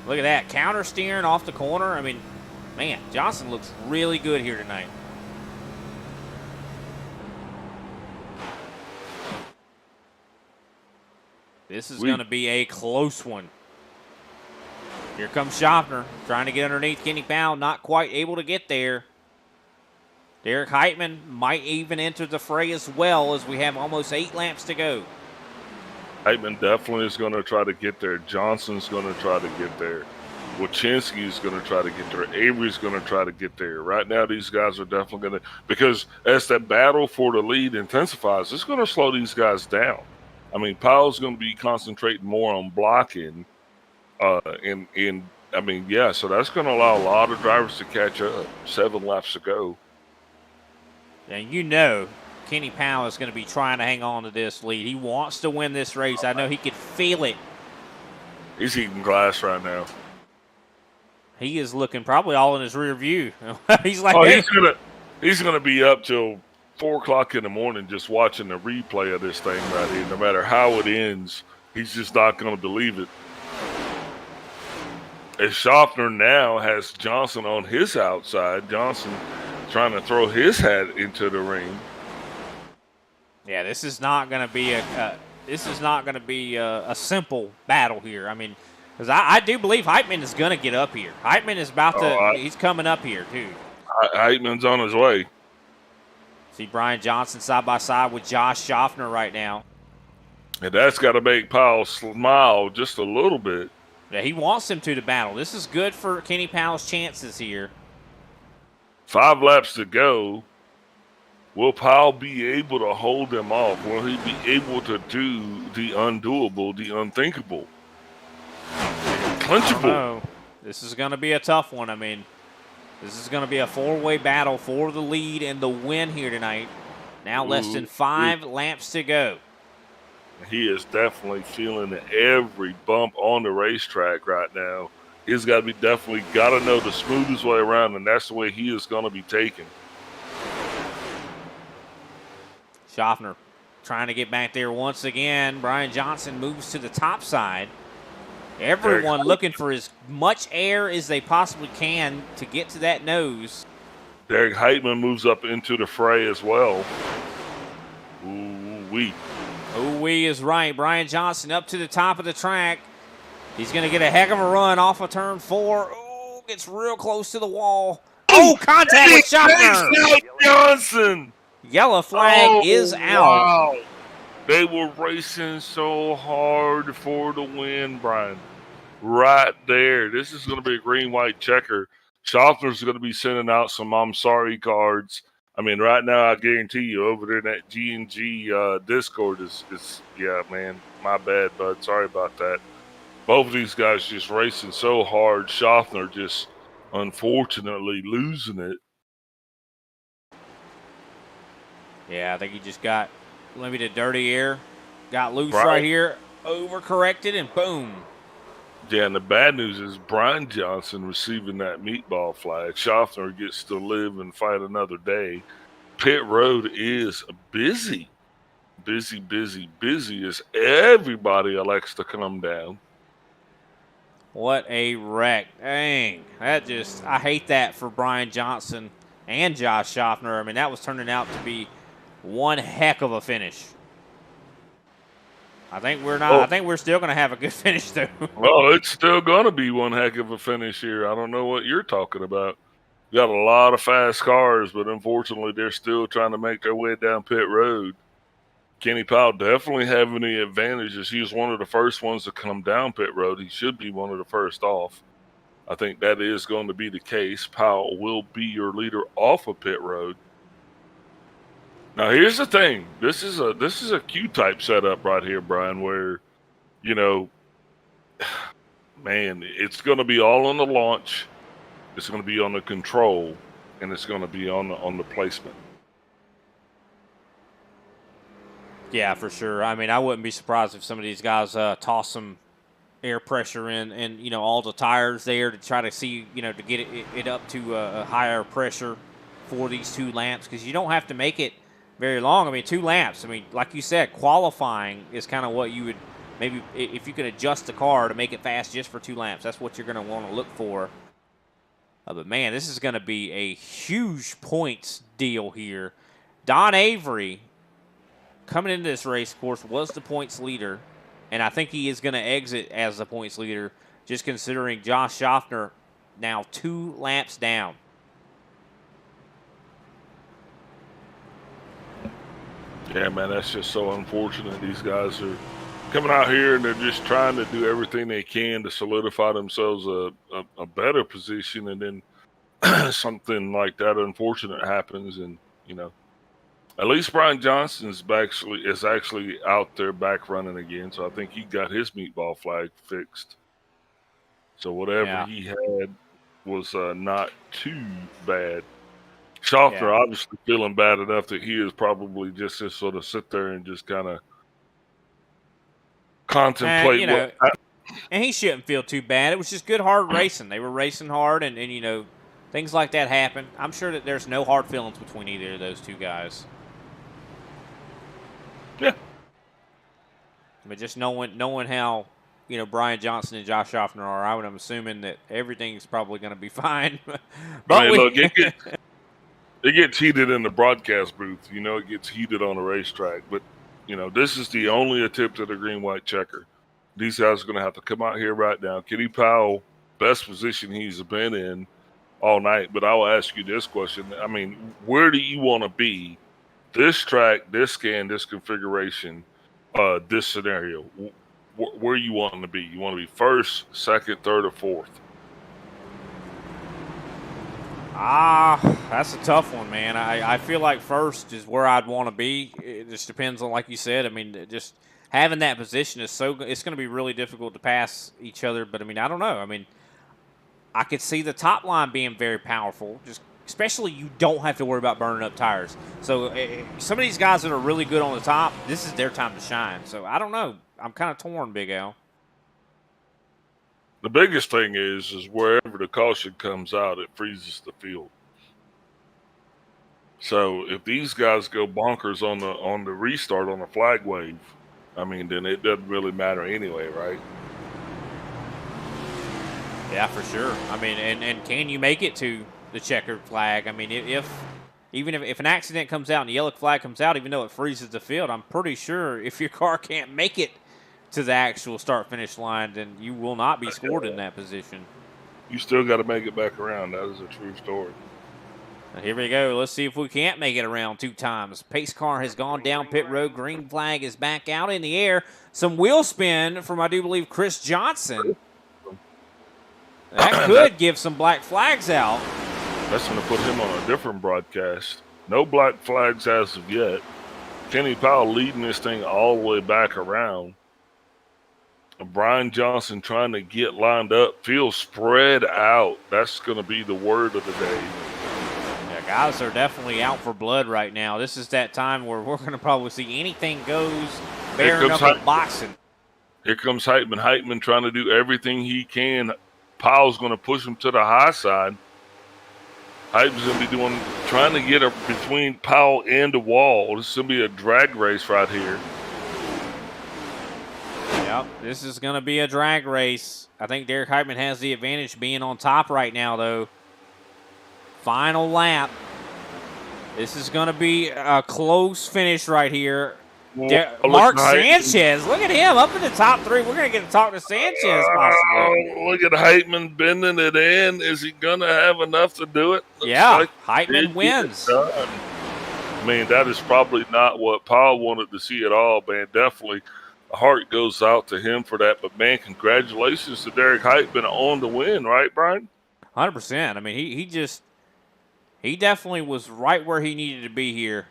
Look at that. Counter steering off the corner. I mean, man, Johnson looks really good here tonight. This is going to be a close one. Here comes Schaffner trying to get underneath Kenny Powell. Not quite able to get there. Derek Heitman might even enter the fray as well as we have almost 8 laps to go. Heitman definitely is going to try to get there. Johnson's going to try to get there. Wachinski is going to try to get there. Avery's going to try to get there. Right now, these guys are definitely going to, because as that battle for the lead intensifies, it's going to slow these guys down. I mean, Powell's going to be concentrating more on blocking and I mean, yeah, so that's going to allow a lot of drivers to catch up. 7 laps to go. And you know Kenny Powell is going to be trying to hang on to this lead. He wants to win this race. I know he could feel it. He's eating glass right now. He is looking probably all in his rear view. He's like, oh, he's gonna be up till 4 o'clock in the morning just watching the replay of this thing right here. No matter how it ends, he's just not gonna believe it. As Schaffner now has Johnson on his outside, Johnson trying to throw his hat into the ring. Yeah, this is not going to be a simple battle here. I mean, because I do believe Heitman is going to get up here. Heitman is about to. He's coming up here too. Heitman's on his way. See Brian Johnson side by side with Josh Schaffner right now. And that's got to make Powell smile just a little bit. Yeah, he wants him to battle. This is good for Kenny Powell's chances here. 5 laps to go. Will Powell be able to hold them off? Will he be able to do the undoable, the unthinkable? Clinchable. This is going to be a tough one. I mean, this is going to be a 4-way battle for the lead and the win here tonight. Now less than 5 laps to go. He is definitely feeling every bump on the racetrack right now. He's got to be definitely got to know the smoothest way around, and that's the way he is going to be taken. Schaffner trying to get back there once again. Brian Johnson moves to the top side. Everyone looking for as much air as they possibly can to get to that nose. Derek Heitman moves up into the fray as well. Ooh-wee. Ooh-wee is right. Brian Johnson up to the top of the track. He's going to get a heck of a run off of turn 4. Oh, gets real close to the wall. Oh, contact with Schaffner. Johnson. Yellow flag is out. Wow. They were racing so hard for the win, Brian. Right there. This is going to be a green-white checker. Schaffner's going to be sending out some I'm sorry cards. I mean, right now, I guarantee you, over there in that G&G Discord is, yeah, man, my bad, bud. Sorry about that. Both of these guys just racing so hard. Schaffner just, unfortunately, losing it. Yeah, I think he just got limited dirty air. Got loose right here. Overcorrected, and boom. Yeah, and the bad news is Brian Johnson receiving that meatball flag. Schaffner gets to live and fight another day. Pit road is busy. Busy as everybody elects to come down. What a wreck. Dang. That just, I hate that for Brian Johnson and Josh Schaffner. I mean, that was turning out to be one heck of a finish. I think we're not. I think we're still going to have a good finish, though. Well, it's still going to be one heck of a finish here. I don't know what you're talking about. You got a lot of fast cars, but unfortunately, they're still trying to make their way down pit road. Kenny Powell definitely having the advantages. He was one of the first ones to come down pit road. He should be one of the first off. I think that is going to be the case. Powell will be your leader off of pit road. Now, here's the thing. This is a Q-type setup right here, Brian, where, you know, man, it's going to be all on the launch. It's going to be on the control, and it's going to be on the placement. Yeah, for sure. I mean, I wouldn't be surprised if some of these guys toss some air pressure in and, you know, all the tires there to try to see, you know, to get it up to a higher pressure for these 2 laps, because you don't have to make it very long. I mean, 2 laps. I mean, like you said, qualifying is kind of what you would maybe, if you could adjust the car to make it fast just for 2 laps, that's what you're going to want to look for. But, man, this is going to be a huge points deal here. Don Avery, coming into this race, of course, was the points leader, and I think he is going to exit as the points leader, just considering Josh Schaffner now 2 laps down. Yeah, man, that's just so unfortunate. These guys are coming out here and they're just trying to do everything they can to solidify themselves a better position, and then something like that unfortunate happens, and, you know, at least Brian Johnson is actually out there back running again, so I think he got his meatball flag fixed. So whatever he had was not too bad. Schaffner obviously feeling bad enough that he is probably just to sort of sit there and just kind of contemplate you know, and he shouldn't feel too bad. It was just good, hard racing. They were racing hard, and you know, things like that happen. I'm sure that there's no hard feelings between either of those two guys. Yeah. But just knowing how, you know, Brian Johnson and Josh Schaffner are, I'm assuming that everything's probably going to be fine. But I mean, look, it gets heated in the broadcast booth. You know, it gets heated on the racetrack. But, you know, this is the only attempt at a green-white checker. These guys are going to have to come out here right now. Kenny Powell, best position he's been in all night. But I will ask you this question. I mean, where do you want to be? This track, this scan, this configuration, this scenario, where you want to be? You want to be first, second, third, or fourth? That's a tough one, man. I feel like first is where I'd want to be. It just depends on, like you said, I mean, just having that position is it's going to be really difficult to pass each other. But, I mean, I don't know. I mean, I could see the top line being very powerful, just especially you don't have to worry about burning up tires. So some of these guys that are really good on the top, this is their time to shine. So I don't know. I'm kind of torn, Big Al. The biggest thing is wherever the caution comes out, it freezes the field. So if these guys go bonkers on the restart on the flag wave, I mean, then it doesn't really matter anyway, right? Yeah, for sure. I mean, and can you make it to the checkered flag? I mean, even if an accident comes out and the yellow flag comes out, even though it freezes the field, I'm pretty sure if your car can't make it to the actual start-finish line, then you will not be scored in that position. You still got to make it back around. That is a true story. Now here we go. Let's see if we can't make it around 2 times. Pace car has gone down pit road. Green flag is back out in the air. Some wheel spin from, I do believe, Chris Johnson. That could give some black flags out. That's going to put him on a different broadcast. No black flags as of yet. Kenny Powell leading this thing all the way back around. Brian Johnson trying to get lined up. Field spread out. That's going to be the word of the day. Yeah, guys are definitely out for blood right now. This is that time where we're going to probably see anything goes, bare knuckle boxing. Here comes Heitman. Heitman trying to do everything he can. Powell's going to push him to the high side. Heitman's going to be trying to get between Powell and the wall. This is going to be a drag race right here. Yep, this is going to be a drag race. I think Derek Heitman has the advantage being on top right now, though. Final lap. This is going to be a close finish right here. Mark Sanchez, look at him up in the top 3. We're going to get to talk to Sanchez possibly. Look at Heitman bending it in. Is he going to have enough to do it? Yeah, Heitman wins. I mean, that is probably not what Powell wanted to see at all, man. Definitely, the heart goes out to him for that. But, man, congratulations to Derek Heitman on the win, right, Brian? 100%. I mean, he definitely was right where he needed to be here.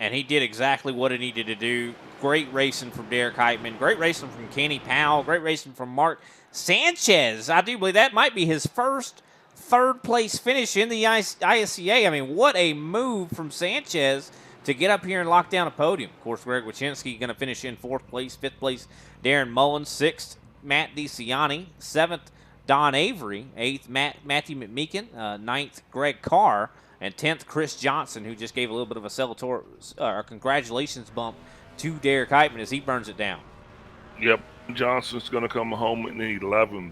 And he did exactly what he needed to do. Great racing from Derek Heitman. Great racing from Kenny Powell. Great racing from Mark Sanchez. I do believe that might be his first third-place finish in the ISCA. I mean, what a move from Sanchez to get up here and lock down a podium. Of course, Greg Wychinski going to finish in 4th place. 5th place, Darren Mullins. 6th, Matt DeCiani. 7th, Don Avery. 8th, Matthew McMeekin. 9th, Greg Carr. And 10th, Chris Johnson, who just gave a little bit of a congratulations bump to Derek Heitman as he burns it down. Yep, Johnson's going to come home in the 11th.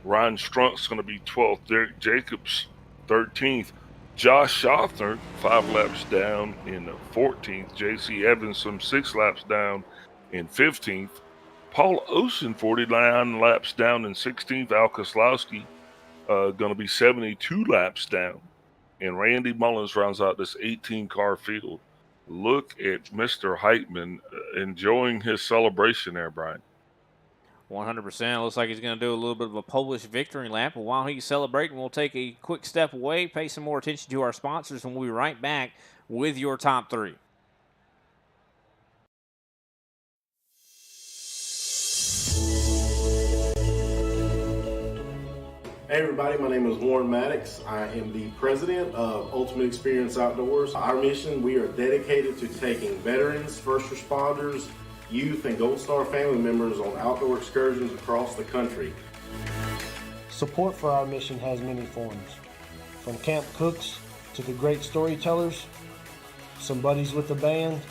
Ryan Strunk's going to be 12th. Derek Jacobs, 13th. Josh Schaffner, 5 laps down in the 14th. J.C. Evans, some 6 laps down in 15th. Paul Osen, 49 laps down in 16th. Al Koslowski, going to be 72 laps down. And Randy Mullins rounds out this 18-car field. Look at Mr. Heitman enjoying his celebration there, Brian. 100%. Looks like he's going to do a little bit of a Polish victory lap. But while he's celebrating, we'll take a quick step away, pay some more attention to our sponsors, and we'll be right back with your top 3. Hey everybody, my name is Warren Maddox. I am the president of Ultimate Experience Outdoors. Our mission, we are dedicated to taking veterans, first responders, youth, and Gold Star family members on outdoor excursions across the country. Support for our mission has many forms, from camp cooks to the great storytellers, some buddies with the band,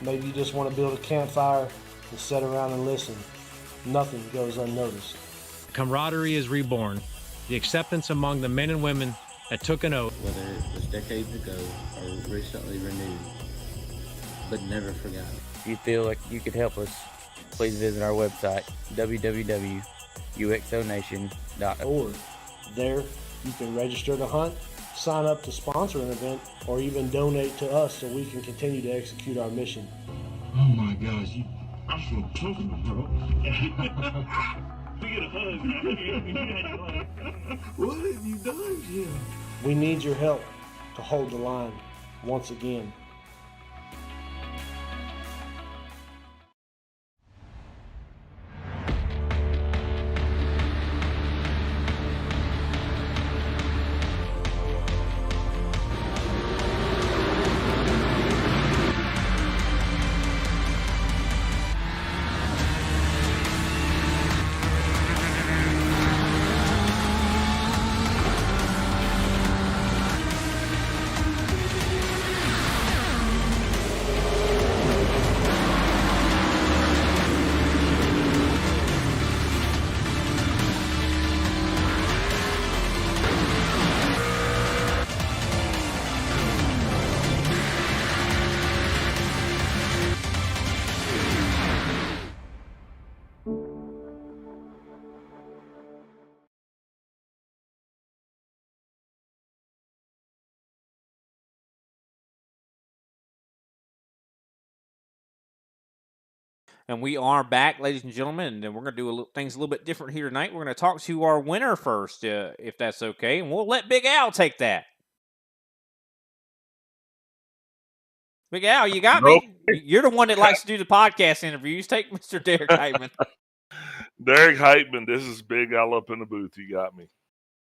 maybe you just want to build a campfire and sit around and listen. Nothing goes unnoticed. Camaraderie is reborn. The acceptance among the men and women that took an oath. Whether it was decades ago or recently renewed, but never forgotten. If you feel like you could help us, please visit our website, www.uxonation.org. Or there, you can register to hunt, sign up to sponsor an event, or even donate to us so we can continue to execute our mission. Oh my gosh, I'm so talking, bro. We get a hug. What have you done, Jim? We need your help to hold the line once again. And we are back, ladies and gentlemen, and we're going to do things a little bit different here tonight. We're going to talk to our winner first, if that's okay, and we'll let Big Al take that. Big Al, you got me. You're the one that likes to do the podcast interviews. Take Mr. Derek Heitman. Derek Heitman, this is Big Al up in the booth. You got me.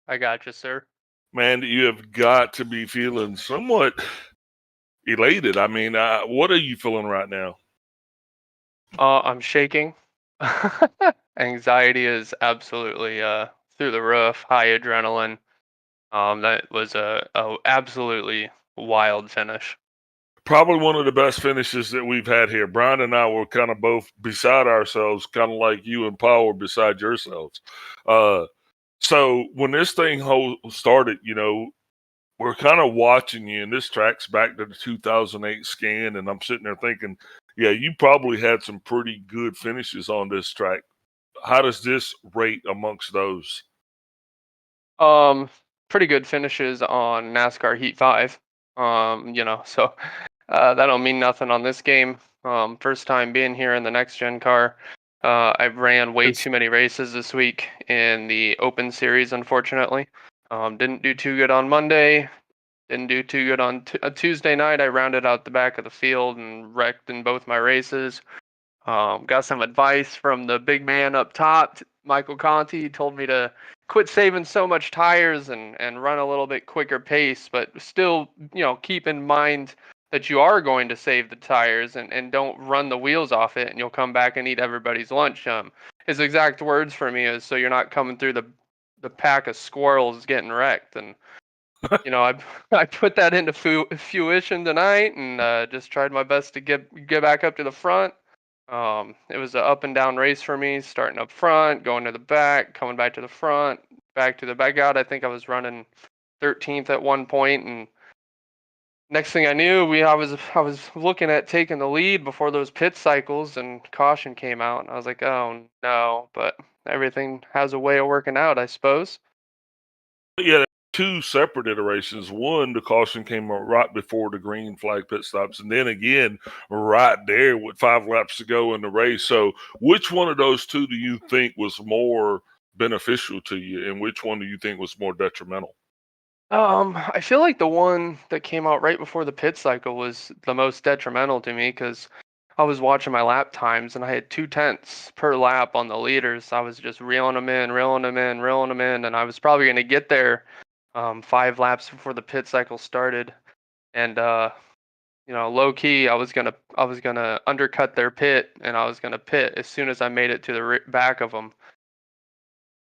I got you, sir. Man, you have got to be feeling somewhat elated. I mean, what are you feeling right now? I'm shaking. Anxiety is absolutely through the roof. High adrenaline. That was a absolutely wild finish. Probably one of the best finishes that we've had here. Brian and I were kind of both beside ourselves, kind of like you and Paul were beside yourselves. So when this thing started, you know, we're kind of watching you, and this tracks back to the 2008 scan, and I'm sitting there thinking, yeah, you probably had some pretty good finishes on this track. How does this rate amongst those? Pretty good finishes on NASCAR Heat 5. You know, so that don't mean nothing on this game. First time being here in the next gen car. I ran way too many races this week in the Open Series, unfortunately. Didn't do too good on Monday. Didn't do too good on Tuesday night. I rounded out the back of the field and wrecked in both my races. Got some advice from the big man up top, Michael Conti. He told me to quit saving so much tires and run a little bit quicker pace, but still, you know, keep in mind that you are going to save the tires and don't run the wheels off it and you'll come back and eat everybody's lunch. His exact words for me is, so you're not coming through the pack of squirrels getting wrecked. And you know, I put that into fruition tonight and just tried my best to get back up to the front. It was an up and down race for me, starting up front, going to the back, coming back to the front, back to the back out. I think I was running 13th at one point, and next thing I knew, I was looking at taking the lead before those pit cycles, and caution came out, and I was like, oh no, but everything has a way of working out, I suppose. Yeah, two separate iterations. One, the caution came right before the green flag pit stops, and then again right there with 5 laps to go in the race. So which one of those two do you think was more beneficial to you, and which one do you think was more detrimental? I feel like the one that came out right before the pit cycle was the most detrimental to me because I was watching my lap times, and I had 2/10 per lap on the leaders. I was just reeling them in, reeling them in, reeling them in, and I was probably going to get there 5 laps before the pit cycle started. And low key, I was gonna undercut their pit, and I was gonna pit as soon as I made it to the back of them.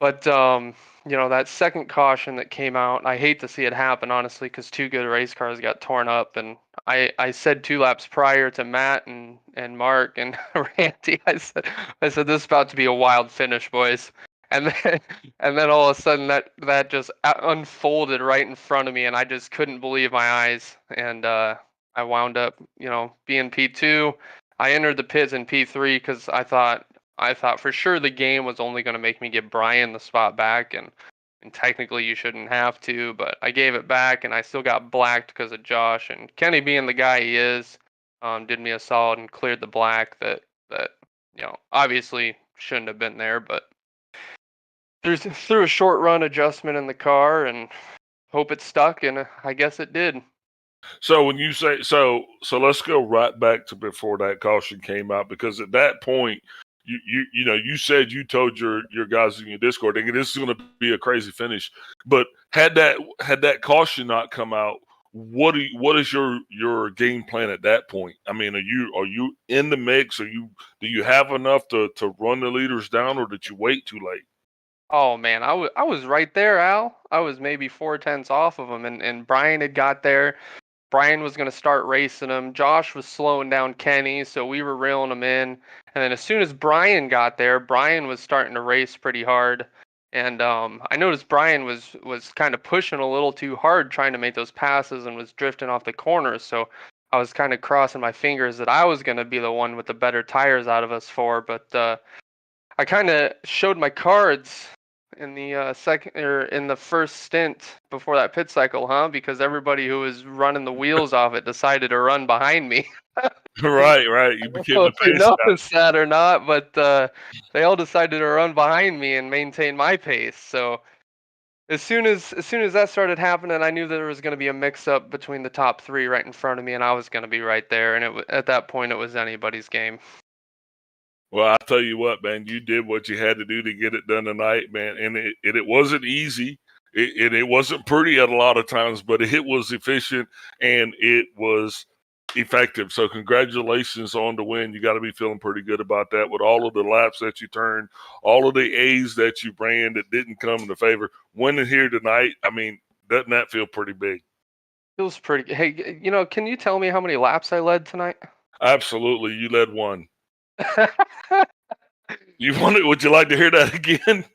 But that second caution that came out, I hate to see it happen, honestly, because 2 good race cars got torn up. And I said 2 laps prior to Matt and Mark and Randy, I said this is about to be a wild finish, boys. And then and then all of a sudden that just unfolded right in front of me, and I just couldn't believe my eyes. And I wound up, being P2. I entered the pits in P3 because I thought for sure the game was only going to make me give Brian the spot back, and technically you shouldn't have to, but I gave it back, and I still got blacked because of Josh. And Kenny, being the guy he is, did me a solid and cleared the black that obviously shouldn't have been there, but threw a short run adjustment in the car and hope it stuck, and I guess it did. So when you say so let's go right back to before that caution came out, because at that point you said you told your guys in your Discord, thinking this is going to be a crazy finish. But had that caution not come out, what is your game plan at that point? I mean, are you in the mix? Do you have enough to run the leaders down, or did you wait too late? Oh man, I was right there, Al. I was maybe 4/10 off of him, and Brian had got there. Brian was going to start racing him. Josh was slowing down Kenny, so we were reeling him in. And then as soon as Brian got there, Brian was starting to race pretty hard. And I noticed Brian was kind of pushing a little too hard, trying to make those passes, and was drifting off the corners. So I was kind of crossing my fingers that I was going to be the one with the better tires out of us four. But I kind of showed my cards in the in the first stint before that pit cycle, huh? Because everybody who was running the wheels off it decided to run behind me. Right. You I don't became know the if you pace guy. noticed that or not, but they all decided to run behind me and maintain my pace. So as soon as that started happening, I knew there was going to be a mix-up between the top 3 right in front of me, and I was going to be right there. And at that point, it was anybody's game. Well, I tell you what, man, you did what you had to do to get it done tonight, man. And it wasn't easy. It wasn't pretty at a lot of times, but it was efficient and it was effective. So congratulations on the win. You got to be feeling pretty good about that, with all of the laps that you turned, all of the A's that you ran that didn't come into favor. Winning here tonight, I mean, doesn't that feel pretty big? Feels pretty. Hey, can you tell me how many laps I led tonight? Absolutely. You led one. Would you like to hear that again?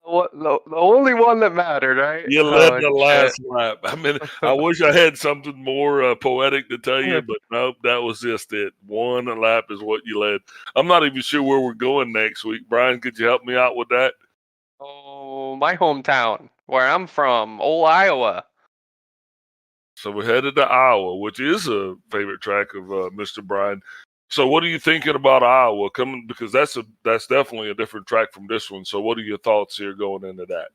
The only one that mattered, right? You led the last lap. I mean, I wish I had something more poetic to tell you, but nope, that was just it. One lap is what you led. I'm not even sure where we're going next week. Brian, could you help me out with that? Oh, my hometown, where I'm from, old Iowa. So we're headed to Iowa, which is a favorite track of Mr. Brian. So what are you thinking about Iowa coming? Because that's definitely a different track from this one. So what are your thoughts here going into that?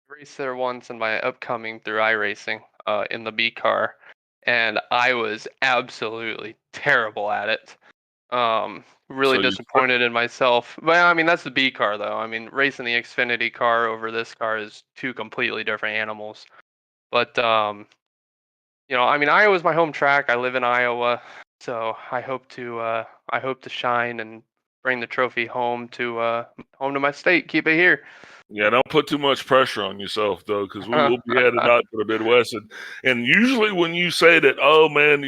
I raced there once in my upcoming through iRacing in the B car, and I was absolutely terrible at it. Really disappointed in myself. But I mean, that's the B car though. I mean, racing the Xfinity car over this car is 2 completely different animals. But I mean, Iowa's my home track. I live in Iowa. So I hope to shine and bring the trophy home to my state. Keep it here. Yeah, don't put too much pressure on yourself though, because we will be headed out to the Midwest, and usually when you say that, oh man,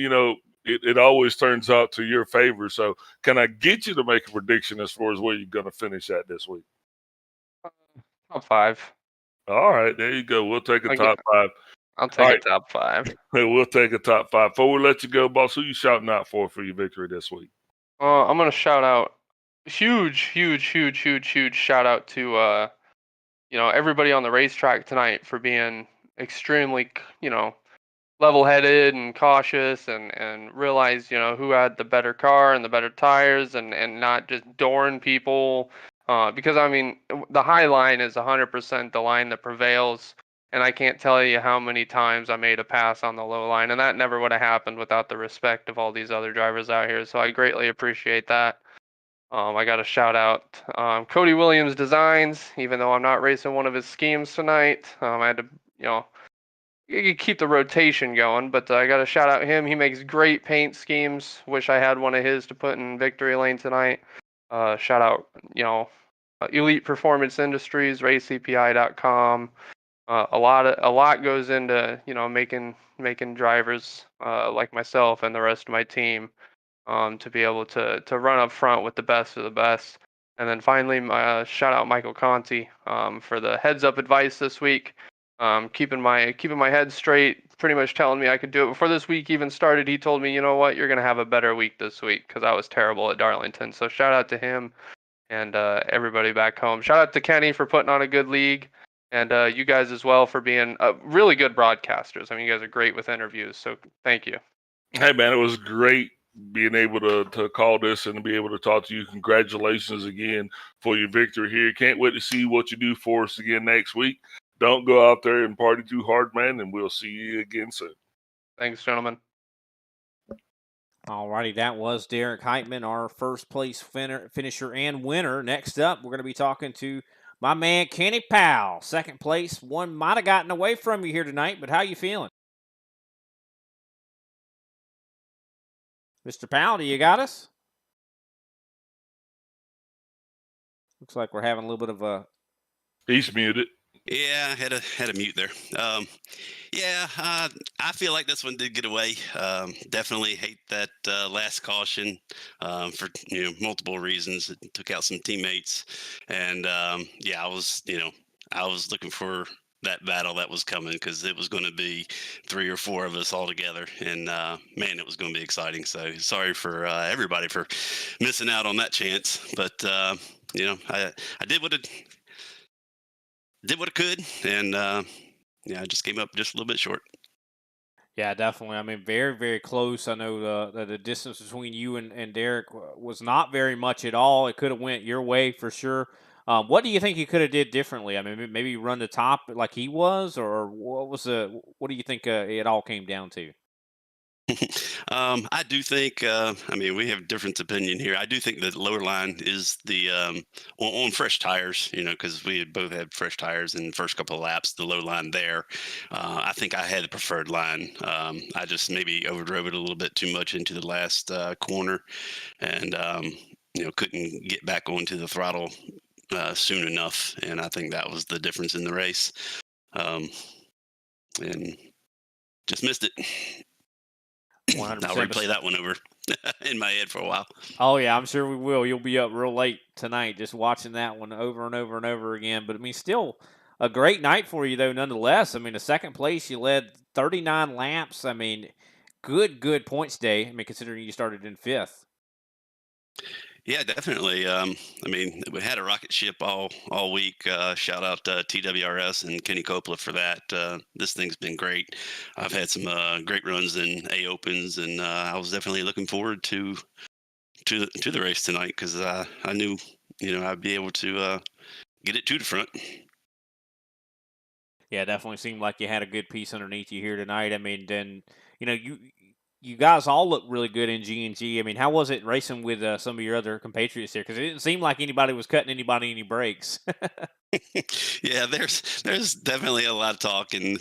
it always turns out to your favor. So can I get you to make a prediction as far as where you're going to finish at this week? Top 5. All right, there you go. We'll take a top 5. I'll take a top 5. We'll take a top 5. Before we let you go, boss, who you shouting out for your victory this week? I'm gonna shout out huge shout out to everybody on the racetrack tonight for being extremely level-headed and cautious and realize who had the better car and the better tires and not just dooring people because I mean the high line is 100% the line that prevails. and I can't tell you how many times I made a pass on the low line, and that never would have happened without the respect of all these other drivers out here. So I greatly appreciate that. I got to shout out Cody Williams Designs, even though I'm not racing one of his schemes tonight. I had to, you keep the rotation going, but I got to shout out him. He makes great paint schemes. Wish I had one of his to put in victory lane tonight. Shout out, Elite Performance Industries, racecpi.com. A lot goes into making drivers like myself and the rest of my team to be able to run up front with the best of the best. And then finally, shout out Michael Conti for the heads up advice this week. Keeping my head straight, pretty much telling me I could do it before this week even started. He told me, you know what, you're gonna have a better week this week because I was terrible at Darlington. So shout out to him and everybody back home. Shout out to Kenny for putting on a good league, and you guys as well for being really good broadcasters. I mean, you guys are great with interviews, so thank you. Hey, man, it was great being able to call this and to be able to talk to you. Congratulations again for your victory here. Can't wait to see what you do for us again next week. Don't go out there and party too hard, man, and we'll see you again soon. Thanks, gentlemen. Alrighty, that was Derek Heitman, our first place finisher and winner. Next up, we're going to be talking to my man Kenny Powell, second place. One might have gotten away from you here tonight, but how you feeling? Mr. Powell, do you got us? Looks like we're having a little bit of a... He's muted. Yeah, I had a mute there. I feel like this one did get away. Definitely hate that last caution for multiple reasons. It took out some teammates, and I was looking for that battle that was coming because it was going to be 3 or 4 of us all together, and man, it was going to be exciting. So sorry for everybody for missing out on that chance, but I did what I could, and I just came up just a little bit short. Yeah, definitely. I mean, very, very close. I know the distance between you and Derek was not very much at all. It could have went your way for sure. What do you think you could have did differently? I mean, maybe run the top like he was, or what do you think it all came down to? I do think, we have different opinion here. I do think the lower line is the on fresh tires, because we both had fresh tires in the first couple of laps. The low line there, I think I had the preferred line. I just maybe overdrove it a little bit too much into the last corner, and couldn't get back onto the throttle soon enough. And I think that was the difference in the race, and just missed it. 100%. I'll replay that one over in my head for a while. Oh, yeah, I'm sure we will. You'll be up real late tonight just watching that one over and over and over again. But, I mean, still a great night for you, though, nonetheless. I mean, the second place, you led 39 laps. I mean, good points day. I mean, considering you started in 5th. Yeah, definitely. We had a rocket ship all week. Shout out to TWRS and Kenny Coppola for that. This thing's been great. I've had some great runs in A Opens, and I was definitely looking forward to the race tonight because I knew I'd be able to get it to the front. Yeah, definitely seemed like you had a good piece underneath you here tonight. I mean, then you guys all look really good in G&G. I mean, how was it racing with some of your other compatriots here? Because it didn't seem like anybody was cutting anybody any breaks. Yeah, there's definitely a lot of talk, and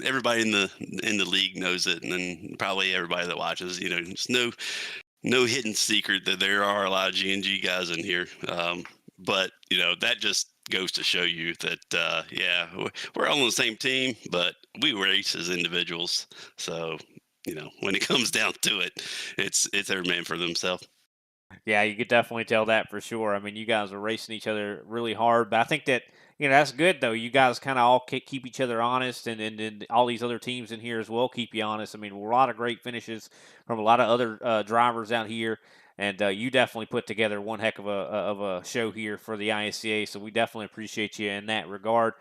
everybody in the league knows it, and then probably everybody that watches. There's no hidden secret that there are a lot of G&G guys in here. But that just goes to show you that we're all on the same team, but we race as individuals. So when it comes down to it, it's every man for themselves. Yeah, you could definitely tell that for sure. I mean, you guys are racing each other really hard, but I think that that's good though. You guys kind of all keep each other honest, and all these other teams in here as well keep you honest. I mean, a lot of great finishes from a lot of other drivers out here, and you definitely put together one heck of a show here for the ISCA. So we definitely appreciate you in that regard.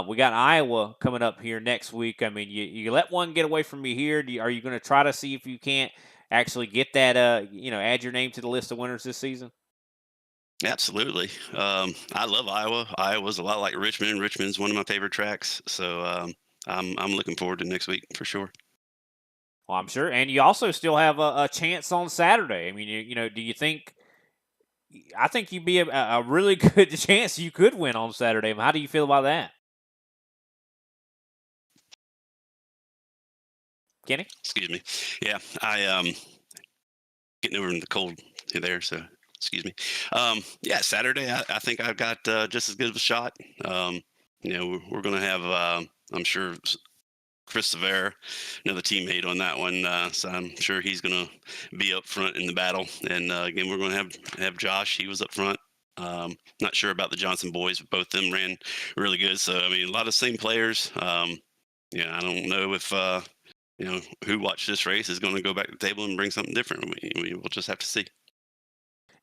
We got Iowa coming up here next week. I mean, you let one get away from you here. Are you going to try to see if you can't actually get that, add your name to the list of winners this season? Absolutely. I love Iowa. Iowa's a lot like Richmond. Richmond's one of my favorite tracks. So I'm looking forward to next week for sure. Well, I'm sure. And you also still have a chance on Saturday. I mean, you know, do you think? I think you'd be a really good chance you could win on Saturday. How do you feel about that, Kenny? Excuse me. Yeah, I getting over in the cold there, so excuse me. Yeah, Saturday, I think I've got just as good of a shot. You know, we're going to have, I'm sure, Chris Severa, another teammate on that one. So I'm sure he's going to be up front in the battle. And again, we're going to have Josh. He was up front. Not sure about the Johnson boys, but both of them ran really good. So I mean, a lot of same players. Yeah, I don't know if you know who watched this race is going to go back to the table and bring something different. We will just have to see.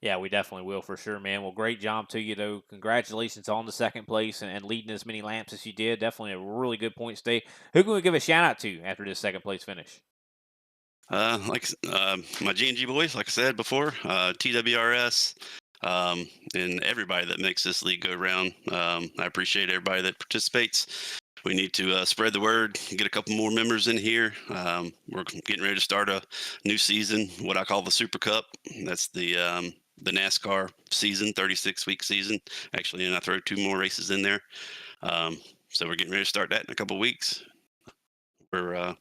Yeah, we definitely will for sure, man. Well, great job to you, though. Congratulations on the second place and leading as many laps as you did. Definitely a really good point stay. Who can we give a shout out to after this second place finish? Like my G&G boys, like I said before, TWRS, and everybody that makes this league go round. I appreciate everybody that participates. We need to spread the word, get a couple more members in here. We're getting ready to start a new season, what I call the Super Cup. That's the NASCAR season, 36-week season, actually, and I throw 2 more races in there. So we're getting ready to start that in a couple weeks. We're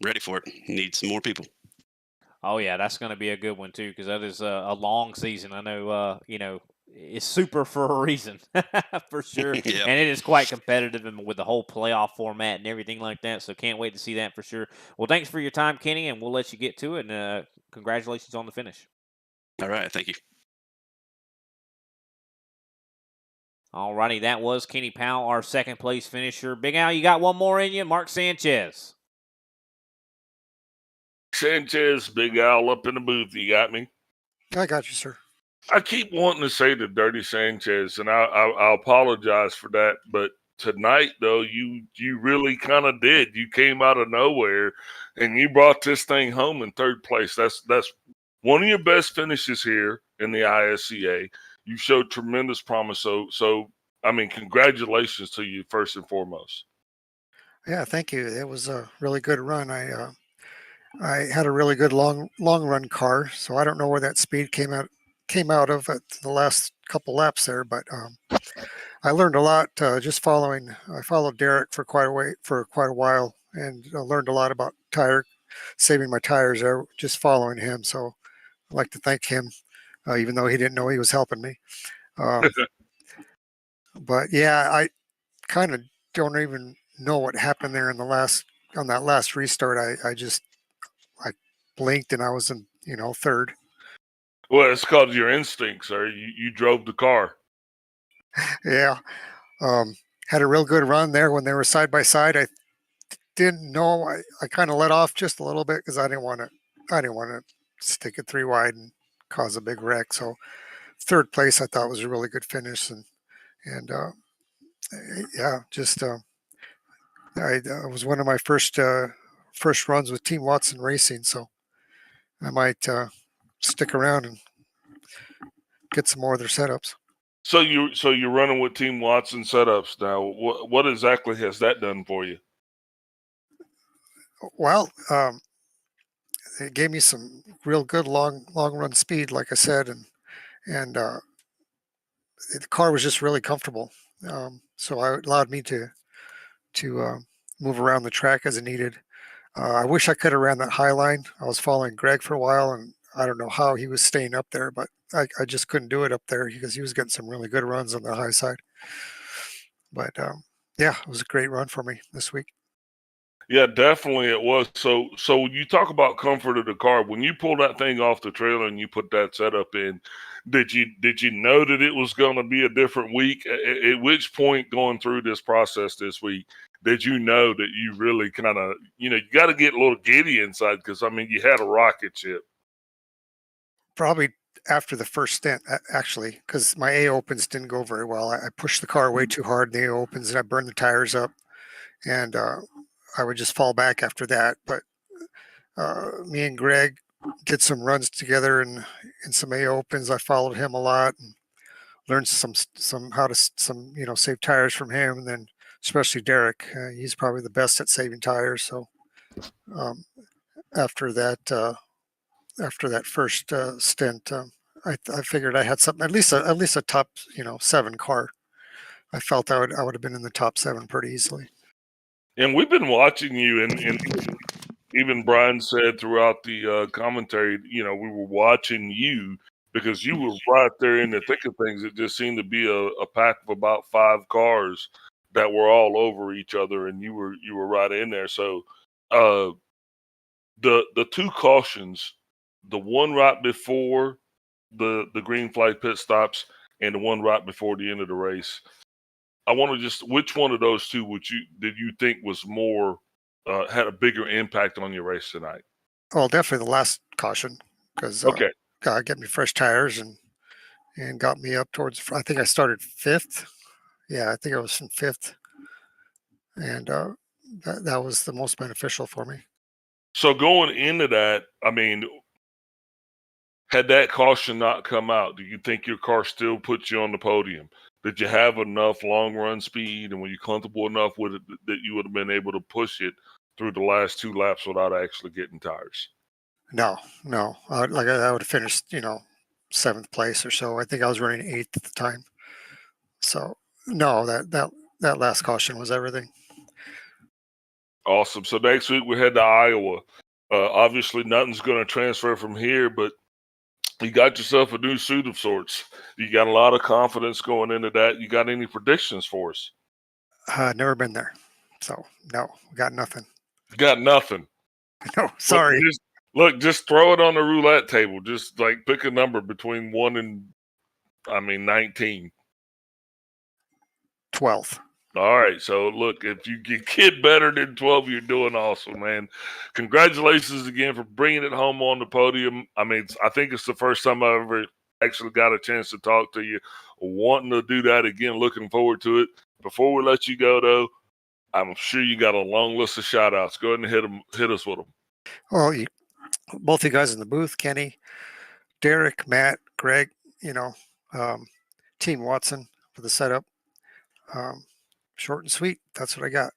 ready for it. Need some more people. Oh yeah, that's going to be a good one too, because that is a long season. I know, you know, it's super for a reason, for sure, Yep. and it is quite competitive, and with the whole playoff format and everything like that. So can't wait to see that for sure. Well, thanks for your time, Kenny, and we'll let you get to it. And congratulations on the finish. All right, thank you. All righty, that was Kenny Powell, our second place finisher. Big Al, you got one more in you, Mark Sanchez. Sanchez, Big Al up in the booth. You got me? I got you, sir. I keep wanting to say the Dirty Sanchez, and I apologize for that. But tonight, though, you really kind of did. You came out of nowhere, and you brought this thing home in third place. That's one of your best finishes here in the ISCA. You showed tremendous promise. So I mean, congratulations to you first and foremost. Yeah, thank you. It was a really good run. I had a really good long run car, so I don't know where that speed came out of at the last couple laps there, but I learned a lot just following. I followed Derek for quite a while, and learned a lot about saving my tires there, just following him. So I'd like to thank him, even though he didn't know he was helping me. But yeah, I kind of don't even know what happened there on that last restart. I blinked and I was in third. Well, it's called your instincts, sir. You drove the car. Yeah, had a real good run there when they were side by side. I didn't know. I kind of let off just a little bit because I didn't want to stick it 3 wide and cause a big wreck. So third place I thought was a really good finish, and yeah, just it was one of my first runs with Team Watson Racing, so I might stick around and get some more of their setups. So you're running with Team Watson setups now. What exactly has that done for you? Well, it gave me some real good long run speed, like I said, and the car was just really comfortable. So it allowed me to move around the track as it needed. I wish I could have ran that high line. I was following Greg for a while, and I don't know how he was staying up there, but I just couldn't do it up there because he was getting some really good runs on the high side. But yeah, it was a great run for me this week. Yeah, definitely it was. So you talk about comfort of the car. When you pulled that thing off the trailer and you put that setup in, did you know that it was going to be a different week? At which point going through this process this week, did you know that you really kind of, you got to get a little giddy inside because, I mean, you had a rocket ship. Probably after the first stint, actually, because my A opens didn't go very well. I pushed the car way too hard in the A opens, and I burned the tires up, and I would just fall back after that. But me and Greg did some runs together in some A opens. I followed him a lot, and learned some how to save tires from him, and then especially Derek. He's probably the best at saving tires. So um, after that first stint, I figured I had something, at least a top 7 car. I felt I would have been in the top 7 pretty easily. And we've been watching you, and even Brian said throughout the commentary, we were watching you because you were right there in the thick of things. It just seemed to be a pack of about 5 cars that were all over each other, and you were right in there. So the 2 cautions, the one right before the green flag pit stops and the one right before the end of the race, I want to just, which one of those 2 did you think was more had a bigger impact on your race tonight? Well, definitely the last caution, because got me fresh tires and got me up towards. I think I started 5th. Yeah, I think I was in 5th, and that was the most beneficial for me. So going into that, I mean, had that caution not come out, do you think your car still puts you on the podium? Did you have enough long run speed, and were you comfortable enough with it that you would have been able to push it through the last 2 laps without actually getting tires? No. I would have finished, 7th place or so. I think I was running 8th at the time. So no, that last caution was everything. Awesome. So next week we head to Iowa. Obviously, nothing's going to transfer from here, but you got yourself a new suit of sorts. You got a lot of confidence going into that. You got any predictions for us? Never been there, so no, got nothing. Got nothing. No, sorry. Just throw it on the roulette table. Just like pick a number between 1 and 19. 12. All right. So look, if you get better than 12, you're doing awesome, man. Congratulations again for bringing it home on the podium. I mean, I think it's the first time I ever actually got a chance to talk to you. Wanting to do that again. Looking forward to it. Before we let you go, though, I'm sure you got a long list of shout outs. Go ahead and hit us with them. Well, both you guys in the booth, Kenny, Derek, Matt, Greg, Team Watson for the setup. Short and sweet. That's what I got.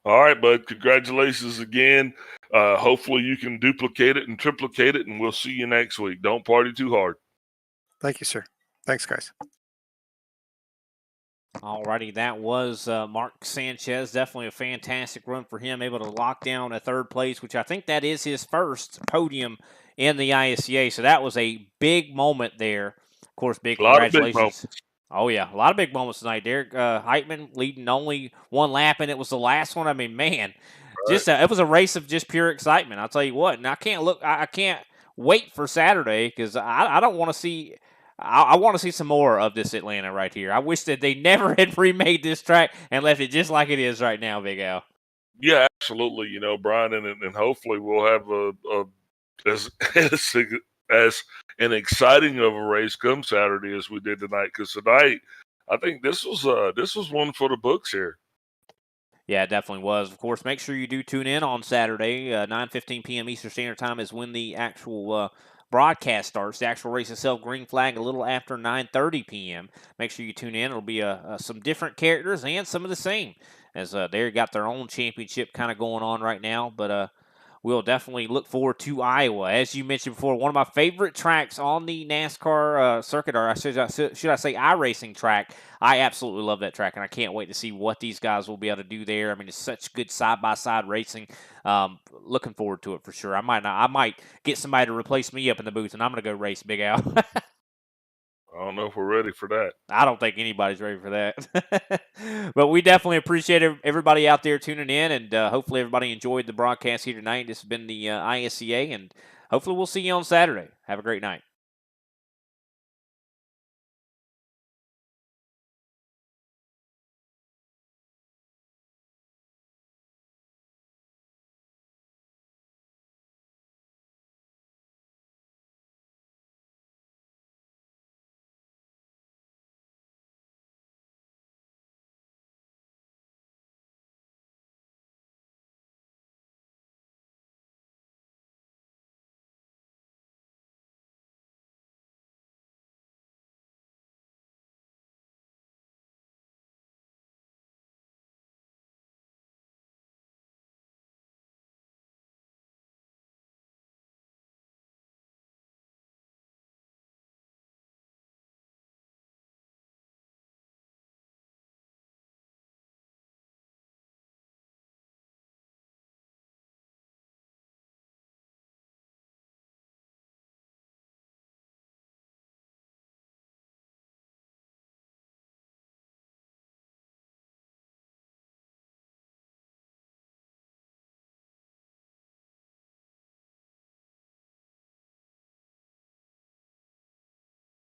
All right, bud. Congratulations again. Hopefully you can duplicate it and triplicate it, and we'll see you next week. Don't party too hard. Thank you, sir. Thanks, guys. Alrighty, that was Mark Sanchez. Definitely a fantastic run for him, able to lock down a 3rd place, which I think that is his first podium in the ISCA. So that was a big moment there. Of course, big congratulations. Oh, yeah, a lot of big moments tonight. Derek Heitman leading only 1 lap, and it was the last one. I mean, man, just it was a race of just pure excitement. I'll tell you what, and I can't wait for Saturday because I don't want to see. I want to see some more of this Atlanta right here. I wish that they never had remade this track and left it just like it is right now, Big Al. Yeah, absolutely. Brian, and hopefully we'll have as an exciting of a race come Saturday as we did tonight. Because tonight, I think this was one for the books here. Yeah, it definitely was. Of course, make sure you do tune in on Saturday, 9:15 p.m. Eastern Standard Time is when the actual broadcast starts. The actual race itself, green flag, a little after 9:30 p.m. Make sure you tune in. It'll be some different characters and some of the same, as they got their own championship kind of going on right now. But we'll definitely look forward to Iowa. As you mentioned before, one of my favorite tracks on the NASCAR circuit, or should I say iRacing track. I absolutely love that track, and I can't wait to see what these guys will be able to do there. I mean, it's such good side-by-side racing. Looking forward to it for sure. I might get somebody to replace me up in the booth, and I'm going to go race Big Al. I don't know if we're ready for that. I don't think anybody's ready for that. But we definitely appreciate everybody out there tuning in, and hopefully everybody enjoyed the broadcast here tonight. This has been the ISCA, and hopefully we'll see you on Saturday. Have a great night.